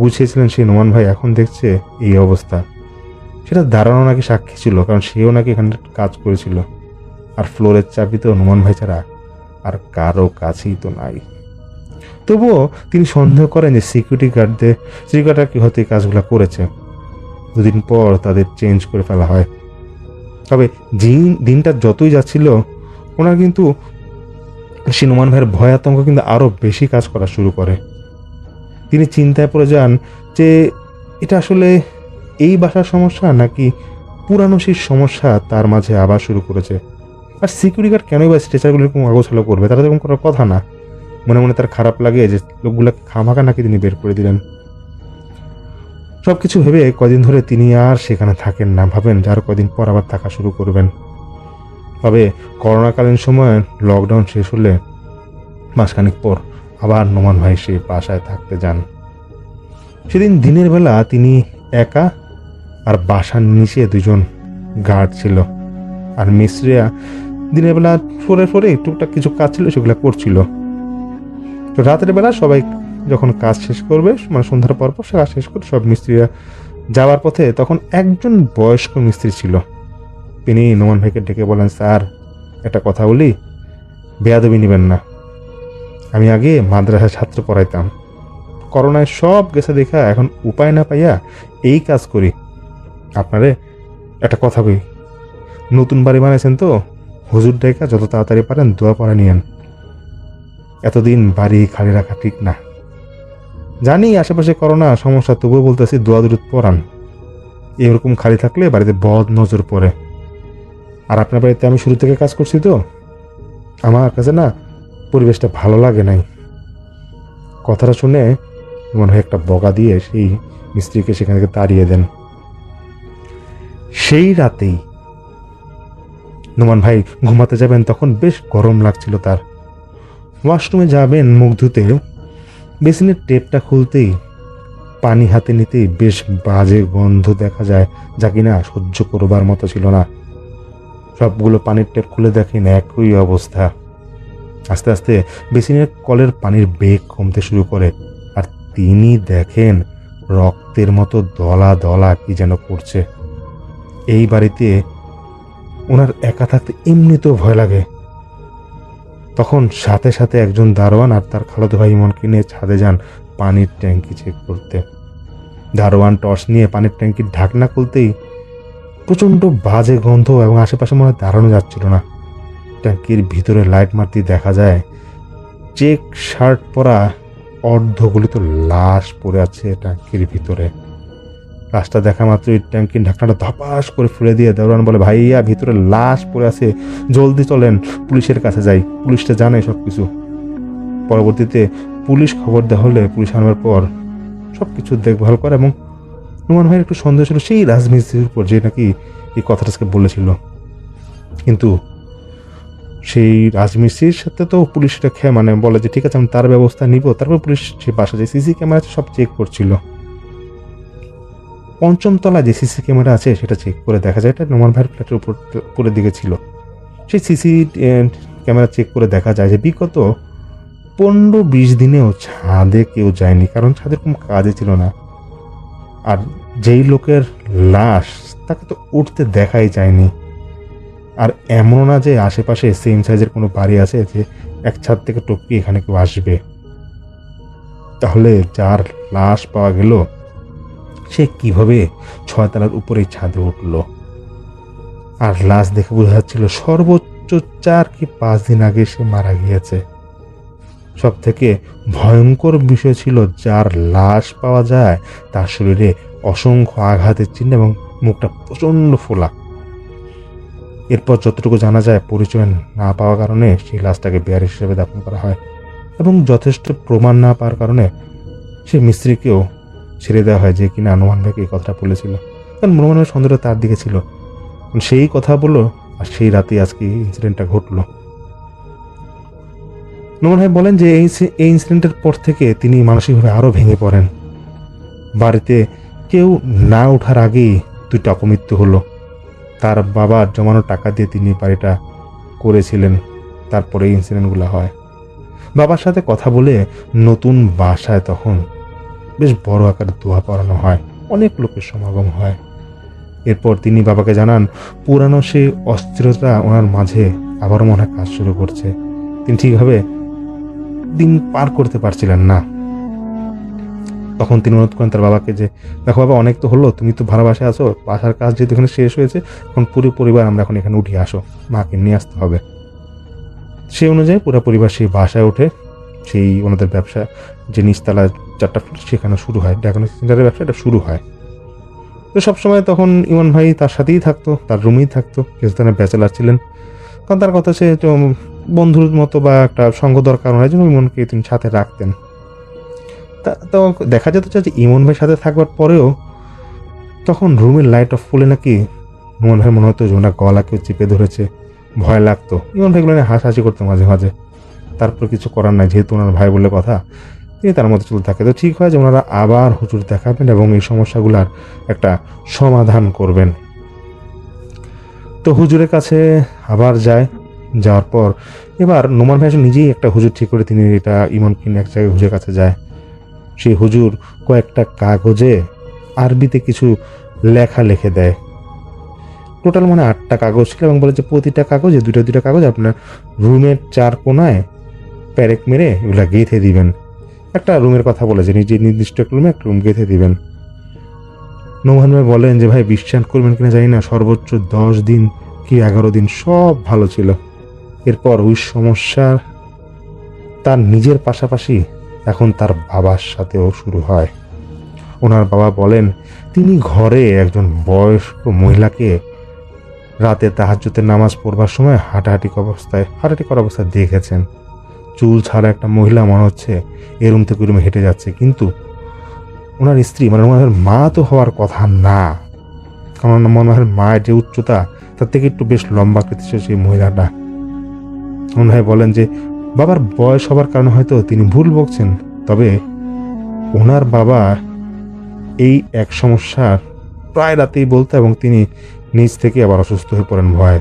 Speaker 4: গুছিয়েছিলেন সেই নোমান ভাই এখন দেখছে এই অবস্থা। সেটা দাঁড়ানো নাকি সাক্ষী ছিল, কারণ সেও নাকি এখানে কাজ করেছিল। আর ফ্লোরের চাবি তো নোমান ভাই ছাড়া আর কারো কাছেই তো নাই। তবুও তিনি সন্দেহ করেন যে সিকিউরিটি গার্ডরা কি হয়তো এই কাজগুলো করেছে। দুদিন পর তাদের চেঞ্জ করে ফেলা হয়। তবে দিনটা যতই যাচ্ছিল ওনার কিন্তু সে নোমান ভাইয়ের ভয় আতঙ্ক কিন্তু আরো বেশি কাজ করা শুরু করে। তিনি চিন্তায় পড়ে যান যে এটা আসলে এই বাসার সমস্যা নাকি পুরানো সেই সমস্যা তার মাঝে আবার শুরু করেছে। আর সিকিউরিটি গার্ড কেনই বা স্ট্রেচারগুলো এরকম আগোছালো করবে, তারা এরকম করার কথা না। মনে মনে তার খারাপ লাগে যে লোকগুলোকে খামাখা নাকি তিনি বের করে দিলেন। সবকিছু ভেবে কদিন ধরে তিনি আর সেখানে থাকেন না, ভাবেন যে আর কদিন পর আবার থাকা শুরু করবেন। তবে করোনাকালীন সময় লকডাউন শেষ হলে মাসখানেক পর আবার নোমান ভাই সে বাসায় থাকতে যান। সেদিন দিনের বেলা তিনি একা, আর বাসার নিচে দুজন গার্ড ছিল, আর মিস্ত্রিরা দিনের বেলা ফোরে টুকটাক কিছু কাজ ছিল সেগুলো করছিল। তো রাতের বেলা সবাই যখন কাজ শেষ করবে, মানে সন্ধ্যার পর সে কাজ শেষ করে সব মিস্ত্রিরা যাওয়ার পথে তখন একজন বয়স্ক মিস্ত্রি ছিল। তিনি নোমান ভাইকে ডেকে বলেন, স্যার একটা কথা বলি, বেয়াদবি নেবেন না। আমি আগে মাদ্রাসায় ছাত্র পড়াইতাম, করোনায় সব গেছে দেখা এখন উপায় না পাইয়া এই কাজ করি। আপনারে একটা কথা বলি, নতুন বাড়ি বানাইছেন তো, হুজুর ডাইকা যত তাড়াতাড়ি পারেন দোয়া পড়া নিয়েন। এতদিন বাড়ি খালি রাখা ঠিক না। জানি আশেপাশে করোনা সমস্যা, তবুও বলতেছি দোয়া দুরুদ পড়ান। এরকম খালি থাকলে বাড়িতে বদ নজর পড়ে। আর আপনার বাড়িতে আমি শুরু থেকে কাজ করছি তো, আমার কাছে না পরিবেশটা ভালো লাগে নাই। কথাটা শুনে মনে হয় একটা বকা দিয়ে সেই মিস্ত্রিকে সেখান থেকে তাড়িয়ে দেন। সেই রাতেই নোমান ভাই ঘুমাতে যাবেন, তখন বেশ গরম লাগছিল তার। ওয়াশরুমে যাবেন মুখ ধুতে, বেসিনের টেপটা খুলতেই পানি হাতে নিতেই বেশ বাজে গন্ধ দেখা যায়, যা কিনা সহ্য করবার মতো ছিল না। সবগুলো পানির টেপ খুলে দেখেন একই অবস্থা। আস্তে আস্তে বেসিনের কলের পানির বেগ কমতে শুরু করে, আর তিনি দেখেন রক্তের মতো দলা দলা কি যেন করছে। এই বাড়িতে ওনার একা থাকতে এমনিতেও ভয় লাগে। তখন সাথে সাথে একজন দারোয়ান আর তার খালাতো ভাই ইমনকে নিয়ে ছাদে যান পানির ট্যাঙ্কি চেক করতে। দারোয়ান টর্চ নিয়ে পানির ট্যাঙ্কির ঢাকনা খুলতেই প্রচণ্ড বাজে গন্ধ, এবং আশেপাশে মনে হয় দাঁড়ানো যাচ্ছিল না। ট্যাঙ্কির ভিতরে লাইট মারতেই দেখা যায় চেক শার্ট পরা অর্ধগলিত লাশ পড়ে আছে ট্যাঙ্কির ভিতরে। লাশটা দেখা মাত্রই ট্যাঙ্কির ঢাকনাটা ধপাস করে খুলে দিয়ে দারোয়ান বলে, ভাইয়া ভিতরে লাশ পড়ে আছে, জলদি চলেন পুলিশের কাছে যাই। পুলিশটা জানে সব কিছু। পরবর্তীতে পুলিশ খবর দেওয়া হলে পুলিশ আনার পর সব কিছু দেখভাল করে, এবং নোমান ভাইয়ের একটু সন্দেহ ছিল সেই রাজমিস্ত্রির উপর, যে নাকি এই কথাটাকে বলেছিল। কিন্তু সেই রাজমিস্ত্রির সাথে তো পুলিশটা মানে বলে যে ঠিক আছে আমি তার ব্যবস্থা নিব। তারপর পুলিশ সে বাসা যে সিসি ক্যামেরা আছে সব চেক করছিল। পঞ্চম তলায় যে সিসি ক্যামেরা আছে সেটা চেক করে দেখা যায় এটা নোমান ভাইয়ের ফ্ল্যাটের উপরের দিকে ছিল। সেই সিসি ক্যামেরা চেক করে দেখা যায় যে বিগত 15-20 দিনেও ছাদে কেউ যায়নি, কারণ ছাদের কোনো কাজে ছিল না। আর যেই লোকের লাশ তাকে তো উঠতে দেখাই যায়নি। আর এমন না যে আশেপাশে সেম সাইজের কোনো বাড়ি আছে যে এক ছাদ থেকে টপকি এখানে কেউ আসবে। তাহলে যার লাশ পাওয়া গেল সে কিভাবে 6 তলার উপরে ছাদে উঠল? আর লাশ দেখে বোঝা যাচ্ছিল সর্বোচ্চ 4 কি 5 দিন আগে সে মারা গিয়েছে। সব থেকে ভয়ঙ্কর বিষয় ছিল যার লাশ পাওয়া যায় তার শরীরে অসংখ্য আঘাতের চিহ্ন এবং মুখটা প্রচণ্ড ফোলা। এরপর যতটুকু জানা যায় পরিচয় না পাওয়ার কারণে সেই লাশটাকে বেয়ারি হিসেবে দাফন করা হয়, এবং যথেষ্ট প্রমাণ না পাওয়ার কারণে সেই মিস্ত্রিকেও ছেড়ে দেওয়া হয়, যে কিনা নোমান ভাইকে এই কথাটা বলেছিল। কারণ নোমান ভাইয়ের সন্দেহটা তার দিকে ছিল। সেই কথা বললো, আর সেই রাতে আজকে ইনসিডেন্টটা ঘটলো। নোমান ভাই বলেন যে এই ইনসিডেন্টের পর থেকে তিনি মানসিকভাবে আরও ভেঙে পড়েন। বাড়িতে কেউ না ওঠার আগেই 2টা অপমৃত্যু হলো। তার বাবার জমানো টাকা দিয়ে তিনি বাড়িটা করেছিলেন, তারপরে এই ইনসিডেন্টগুলো হয়। বাবার সাথে কথা বলে নতুন বাসায় তখন বেশ বড় আকারে দোয়া পড়ানো হয়, অনেক লোকের সমাগম হয়। এরপর তিনি বাবাকে জানান পুরানো সেই অস্থিরতা ওনার মাঝে আবারও মনে হয় কাজ শুরু করছে। তিনি ঠিকভাবে দিন পার করতে পারছিলেন না। তখন তিনি অনুরোধ করেন তার বাবাকে যে, দেখো বাবা, অনেক তো হলো, তুমি তো ভালো বাসায় আছো, বাসার কাজ যেহেতু এখানে শেষ হয়েছে, এখন পুরো পরিবার আমরা এখন এখানে উঠে আসো, মাকে নিয়ে আসতে হবে। সেই অনুযায়ী পুরো পরিবার সেই বাসায় ওঠে। সেই ওনাদের ব্যবসা যে নিচতলা 4টা ফ্লোর সেখানে শুরু হয়, ডায়াগনস্টিক সেন্টারের ব্যবসা এটা শুরু হয়। তো সবসময় তখন ইমন ভাই তার সাথেই থাকতো, তার রুমেই থাকতো, কিছুদিনে ব্যাচেলার ছিলেন। কারণ তার কথা সে তো বন্ধুর মতো বা একটা সঙ্গ দরকার হয় জন্য ইমনকে তিনি সাথে রাখতেন। তো দেখা যেত যে ইমন ভাইয়ের সাথে থাকবার পরেও তখন রুমের লাইট অফ করলে নাকি ইমন ভাই মনে হতো যে ওনার গলা কেউ চেপে ধরেছে, ভয় লাগতো। ইমন ভাইগুলো নিয়ে হাসাহাসি করতো মাঝে মাঝে। তারপর কিছু করার নাই, যেহেতু ওনার ভাই বলে কথা, তিনি তার মধ্যে চলতে থাকে। তো ঠিক হয় যে ওনারা আবার হুজুর দেখাবেন এবং এই সমস্যাগুলার একটা সমাধান করবেন। তো হুজুরের কাছে আবার যায়। যাওয়ার পর এবার নোমান ভাই নিজেই একটা হুজুর ঠিক করে তিনি এটা ইমনকে নিয়ে এক জায়গায় হুজুরের কাছে যায়। সেই হুজুর কয়েকটা কাগজে আরবিতে কিছু লেখা লিখে দেয়। টোটাল 8টা কাগজ ছিল এবং বলে যে প্রতিটা কাগজে 2টা কাগজ আপনার রুমের 4 কোণায় প্যারেক মেরে এগুলা গেঁথে দিবেন। একটা রুমের কথা বলে যে নিজে নির্দিষ্ট একটা রুমে একটা রুম গেঁথে দিবেন। নোমান ভাই বলেন যে ভাই, বিশ্বাস করবেন কিনা জানি না, সর্বোচ্চ 10 দিন কি 11 দিন সব ভালো ছিল। এরপর ওই সমস্যা তার নিজের পাশাপাশি এখন তার বাবার সাথেও শুরু হয়। ওনার বাবা বলেন তিনি ঘরে একজন বয়স্ক মহিলাকে রাতে তাহাজ্জুদের নামাজ পড়বার সময় হাঁটাহাঁটি করা অবস্থায় দেখেছেন। চুল ছাড়া একটা মহিলা মনে হচ্ছে এ রুম থেকে রুমে হেঁটে যাচ্ছে, কিন্তু ওনার স্ত্রী ওনার মা তো হওয়ার কথা না, কারণ ওনার মায়ের যে উচ্চতা তার থেকে একটু বেশ লম্বা আকৃতির সেই মহিলাটা। ওনার ভাই বলেন যে বাবার বয়স হবার কারণে হয়তো তিনি ভুল বকছেন, তবে ওনার বাবা এই এক সমস্যার প্রায় রাতেই বলতো এবং তিনি নিজ থেকে আবার অসুস্থ হয়ে পড়েন ভয়।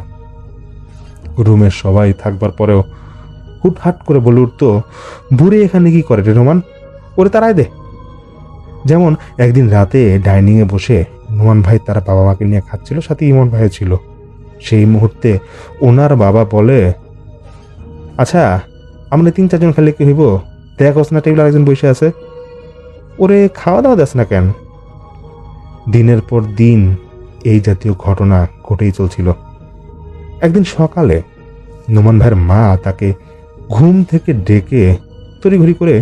Speaker 4: রুমের সবাই থাকবার পরেও হুটহাট করে বলে উঠতো, বুড়ি এখানে কি করে রে নোমান, ওরে তারাই দে। যেমন একদিন রাতে ডাইনিংয়ে বসে নোমান ভাই তার বাবা মাকে নিয়ে খাচ্ছিল, সাথে ইমন ভাইও ছিল। সেই মুহূর্তে ওনার বাবা বলে, আচ্ছা আমরা 3-4 জন খেলে কি হইব, দেখ না টেবিল আরেকজন বসে আছে, ওরে খাওয়া দাওয়া দেস না কেন। দিনের পর দিন এই জাতীয় ঘটনা ঘটেই চলছিল। একদিন সকালে নোমান ভাইয়ের মা তাকে ঘুম থেকে ডেকে তড়িঘড়ি করে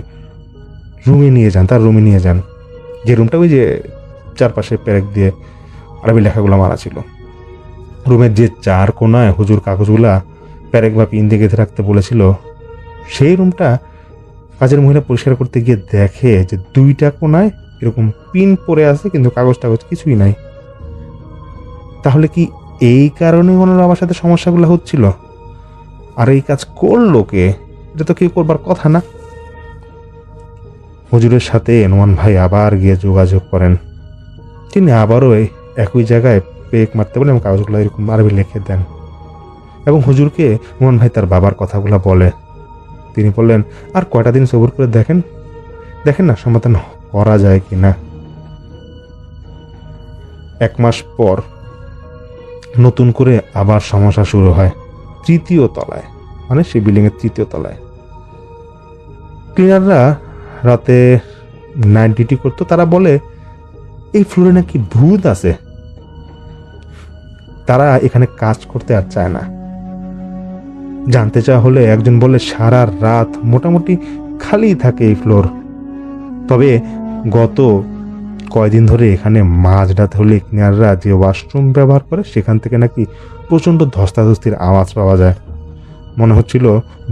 Speaker 4: তার রুমে নিয়ে যান, যে রুমটা ওই যে চারপাশে প্যারেক দিয়ে আরবি লেখাগুলো মারা ছিল। রুমের যে 4 কোণায় হুজুর কাগজগুলা প্যারেক বা পিন দিয়ে গেঁথে রাখতে বলেছিল, সেই রুমটা কাজের মহিলা পরিষ্কার করতে গিয়ে দেখে যে 2টা কোণায় এরকম পিন পড়ে আছে, কিন্তু কাগজ কিছুই নাই। তাহলে কি এই কারণে ওনার বাবার সাথে সমস্যাগুলো হচ্ছিল? আর এই কাজ করলো কে? এটা তো কেউ করবার কথা না। হুজুরের সাথে নোমান ভাই আবার গিয়ে যোগাযোগ করেন। তিনি আবারও একই জায়গায় পেক মারতে বলেন এবং কাগজগুলো এরকম আরবি লিখে দেন এবং হুজুরকে নোমান ভাই তার বাবার কথাগুলো বলে। তিনি বললেন, আর কয়টা দিন সবর করে দেখেন না সমাধান করা যায় কিনা। 1 মাস পর নতুন করে আবার সমস্যা শুরু হয় 3য় তলায়, সেই বিল্ডিং এর 3য় তলায়। ক্লিনাররা রাতে নাইট ডিউটি করতো, তারা বলে এই ফ্লোরে নাকি ভূত আছে, তারা এখানে কাজ করতে আর চায় না। জানতে চাওয়া হলে একজন বলে সারা রাত মোটামুটি খালি থাকে এই ফ্লোর, তবে গত কয়দিন ধরে এখানে মাঝরাত হলে ক্লিনাররা যে ওয়াশরুম ব্যবহার করে সেখান থেকে নাকি প্রচণ্ড ধস্তাধস্তির আওয়াজ পাওয়া যায়, মনে হচ্ছিল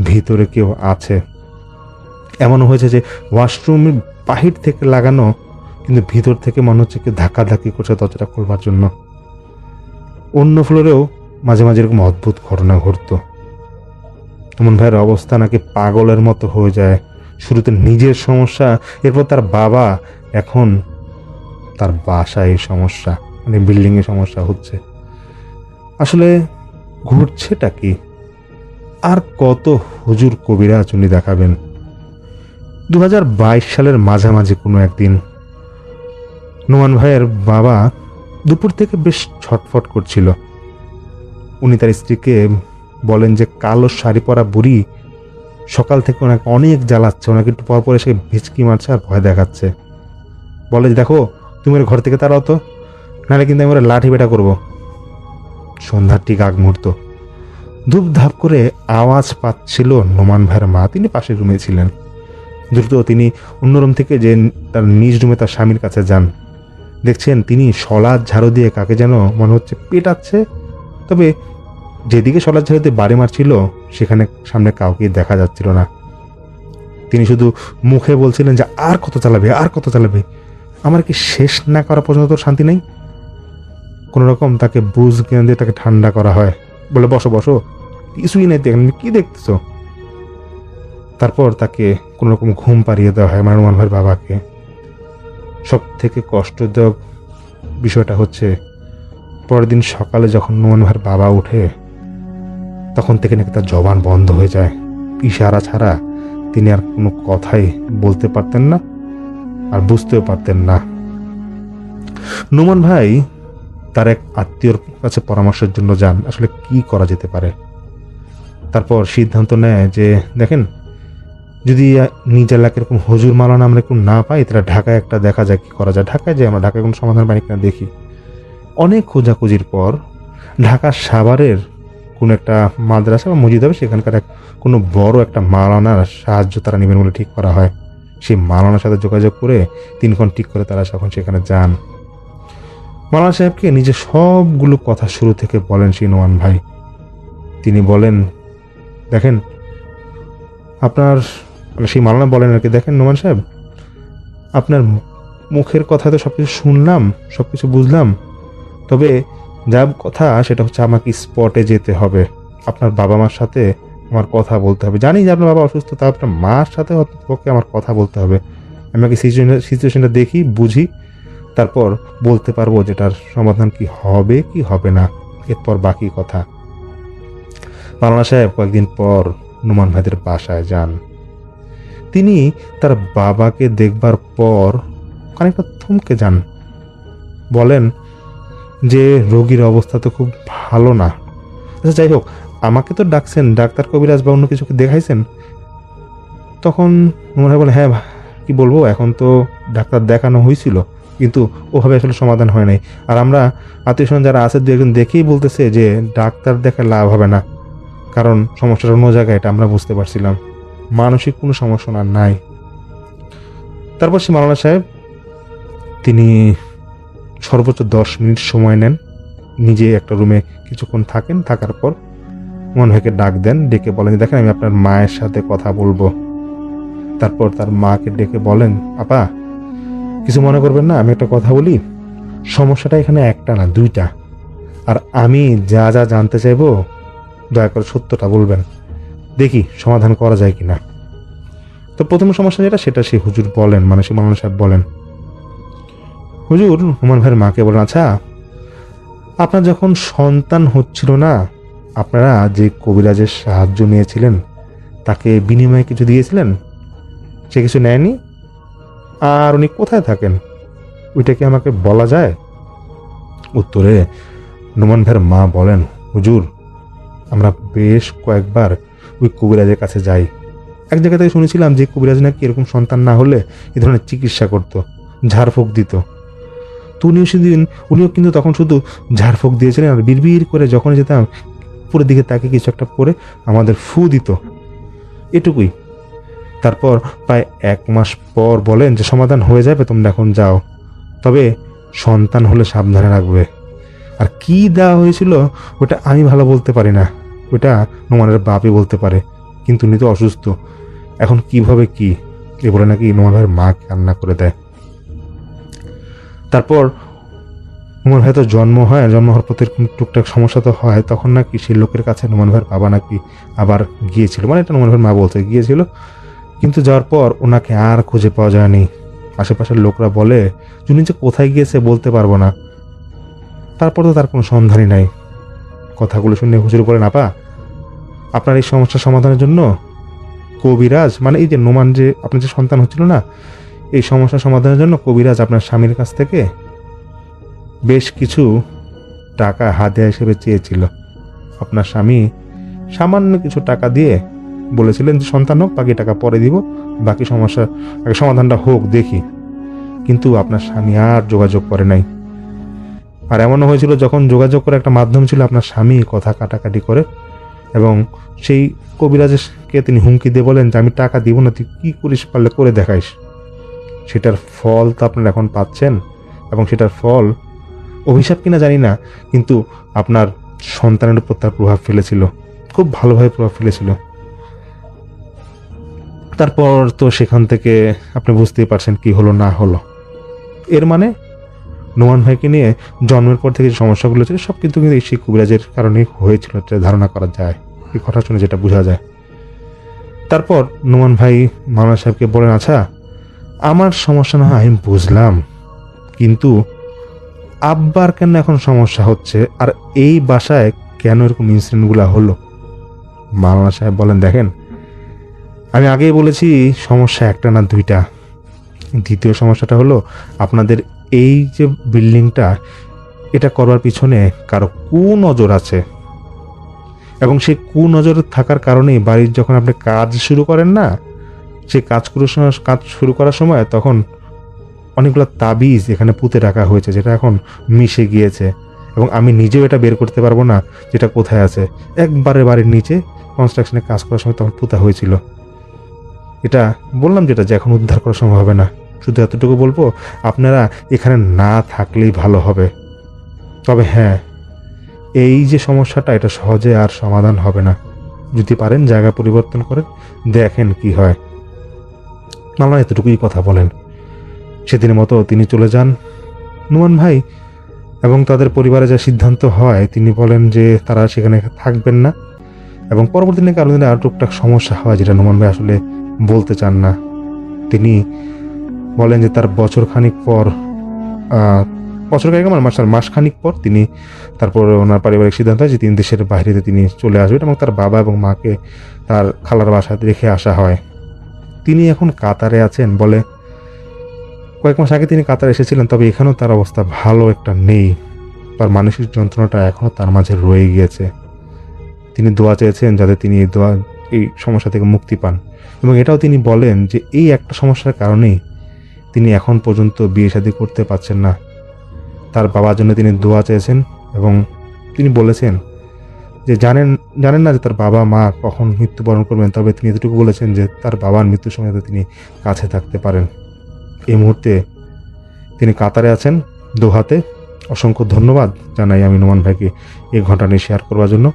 Speaker 4: ভিতরে কেউ আছে। এমনও হয়েছে যে ওয়াশরুম বাহির থেকে লাগানো, কিন্তু ভিতর থেকে মনে হচ্ছে কেউ ধাক্কাধাক্কি করছে দরজাটা খোলবার জন্য। অন্য ফ্লোরেও মাঝে মাঝে এরকম অদ্ভুত ঘটনা ঘটতো। নোমান ভাইয়ের অবস্থা নাকি পাগলের মতো হয়ে যায়। শুরুতে নিজের সমস্যা, এরপর তার বাবা, এখন তার বাসায় এই সমস্যা, বিল্ডিংয়ে সমস্যা হচ্ছে। আসলে ঘুরছেটা কি? আর কত হুজুর কবিরাজ উনি দেখাবেন? 2022 সালের মাঝামাঝি কোনো একদিন নোমান ভাইয়ের বাবা দুপুর থেকে বেশ ছটফট করছিল। উনি তার স্ত্রীকে বলেন যে কালো শাড়ি পরা বুড়ি সকাল থেকে ওনাকে অনেক জ্বালাচ্ছে, ওনাকে একটু পর পর এসে ভিচকি মারছে আর ভয় দেখাচ্ছে। বলে যে দেখো তুমি ওর ঘর থেকে তাড়াও তো, নাহলে কিন্তু আমি ওরা লাঠি বেটা করবো। সন্ধ্যার ঠিক আগ মুহূর্ত ধূপ ধাপ করে আওয়াজ পাচ্ছিল নোমান ভাইয়ের মা। তিনি পাশের রুমে ছিলেন। দ্রুত তিনি অন্য রুম থেকে যে তার নিজ রুমে তার স্বামীর কাছে যান। দেখছেন তিনি শলার ঝাড়ু দিয়ে কাকে যেন মনে হচ্ছে পেটাচ্ছে, তবে যেদিকে শলার ঝাড়ু দিয়ে বাড়ি মারছিল সেখানে সামনে কাউকে দেখা যাচ্ছিল না। তিনি শুধু মুখে বলছিলেন যে আর কত চালাবে, আর কত চালাবে, আমার কি শেষ না করা পর্যন্ত তোর শান্তি নেই। কোনো রকম তাকে বুঝ জ্ঞান দিয়ে তাকে ঠান্ডা করা হয়। বলে বসো বসো, কিছুই নেই, দেখেন কি দেখতেছো। তারপর তাকে কোনো রকম ঘুম পাড়িয়ে দেওয়া হয় নোমান ভাইয়ের বাবাকে। সব থেকে কষ্টদায়ক বিষয়টা হচ্ছে পরের দিন সকালে যখন নোমান ভাইয়ের বাবা উঠে তখন থেকে নাকি তার জবান বন্ধ হয়ে যায়। ইশারা ছাড়া তিনি আর কোনো কথাই বলতে পারতেন না আর বুঝতেও পারতেন না। নোমান ভাই তার এক আত্মীয়র কাছে পরামর্শের জন্য যান আসলে কি করা যেতে পারে। তারপর সিদ্ধান্ত নেয় যে দেখেন, যদি নিজ এলাকায় এরকম হুজুর মাওলানা আমরা এরকম না পাই তাহলে ঢাকায় একটা দেখা যায় কি করা যায়। ঢাকায় যে আমরা ঢাকায় কোনো সমাধান পাই কিনা দেখি। অনেক খোঁজাখুঁজির পর ঢাকার সাভারের কোনো একটা মাদ্রাসা বা মসজিদ হবে, সেখানকার কোনো বড় একটা মাওলানার সাহায্য তারা নেবেন বলে ঠিক করা হয়। সেই মাওলানার সাথে যোগাযোগ করে 3 ঘন্টা ঠিক করে তারা যখন সেখানে যান, মাওলানা সাহেবকে নিজে সবগুলো কথা শুরু থেকে বলেন সেই নোমান ভাই। তিনি বলেন দেখেন আপনার, সেই মাওলানা বলেন আর কি, দেখেন নোমান সাহেব, আপনার মুখের কথা তো সব কিছু শুনলাম, সব কিছু বুঝলাম, তবে যা কথা সেটা হচ্ছে আমাকে স্পটে যেতে হবে, আপনার বাবা মার সাথে আমার কথা বলতে হবে। জানি যে আপনার বাবা অসুস্থ, তা আপনার মার সাথে পক্ষে আমার কথা বলতে হবে। আমাকে সিচুয়েশনটা দেখি, বুঝি, তারপর বলতে পারবো যেটার সমাধান কি হবে কি হবে না, এরপর বাকি কথা। মাওলানা সাহেব কয়েকদিন পর নোমান ভাইদের বাসায় যান। তিনি তার বাবাকে দেখবার পর খানিকটা থমকে যান। বলেন যে রোগীর অবস্থা তো খুব ভালো না। আচ্ছা যাই হোক, আমাকে তো ডাকছেন, ডাক্তার কবিরাজ বা অন্য কিছুকে দেখাইছেন? তখন মনে হয় বলে হ্যাঁ কি বলবো, এখন তো ডাক্তার দেখানো হয়েছিল কিন্তু ওভাবে আসলে সমাধান হয় নাই। আর আমরা আত্মীয়স্বজন যারা আছে 2-1 দেখেই বলতেছে যে ডাক্তার দেখে লাভ হবে না, কারণ সমস্যাটা অন্য জায়গায়, এটা আমরা বুঝতে পারছিলাম, মানসিক কোনো সমস্যা আর নাই। তারপর সে মাওলানা সাহেব তিনি সর্বোচ্চ 10 মিনিট সময় নেন, নিজে একটা রুমে কিছুক্ষণ থাকেন, থাকার পর নোমান ভাইকে ডাক দেন, ডেকে বলেন দেখেন আমি আপনার মায়ের সাথে কথা বলবো। তারপর তার মাকে ডেকে বলেন আপা কিছু মনে করবেন না, আমি একটা কথা বলি, সমস্যাটা এখানে একটা না 2টা, আর আমি যা যা জানতে চাইবো দয়া করে সত্যটা বলবেন, দেখি সমাধান করা যায় কিনা। তো প্রথম সমস্যা যেটা সেটা সে হুজুর বলেন, মানে সে মাওলানা সাহেব বলেন। হুজুর নোমান ভাইয়ের মাকে বলেন আচ্ছা আপনার যখন সন্তান হচ্ছিল না, আপনারা যে কবিরাজের সাহায্য নিয়েছিলেন তাকে বিনিময়ে কিছু দিয়েছিলেন? সে কিছু নেয়নি? আর উনি কোথায় থাকেন ওইটা কি আমাকে বলা যায়? উত্তরে নোমান ভাইয়ের মা বলেন হুজুর আমরা বেশ কয়েকবার ওই কবিরাজের কাছে যাই। এক জায়গা থেকে শুনেছিলাম যে কবিরাজ নাকি এরকম সন্তান না হলে এ ধরনের চিকিৎসা করতো, ঝাড়ফুঁক দিত। তো উনিও কিন্তু তখন শুধু ঝাড়ফুঁক দিয়েছিলেন আর বিড়বিড় করে যখন যেতাম পুরো দিকে তাকে কিছু একটা পরে আমাদের ফু দিত, এটুকুই। তারপর প্রায় 1 মাস পর বলেন যে সমাধান হয়ে যাবে, তোমরা এখন যাও, তবে সন্তান হলে সাবধানে রাখবে। আর কি দেওয়া হয়েছিল ওটা আমি ভালো বলতে পারি না, ওটা নোমানের বাপই বলতে পারে, কিন্তু উনি তো অসুস্থ, এখন কিভাবে কি এ বলে নাকি নোমান ভাইয়ের মা কান্না করে দেয়। তারপর নোমান ভাই তো জন্ম হওয়ার পর এরকম টুকটাক সমস্যা তো হয়, তখন নাকি সেই লোকের কাছে নোমান ভাইয়ের বাবা নাকি আবার গিয়েছিল, মানে এটা নোমান ভাইয়ের মা বলতে গিয়েছিল, কিন্তু যাওয়ার পর ওনাকে আর খুঁজে পাওয়া যায়নি। আশেপাশের লোকরা বলে উনি যে কোথায় গিয়েছে বলতে পারবো না। তারপর তো তার কোনো সন্ধানই নাই। কথাগুলো শুনে হুজুর বলেন আপা আপনার এই সমস্যার সমাধানের জন্য কবিরাজ, মানে এই যে নোমান যে আপনার যে সন্তান হচ্ছিল না, এই সমস্যার সমাধানের জন্য কবিরাজ আপনার স্বামীর কাছ থেকে বেশ কিছু টাকা হাদিয়া হিসেবে চেয়েছিল। আপনার স্বামী সামান্য কিছু টাকা দিয়ে বলেছিলেন যে সন্তান হোক, বাকি টাকা পরে দিব, বাকি সমস্যা আগে সমাধানটা হোক দেখি। কিন্তু আপনার স্বামী আর যোগাযোগ করে নাই। আর এমনও হয়েছিল যখন যোগাযোগ করে একটা মাধ্যম ছিল, আপনার স্বামী কথা কাটাকাটি করে এবং সেই কবিরাজকে তিনি হুমকি দিয়ে বলেন যে আমি টাকা দিব না, তুই কী করিস পারলে করে দেখাইস। সেটার ফল তো আপনারা এখন পাচ্ছেন, এবং সেটার ফল অভিশাপ কিনা জানি না, কিন্তু আপনার সন্তানের উপর তার প্রভাব ফেলেছিল, খুব ভালোভাবে প্রভাব ফেলেছিল। তারপর তো সেখান থেকে আপনি বুঝতেই পারছেন কি হলো না হলো। এর মানে নোমান ভাইকে নিয়ে জন্মের পর থেকে যে সমস্যাগুলো ছিল সব কিন্তু এই সেই কবিরাজের কারণেই হয়েছিল, এটা ধারণা করা যায়, এই কথা শুনে যেটা বোঝা যায়। তারপর নোমান ভাই মাওলানা সাহেবকে বলেন, আচ্ছা আমার সমস্যা না হয় আমি বুঝলাম, কিন্তু আব্বার কেন এখন সমস্যা হচ্ছে, আর এই বাসায় কেন এরকম ইনসিডেন্টগুলো হলো? মাওলানা সাহেব বলেন, দেখেন আমি আগেই বলেছি সমস্যা একটা না দুইটা। দ্বিতীয় সমস্যাটা হলো আপনাদের এই যে বিল্ডিংটা, এটা করবার পিছনে কারো কুনজর আছে, এবং সেই কুনজর থাকার কারণেই বাড়ির যখন আপনি কাজ শুরু করেন না, সেই কাজ শুরু করার সময় তখন অনেকগুলো তাবিজ এখানে পুঁতে রাখা হয়েছে, যেটা এখন মিশে গিয়েছে, এবং আমি নিজেও এটা বের করতে পারবো না যেটা কোথায় আছে। একবারে বাড়ির নিচে কনস্ট্রাকশনে কাজ করার সময় তখন পুঁতা হয়েছিল। এটা বললাম যেটা যে এখন উদ্ধার করা সম্ভব হবে না। শুধু এতটুকু বলবো, আপনারা এখানে না থাকলেই ভালো হবে। তবে হ্যাঁ, এই যে সমস্যাটা, এটা সহজে আর সমাধান হবে না। যদি পারেন জায়গা পরিবর্তন করেন, দেখেন কি হয়। মামলা এতটুকুই কথা বলেন। সেদিনের মতো তিনি চলে যান। নোমান ভাই এবং তাদের পরিবারে যা সিদ্ধান্ত হয়, তিনি বলেন যে তারা সেখানে থাকবেন না, এবং পরবর্তী দিনে কারো দিনে আরও টুকটাক সমস্যা হয় যেটা নোমান ভাই আসলে বলতে চান না। তিনি বলেন যে তার বছর খানিক পর মাসখানিক পর তিনি তারপর ওনার পারিবারিক সিদ্ধান্ত হয় যে তিনি দেশের বাইরেতে তিনি চলে আসবেন, এবং তার বাবা এবং মাকে তার খালার বাসায় রেখে আসা হয়। তিনি এখন কাতারে আছেন বলে। কয়েক মাস আগে তিনি কাতারে এসেছিলেন, তবে এখানেও তার অবস্থা ভালো একটা নেই। তার মানসিক যন্ত্রণাটা এখনও তার মাঝে রয়ে গিয়েছে। তিনি দোয়া চেয়েছেন যাতে তিনি এই সমস্যা থেকে মুক্তি পান, এবং এটাও তিনি বলেন যে এই একটা সমস্যার কারণেই তিনি এখন পর্যন্ত বিয়ে শাদী করতে পারছেন না। তার বাবার জন্য তিনি দোয়া চেয়েছেন, এবং তিনি বলেছেন যে জানেন না যে তার বাবা মা কখন মৃত্যুবরণ করবেন, তবে তিনি এতটুকু বলেছেন যে তার বাবার মৃত্যুর সময় যাতে তিনি কাছে থাকতে পারেন। এই মুহূর্তে তিনি কাতারে আছেন, দোহাতে। অসংখ্য ধন্যবাদ জানাই আমি নোমান ভাইকে এই ঘটনা শেয়ার করবার জন্য।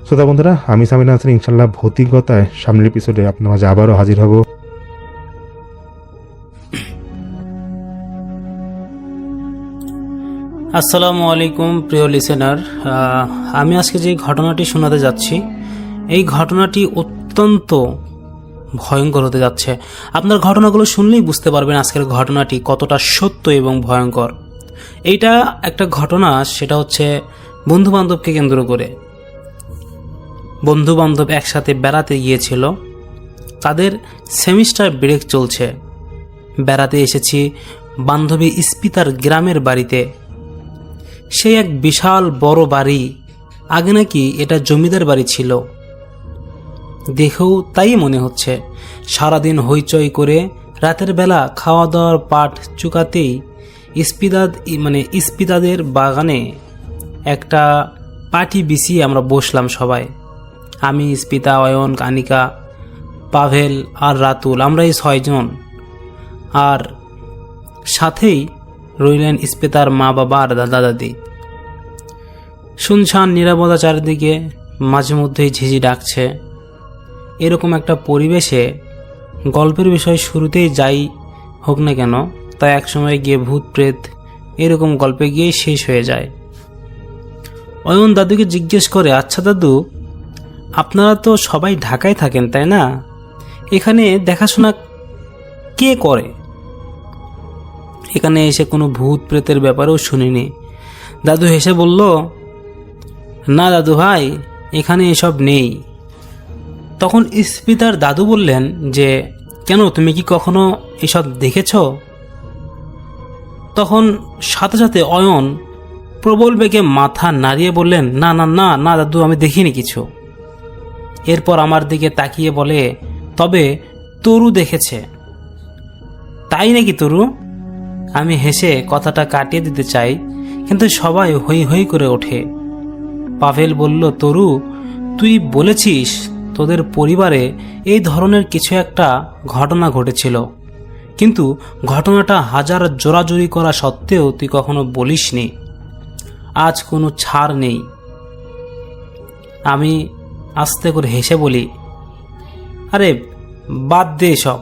Speaker 4: শ্রোতা বন্ধুরা, আমি সামিনা হাসান, ইনশাল্লাহ ভৌতিকতায় সামনের এপিসোডে আপনার মাঝে আবারও হাজির হব।
Speaker 5: আসসালামু আলাইকুম প্রিয় লিসেনার, আমি আজকে যে ঘটনাটি শোনাতে যাচ্ছি, এই ঘটনাটি অত্যন্ত ভয়ঙ্কর হতে যাচ্ছে। আপনার ঘটনাগুলো শুনলেই বুঝতে পারবেন আজকের ঘটনাটি কতটা সত্য এবং ভয়ঙ্কর। এইটা একটা ঘটনা, সেটা হচ্ছে বন্ধুবান্ধবকে কেন্দ্র করে। বন্ধুবান্ধব একসাথে বেড়াতে গিয়েছিল, তাদের সেমিস্টার ব্রেক চলছে। বেড়াতে এসেছি বান্ধবী ইস্পিতার গ্রামের বাড়িতে। সে এক বিশাল বড় বাড়ি, আগে নাকি এটা জমিদার বাড়ি ছিল, দেখেও তাই মনে হচ্ছে। সারাদিন হইচই করে রাতের বেলা খাওয়া দাওয়ার পাট চুকাতেই ইস্পিতাদের বাগানে একটা পাটি বিছিয়ে আমরা বসলাম সবাই। আমি, ইস্পিতা, অয়ন, কানিকা, পাভেল আর রাতুল, আমরা এই 6 জন। আর সাথেই রইলেন ইস্পিতার মা বাবা আর দাদা দাদি। শুনশান নিরাপদা চারিদিকে, মাঝে মধ্যেই ঝিঝি ডাকছে। এরকম একটা পরিবেশে গল্পের বিষয় শুরুতেই যাই হোক না কেন, তা একসময় গিয়ে ভূত প্রেত এরকম গল্পে গিয়েই শেষ হয়ে যায়। অয়ন দাদুকে জিজ্ঞেস করে, আচ্ছা দাদু, আপনারা তো সবাই ঢাকায় থাকেন তাই না? এখানে দেখাশোনা কে করে? এখানে এসে কোনো ভূত প্রেতের ব্যাপারেও শুনিনি। দাদু হেসে বলল, না দাদু ভাই, এখানে এসব নেই। তখন ইস্পিতার দাদু বললেন যে, কেন, তুমি কি কখনো এসব দেখেছ? তখন সাথে সাথে অয়ন প্রবল বেগে মাথা নাড়িয়ে বললেন, না না না না দাদু, আমি দেখিনি কিছু। এরপর আমার দিকে তাকিয়ে বলে, তবে তরু দেখেছে। তাই নাকি তরু? আমি হেসে কথাটা কাটিয়ে দিতে চাই, কিন্তু সবাই হৈ হৈ করে ওঠে। পাভেল বলল, তরু, তুই বলেছিস তোদের পরিবারে এই ধরনের কিছু একটা ঘটনা ঘটেছিল, কিন্তু ঘটনাটা হাজার জোরাজুরি করা সত্ত্বেও তুই কখনো বলিসনি। আজ কোনো ছাড় নেই। আমি আস্তে করে হেসে বলি, আরে বাদ দে সব,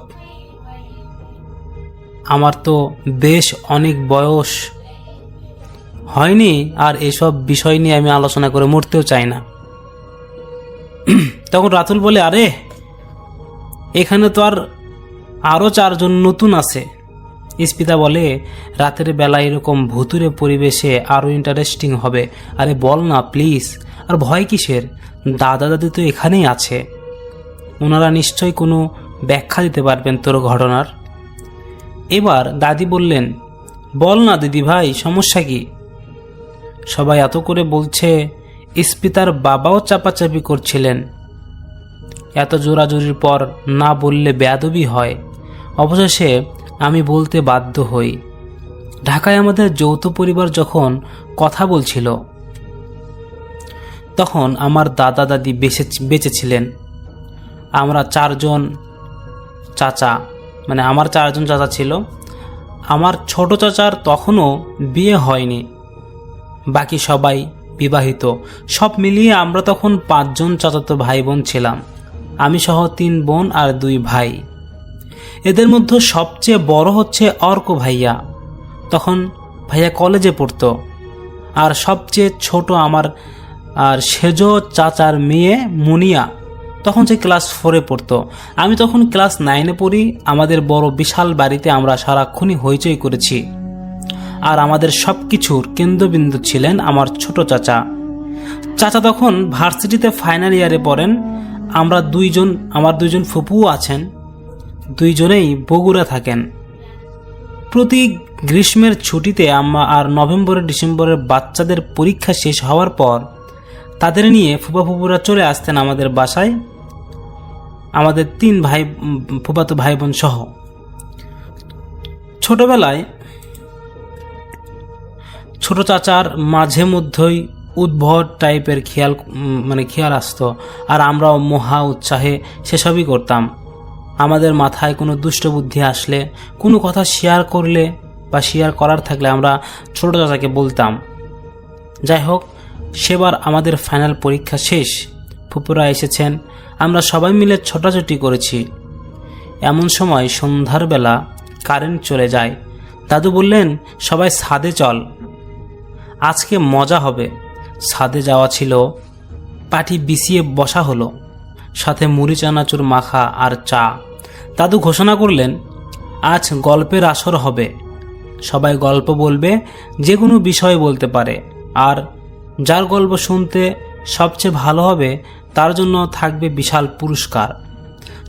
Speaker 5: আমার তো বেশ অনেক বয়স হয়নি, আর এসব বিষয় নিয়ে আমি আলোচনা করে মরতেও চাই না। তখন রাতুল বলে, আরে এখানে তো আরও 4 জন নতুন আছে। ইস্পিতা বলে, রাতের বেলা এরকম ভুতুরে পরিবেশে আরও ইন্টারেস্টিং হবে। আরে বল না প্লিজ, আর ভয় কিসের? দাদা দাদি তো এখানেই আছে, ওনারা নিশ্চয়ই কোনো ব্যাখ্যা দিতে পারবেন তোর ঘটনার। এবার দাদি বললেন, বল না দিদি ভাই, সমস্যা কি? সবাই এত করে বলছে। ইস্পিতার বাবাও চাপাচাপি করছিলেন। এত জোরাজোরির পর না বললে বেয়াদবি হয়। অবশেষে আমি বলতে বাধ্য হই। ঢাকায় আমাদের যৌথ পরিবার যখন কথা বলছিল, তখন আমার দাদা দাদি বেঁচে ছিলেন। আমরা 4 জন চাচা, মানে আমার 4 জন চাচা ছিল। আমার ছোট চাচার তখনও বিয়ে হয়নি, বাকি সবাই বিবাহিত। সব মিলিয়ে আমরা তখন 5 জন চাচাতো ভাই বোন ছিলাম, আমি সহ 3 বোন আর 2 ভাই। এদের মধ্যে সবচেয়ে বড় হচ্ছে অর্ক ভাইয়া, তখন ভাইয়া কলেজে পড়তো। আর সবচেয়ে ছোট আমার আর সেজ চাচার মেয়ে মুনিয়া, তখন সে ক্লাস 4-এ পড়তো। আমি তখন ক্লাস 9-এ পড়ি। আমাদের বড় বিশাল বাড়িতে আমরা সারাক্ষণই হইচই করেছি, আর আমাদের সব কিছুর কেন্দ্রবিন্দু ছিলেন আমার ছোট চাচা। চাচা তখন ভার্সিটিতে ফাইনাল ইয়ারে পড়েন। আমার 2 জন ফুপুও আছেন, 2 জনেই বগুড়া থাকেন। প্রতি গ্রীষ্মের ছুটিতে আর নভেম্বরে ডিসেম্বরের বাচ্চাদের পরীক্ষা শেষ হওয়ার পর তাদের নিয়ে ফুপুরা চলে আসতেন আমাদের বাসায়, আমাদের 3 ফুফাতো ভাই বোন সহ। ছোটবেলায় ছোট চাচার মাঝে মধ্যেই উদ্ভট টাইপের খেয়াল আসতো, আর আমরাও মহা উৎসাহে সেসবই করতাম। আমাদের মাথায় কোনো দুষ্ট বুদ্ধি আসলে, কোনো কথা শেয়ার করলে বা শেয়ার করার থাকলে আমরা ছোট চাচাকে বলতাম। যাই হোক, সেবার আমাদের ফাইনাল পরীক্ষা শেষ, ফুপুরা এসেছেন, আমরা সবাই মিলে ছোটাছুটি করেছি। এমন সময় সন্ধ্যার বেলা কারেন্ট চলে যায়। দাদু বললেন, সবাই ছাদে চল, আজকে মজা হবে। ছাদে যাওয়া ছিল, পাটি বিছিয়ে বসা হলো, সাথে মুড়ি চানাচুর মাখা আর চা। দাদু ঘোষণা করলেন, আজ গল্পের আসর হবে, সবাই গল্প বলবে, যে কোনো বিষয় বলতে পারে, আর যার গল্প শুনতে সবচেয়ে ভালো হবে তার জন্য থাকবে বিশাল পুরস্কার।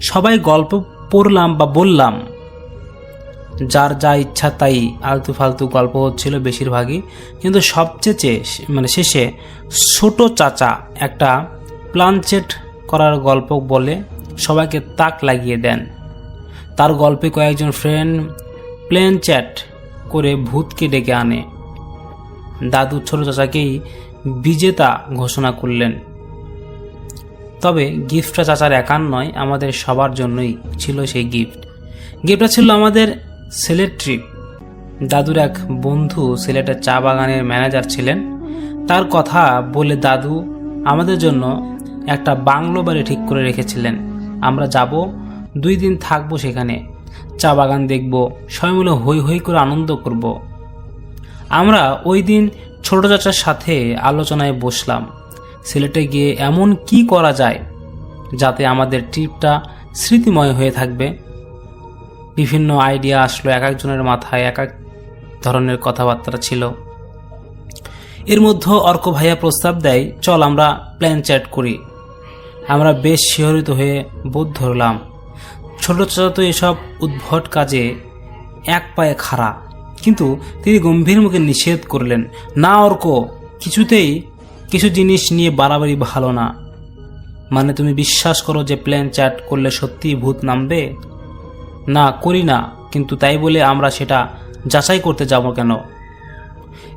Speaker 5: সবাই গল্প পড়লাম বা বললাম, যার যা ইচ্ছা তাই আলতু ফালতু গল্প হচ্ছিল বেশিরভাগই, কিন্তু সবচেয়ে শেষে ছোট চাচা একটা প্লানচেট করার গল্প বলে সবাইকে তাক লাগিয়ে দেন। তার গল্পে কয়েকজন ফ্রেন্ড প্লেন চ্যাট করে ভূতকে ডেকে আনে। দাদু ছোট চাচাকেই বিজেতা ঘোষণা করলেন। তবে গিফটটা চাচার একার নয়, আমাদের সবার জন্যই ছিল সেই গিফটটা ছিল আমাদের সিলেট ট্রিপ। দাদুর এক বন্ধু সিলেটের চা বাগানের ম্যানেজার ছিলেন। তার কথা বলে দাদু আমাদের জন্য একটা বাংলো বাড়ি ঠিক করে রেখেছিলেন। আমরা যাব, 2 দিন থাকবো সেখানে, চা বাগান দেখব, সবাই মিলে হৈ হৈ করে আনন্দ করব। আমরা ওই দিন ছোট চাচার সাথে আলোচনায় বসলাম, সিলেটে গিয়ে এমন কি করা যায় যাতে আমাদের ট্রিপটা স্মৃতিময় হয়ে থাকবে। বিভিন্ন আইডিয়া আসলো, এক একজনের মাথায় এক এক ধরনের কথাবার্তা ছিল। এর মধ্যে অর্ক ভাইয়া প্রস্তাব দেয়, চল আমরা প্ল্যান চ্যাট করি। আমরা বেশ শিহরিত হয়ে বোধ ধরলাম। ছোট চাচা তো এসব উদ্ভট কাজে এক পায়ে খাড়া, কিন্তু তিনি গম্ভীর মুখে নিষেধ করলেন, না অর্ক, কিছুতেই কিছু জিনিস নিয়ে বাড়াবাড়ি ভালো না। মানে তুমি বিশ্বাস করো যে প্লেন চ্যাট করলে সত্যিই ভূত নামবে? না, করি না, কিন্তু তাই বলে আমরা সেটা যাচাই করতে যাব কেন?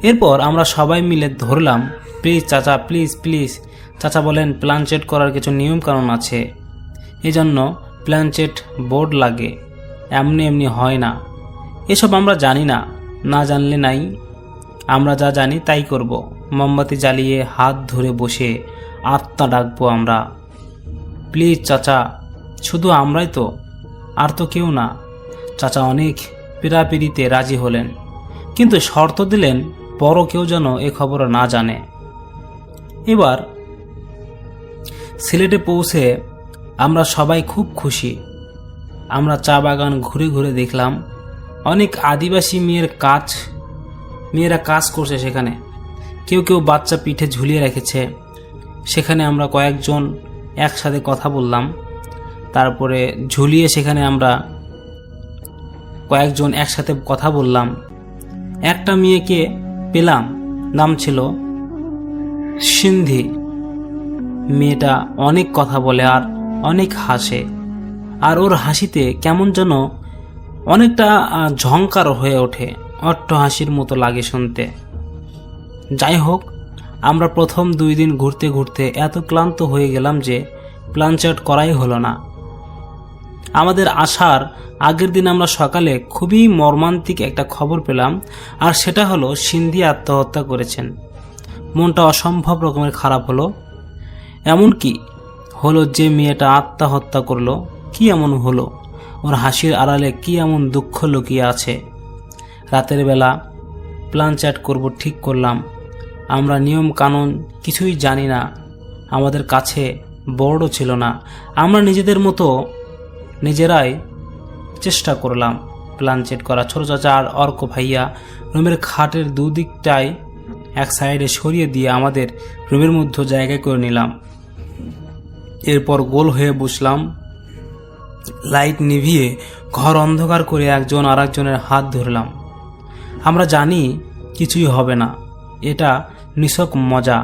Speaker 5: এরপর আমরা সবাই মিলে ধরলাম, প্লিজ চাচা, প্লিজ প্লিজ। চাচা বলেন, প্ল্যানচেট করার কিছু নিয়মকানুন আছে, এজন্য প্ল্যানচেট বোর্ড লাগে, এমনি এমনি হয় না। এসব আমরা জানি না, না জানলে নাই, আমরা যা জানি তাই করব। মোমবাতি জ্বালিয়ে হাত ধরে বসে আত্মা ডাকবো আমরা। প্লিজ চাচা, শুধু আমরাই তো, আর তো কেউ না। চাচা অনেক পীড়াপিড়িতে রাজি হলেন, কিন্তু শর্ত দিলেন বড় কেউ যেন এ খবর না জানে। এবার সিলেটে পৌঁছে আমরা সবাই খুব খুশি। আমরা চা বাগান ঘুরে ঘুরে দেখলাম অনেক আদিবাসী মেয়েরা কাজ করছে সেখানে। কেউ কেউ বাচ্চা পিঠে ঝুলিয়ে রেখেছে। সেখানে আমরা কয়েকজন একসাথে কথা বললাম। তারপরে ঝুলিয়ে সেখানে আমরা কয়েকজন একসাথে কথা বললাম। একটা মেয়েকে পেলাম, নাম ছিল সিন্ধি। মেয়েটা অনেক কথা বলে আর অনেক হাসে, আর ওর হাসিতে কেমন যেন অনেকটা ঝংকার হয়ে ওঠে, অট্ট হাসির মতো লাগে শুনতে। যাই হোক, আমরা প্রথম 2 দিন ঘুরতে ঘুরতে এত ক্লান্ত হয়ে গেলাম যে প্ল্যানচেট করাই হলো না। আমাদের আসার আগের দিন আমরা সকালে খুবই মর্মান্তিক একটা খবর পেলাম, আর সেটা হলো সিন্ধি আত্মহত্যা করেছেন। মনটা অসম্ভব রকমের খারাপ হলো। এমন কি হলো যে মেয়েটা আত্মহত্যা করলো? কি এমন হলো? ওর হাসির আড়ালে কি এমন দুঃখ লুকিয়ে আছে? রাতের বেলা প্ল্যানচেট করব ঠিক করলাম। আমরা নিয়ম কানুন কিছুই জানি না, আমাদের কাছে বোর্ডও ছিল না। আমরা নিজেদের মতো নিজেরাই চেষ্টা করলাম প্ল্যানচেট করা। ছোট চাচা আর অর্ক ভাইয়া রুমের খাটের দুদিকটায় এক সাইডে সরিয়ে দিয়ে আমাদের রুমের মধ্যে জায়গা করে নিলাম। এরপর গোল হয়ে বসলাম, লাইট নিভিয়ে ঘর অন্ধকার করে একজন আর একজনের হাত ধরলাম। আমরা জানি কিছুই হবে না, এটা নিছক মজা,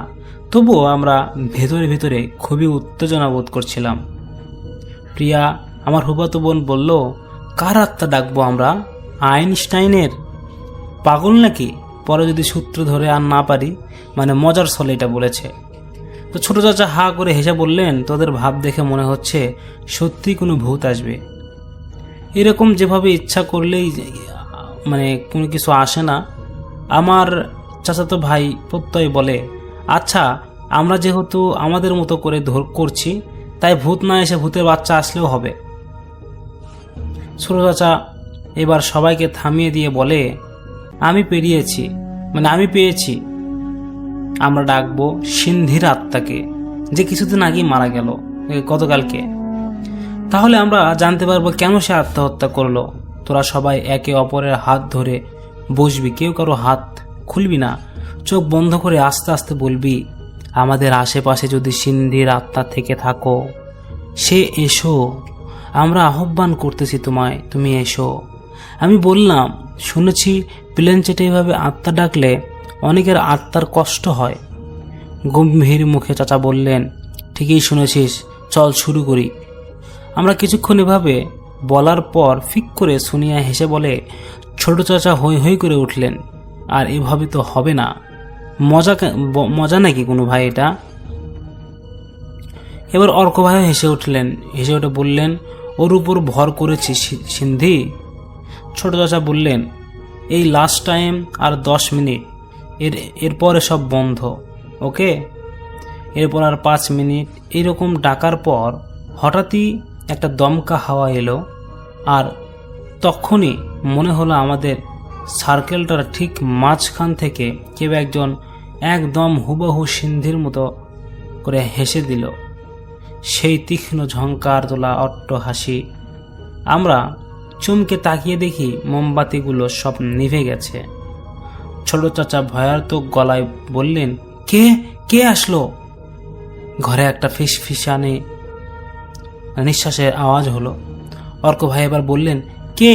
Speaker 5: তবুও আমরা ভেতরে ভেতরে খুবই উত্তেজনা বোধ করছিলাম। প্রিয়া, আমার ফুফাতো বোন, বলল, কার আত্মা ডাকবো আমরা? আইনস্টাইনের? পাগল নাকি? পরে যদি সূত্র ধরে আর না পারি, মানে মজার ছলে এটা বলেছে। তো ছোট চাচা হা করে হেসে বললেন, তোদের ভাব দেখে মনে হচ্ছে সত্যি কোনো ভূত আসবে। এরকম যেভাবে ইচ্ছা করলেই মানে কোনো কিছু আসে না। আমার চাচাতো ভাই প্রত্যয় বলে, আচ্ছা আমরা যেহেতু আমাদের মতো করে করছি, তাই ভূত না এসে ভূতের বাচ্চা আসলেও হবে। ছোট চাচা এবার সবাইকে থামিয়ে দিয়ে বলে, আমি পেয়েছি, আমরা ডাকবো সিন্ধির আত্মাকে, যে কিছুদিন আগেই মারা গেল, গতকালকে। তাহলে আমরা জানতে পারবো কেন সে আত্মহত্যা করলো। তোরা সবাই একে অপরের হাত ধরে বসবি, কেউ কারো হাত খুলবি না, চোখ বন্ধ করে আস্তে আস্তে বলবি, আমাদের আশেপাশে যদি সিন্ধির আত্মা থেকে থাকো, সে এসো, আমরা আহ্বান করতেছি তোমায়, তুমি এসো। আমি বললাম, শুনেছি প্লেনচেটে এভাবে আত্মা ডাকলে অনেকের আত্মার কষ্ট হয়। গম্ভীর মুখে চাচা বললেন, ঠিকই শুনেছিস, চল শুরু করি। আমরা কিছুক্ষণ এভাবে বলার পর ফিক করে শুনিয়া হেসে বলে, ছোট চাচা হৈ হৈ করে উঠলেন, আর এভাবে তো হবে না, মজা নাকি কোনো ভাই এটা? এবার অর্ক ভাই হেসে উঠলেন, হেসে উঠে বললেন, ওর উপর ভর করেছি সিন্ধি। ছোট চাচা বললেন, এই লাস্ট টাইম আর 10 মিনিট, এরপরে সব বন্ধ, ওকে? এরপর আর 5 মিনিট এইরকম ডাকার পর হঠাৎই একটা দমকা হাওয়া এলো, আর তখনই মনে হলো আমাদের সার্কেলটার ঠিক মাঝখান থেকে কেউ একজন একদম হুবহু সিন্ধির মতো করে হেসে দিল। সেই তীক্ষ্ণ ঝংকার তোলা অট্ট হাসি। আমরা চমকে তাকিয়ে দেখি মোমবাতিগুলো সব নিভে গেছে। ছোট চাচা ভয়ার্থক গলায় বললেন, কে কে আসলো? ঘরে একটা ফিসফিসানি নিঃশ্বাসের আওয়াজ হলো। অর্ক ভাই এবার বললেন, কে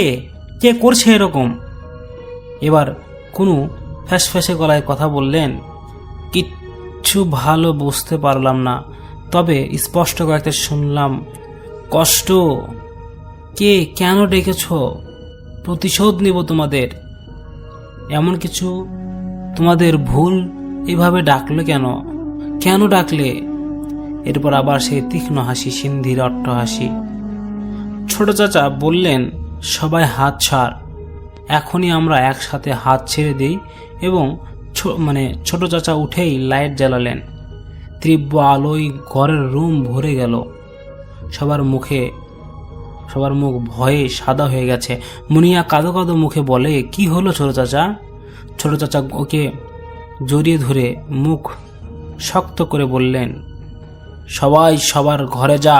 Speaker 5: কে করছে এরকম? এবার কোনো ফ্যাসফ্যাসে গলায় কথা বললেন, কিচ্ছু ভালো বুঝতে পারলাম না, তবে স্পষ্ট কয়েকটা শুনলাম, কষ্ট, কে কেন ডেকেছ, প্রতিশোধ নেব তোমাদের, এমন কিছু, তোমাদের ভুল, এভাবে ডাকলে কেন, কেন ডাকলে? এরপর আবার সেই তীক্ষ্ণ হাসি, সিন্ধির অট্ট হাসি। ছোট চাচা বললেন, সবাই হাত ছাড়, এখনই আমরা একসাথে হাত ছেড়ে দিই। এবং ছোট চাচা উঠেই লাইট জ্বালালেন। তীব্র আলোয় ঘরের রুম ভরে গেল। সবার মুখ ভয়ে সাদা হয়ে গেছে। মুনিয়া কাঁদো কাঁদো মুখে বলে, কি হলো ছোট চাচা? ছোট চাচা ওকে জড়িয়ে ধরে মুখ শক্ত করে বললেন, সবাই সবার ঘরে যা।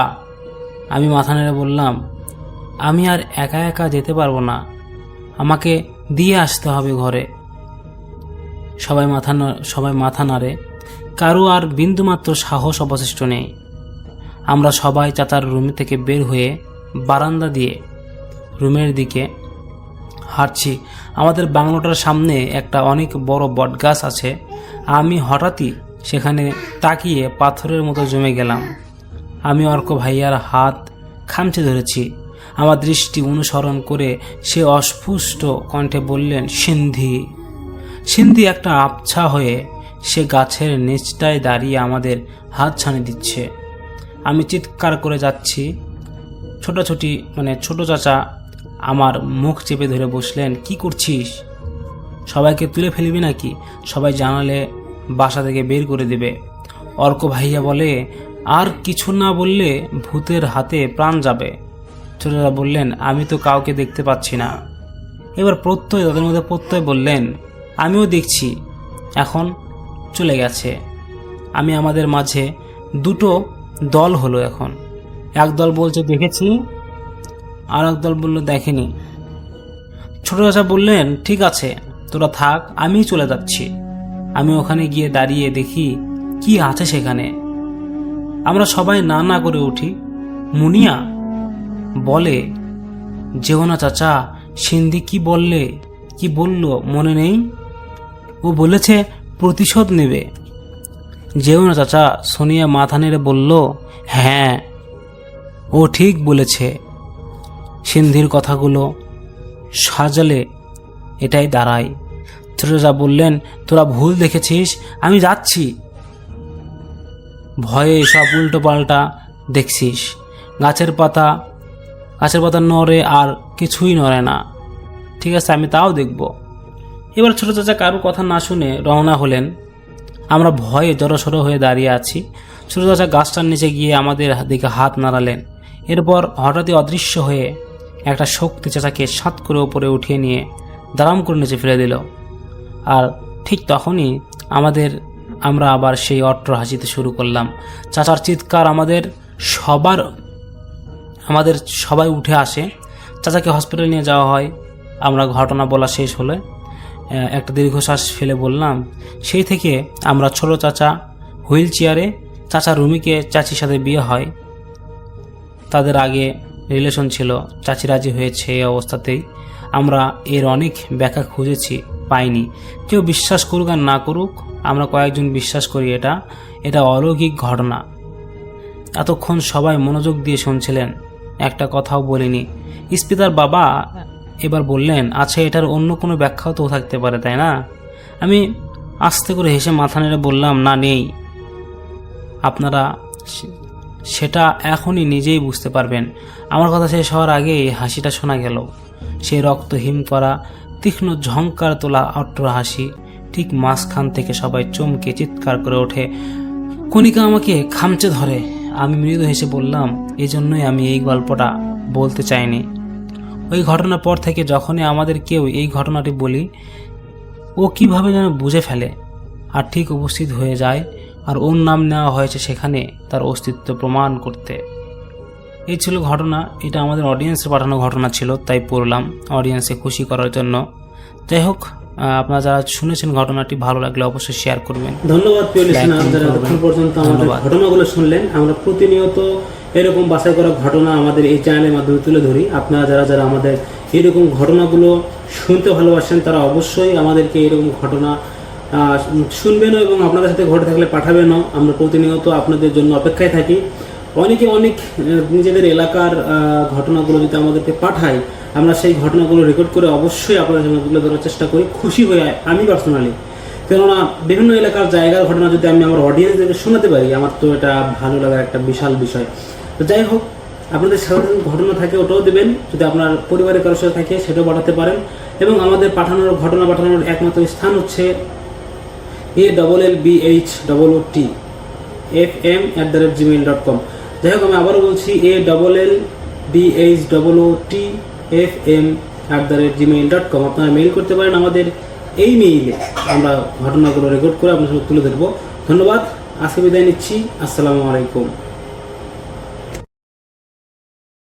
Speaker 5: আমি মাথা নেড়ে বললাম, আমি আর একা একা যেতে পারবো না, আমাকে দিয়ে আসতে হবে ঘরে। সবাই মাথা নাড়ে, কারো আর বিন্দুমাত্র সাহস অবশিষ্ট নেই। আমরা সবাই চাচার রুম থেকে বের হয়ে বারান্দা দিয়ে রুমের দিকে হাঁটছি। আমাদের বাংলোটার সামনে একটা অনেক বড় বটগাছ আছে। আমি হঠাৎই সেখানে তাকিয়ে পাথরের মতো জমে গেলাম। আমি অর্ক ভাইয়ার হাত খামচে ধরেছি। আমার দৃষ্টি অনুসরণ করে সে অস্ফুষ্ট কণ্ঠে বললেন, সিন্ধি। সিন্ধি একটা আবছা হয়ে সে গাছের নিচটায় দাঁড়িয়ে আমাদের হাত ছানি দিচ্ছে। আমি চিৎকার করে যাচ্ছি। ছোট চাচা আমার মুখ চেপে ধরে বসলেন, কি করছিস? সবাইকে তুলে ফেলবি নাকি? সবাই জানালে বাসা থেকে বের করে দেবে। অর্ক ভাইয়া বলে, আর কিছু না বললে ভূতের হাতে প্রাণ যাবে। ছোট চাচা বললেন, আমি তো কাউকে দেখতে পাচ্ছি না। এবার তাদের মধ্যে প্রত্যয় বললেন, আমিও দেখছি, এখন চলে গেছে। আমাদের মাঝে দুটো দল হলো এখন। এক দল বলছে দেখেছি, আর এক দল বলল দেখেনি। ছোট চাচা বললেন, ঠিক আছে তোরা থাক, আমি চলে যাচ্ছি। আমি ওখানে গিয়ে দাঁড়িয়ে দেখি কি আছে সেখানে। আমরা সবাই না করে উঠি। মুনিয়া বলে, যেও না চাচা, সিন্ধি কি বলল মনে নেই? ও বলেছে প্রতিশোধ নেবে। যেও না চাচা, সোনিয়া মাথা নেড়ে বলল, হ্যাঁ ও ঠিক বলেছে। সিন্ধির কথাগুলো সাজালে এটাই দাঁড়ায়। ছোট চাচা বললেন, তোরা ভুল দেখেছিস, আমি যাচ্ছি। ভয়ে সব উল্টো পাল্টা দেখছিস। গাছের পাতা নড়ে আর কিছুই নড়ে না। ঠিক আছে, আমি তাও দেখব। এবার ছোট চাচা কারো কথা না শুনে রওনা হলেন। আমরা ভয়ে জড়সড় হয়ে দাঁড়িয়ে আছি। ছোট চাচা গাছটার নিচে গিয়ে আমাদের দিকে হাত নাড়ালেন। এরপর হঠাৎই অদৃশ্য হয়ে একটা শক্তি চাচাকে সাত করে ওপরে উঠিয়ে নিয়ে দাঁড়াম করে নিচে ফেলে দিল। আর ঠিক তখনই আমরা আবার সেই অট্ট হাসিতে শুরু করলাম। চাচার চিৎকার আমাদের সবাই উঠে আসে। চাচাকে হসপিটালে নিয়ে যাওয়া হয়। আমরা ঘটনা বলা শেষ হলে একটা দীর্ঘশ্বাস ফেলে বললাম, সেই থেকে আমরা ছোট চাচা হুইল চেয়ারে, চাচা রুমিকে চাচির সাথে বিয়ে হয়। তাদের আগে রিলেশন ছিল, চাচি রাজি হয়েছে। এই অবস্থাতেই আমরা এর অনেক ব্যাখ্যা খুঁজেছি, পাইনি। কেউ বিশ্বাস করুক আর না করুক, আমরা কয়েকজন বিশ্বাস করি এটা অলৌকিক ঘটনা। এতক্ষণ সবাই মনোযোগ দিয়ে শুনছিলেন, একটা কথাও বলিনি। ইস্পিতার বাবা এবার বললেন, আচ্ছা এটার অন্য কোনো ব্যাখ্যাও তো থাকতে পারে, তাই না? আমি আস্তে করে হেসে মাথা নেড়ে বললাম, না নেই। আপনারা সেটা এখনই নিজেই বুঝতে পারবেন। আমার কথা শেষ হওয়ার আগেই হাসিটা শোনা গেল। সেই রক্তহীন করা তীক্ষ্ণ ঝংকার তোলা অট্ট হাসি। ঠিক মাঝখান থেকে সবাই চমকে চিৎকার করে ওঠে। কণিকা আমাকে খামচে ধরে। আমি মৃদু হেসে বললাম, এই জন্যই আমি এই গল্পটা বলতে চাইনি। ওই ঘটনার পর থেকে যখনই আমাদের কেউ এই ঘটনাটি বলি, ও কিভাবে যেন বুঝে ফেলে আর ঠিক উপস্থিত হয়ে যায়। আর ওর নাম নেওয়া হয়েছে সেখানে তার অস্তিত্ব প্রমাণ করতে। এই ছিল ঘটনা। এটা আমাদের অডিয়েন্সের পাঠানো ঘটনা ছিল, তাই পড়লাম অডিয়েন্সকে খুশি করার জন্য। যাই হোক, আপনারা যারা শুনেছেন ঘটনাটি, ভালো লাগলে অবশ্যই শেয়ার করবেন। ধন্যবাদ প্রিয় লিসেনার, যারা এতক্ষণ পর্যন্ত আমাদের ঘটনাগুলো শুনলেন। আমরা প্রতিনিয়ত এরকম বাছাই করা ঘটনা আমাদের এই চ্যানেলের মাধ্যমে তুলে ধরি। আপনারা যারা আমাদের এরকম ঘটনাগুলো শুনতে ভালোবাসেন, তারা অবশ্যই আমাদেরকে এরকম ঘটনা শুনবেনও এবং আপনাদের সাথে ঘটে থাকলে পাঠাবেনও। আমরা প্রতিনিয়ত আপনাদের জন্য অপেক্ষায় থাকি। অনেকে অনেক নিজেদের এলাকার ঘটনাগুলো যদি আমাদেরকে পাঠায়, আমরা সেই ঘটনাগুলো রেকর্ড করে অবশ্যই আপনাদের সামনে তুলে ধরার চেষ্টা করি। খুশি হয়ে আমি পার্সোনালি, কেননা বিভিন্ন এলাকার জায়গার ঘটনা যদি আমি আমার অডিয়েন্সদেরকে শোনাতে পারি, আমার তো এটা ভালো লাগার একটা বিশাল বিষয়। তো যাই হোক, আপনাদের সাধারণ ঘটনা থাকে ওটাও দেবেন, যদি আপনার পরিবারের কারোর সাথে থাকে সেটাও পাঠাতে পারেন। এবং আমাদের ঘটনা পাঠানোর একমাত্র স্থান হচ্ছে ALLBHOOTFM@gmail.com। যাই হোক, আমি আবারও বলছি ALLBHOOTFM@gmail.com। আপনারা মেইল করতে পারেন আমাদের এই মেইলে, আমরা ঘটনাগুলো রেকর্ড করে আপনার সাথে তুলে ধরবো। ধন্যবাদ, আজকে বিদায় নিচ্ছি। আসসালামু আলাইকুম।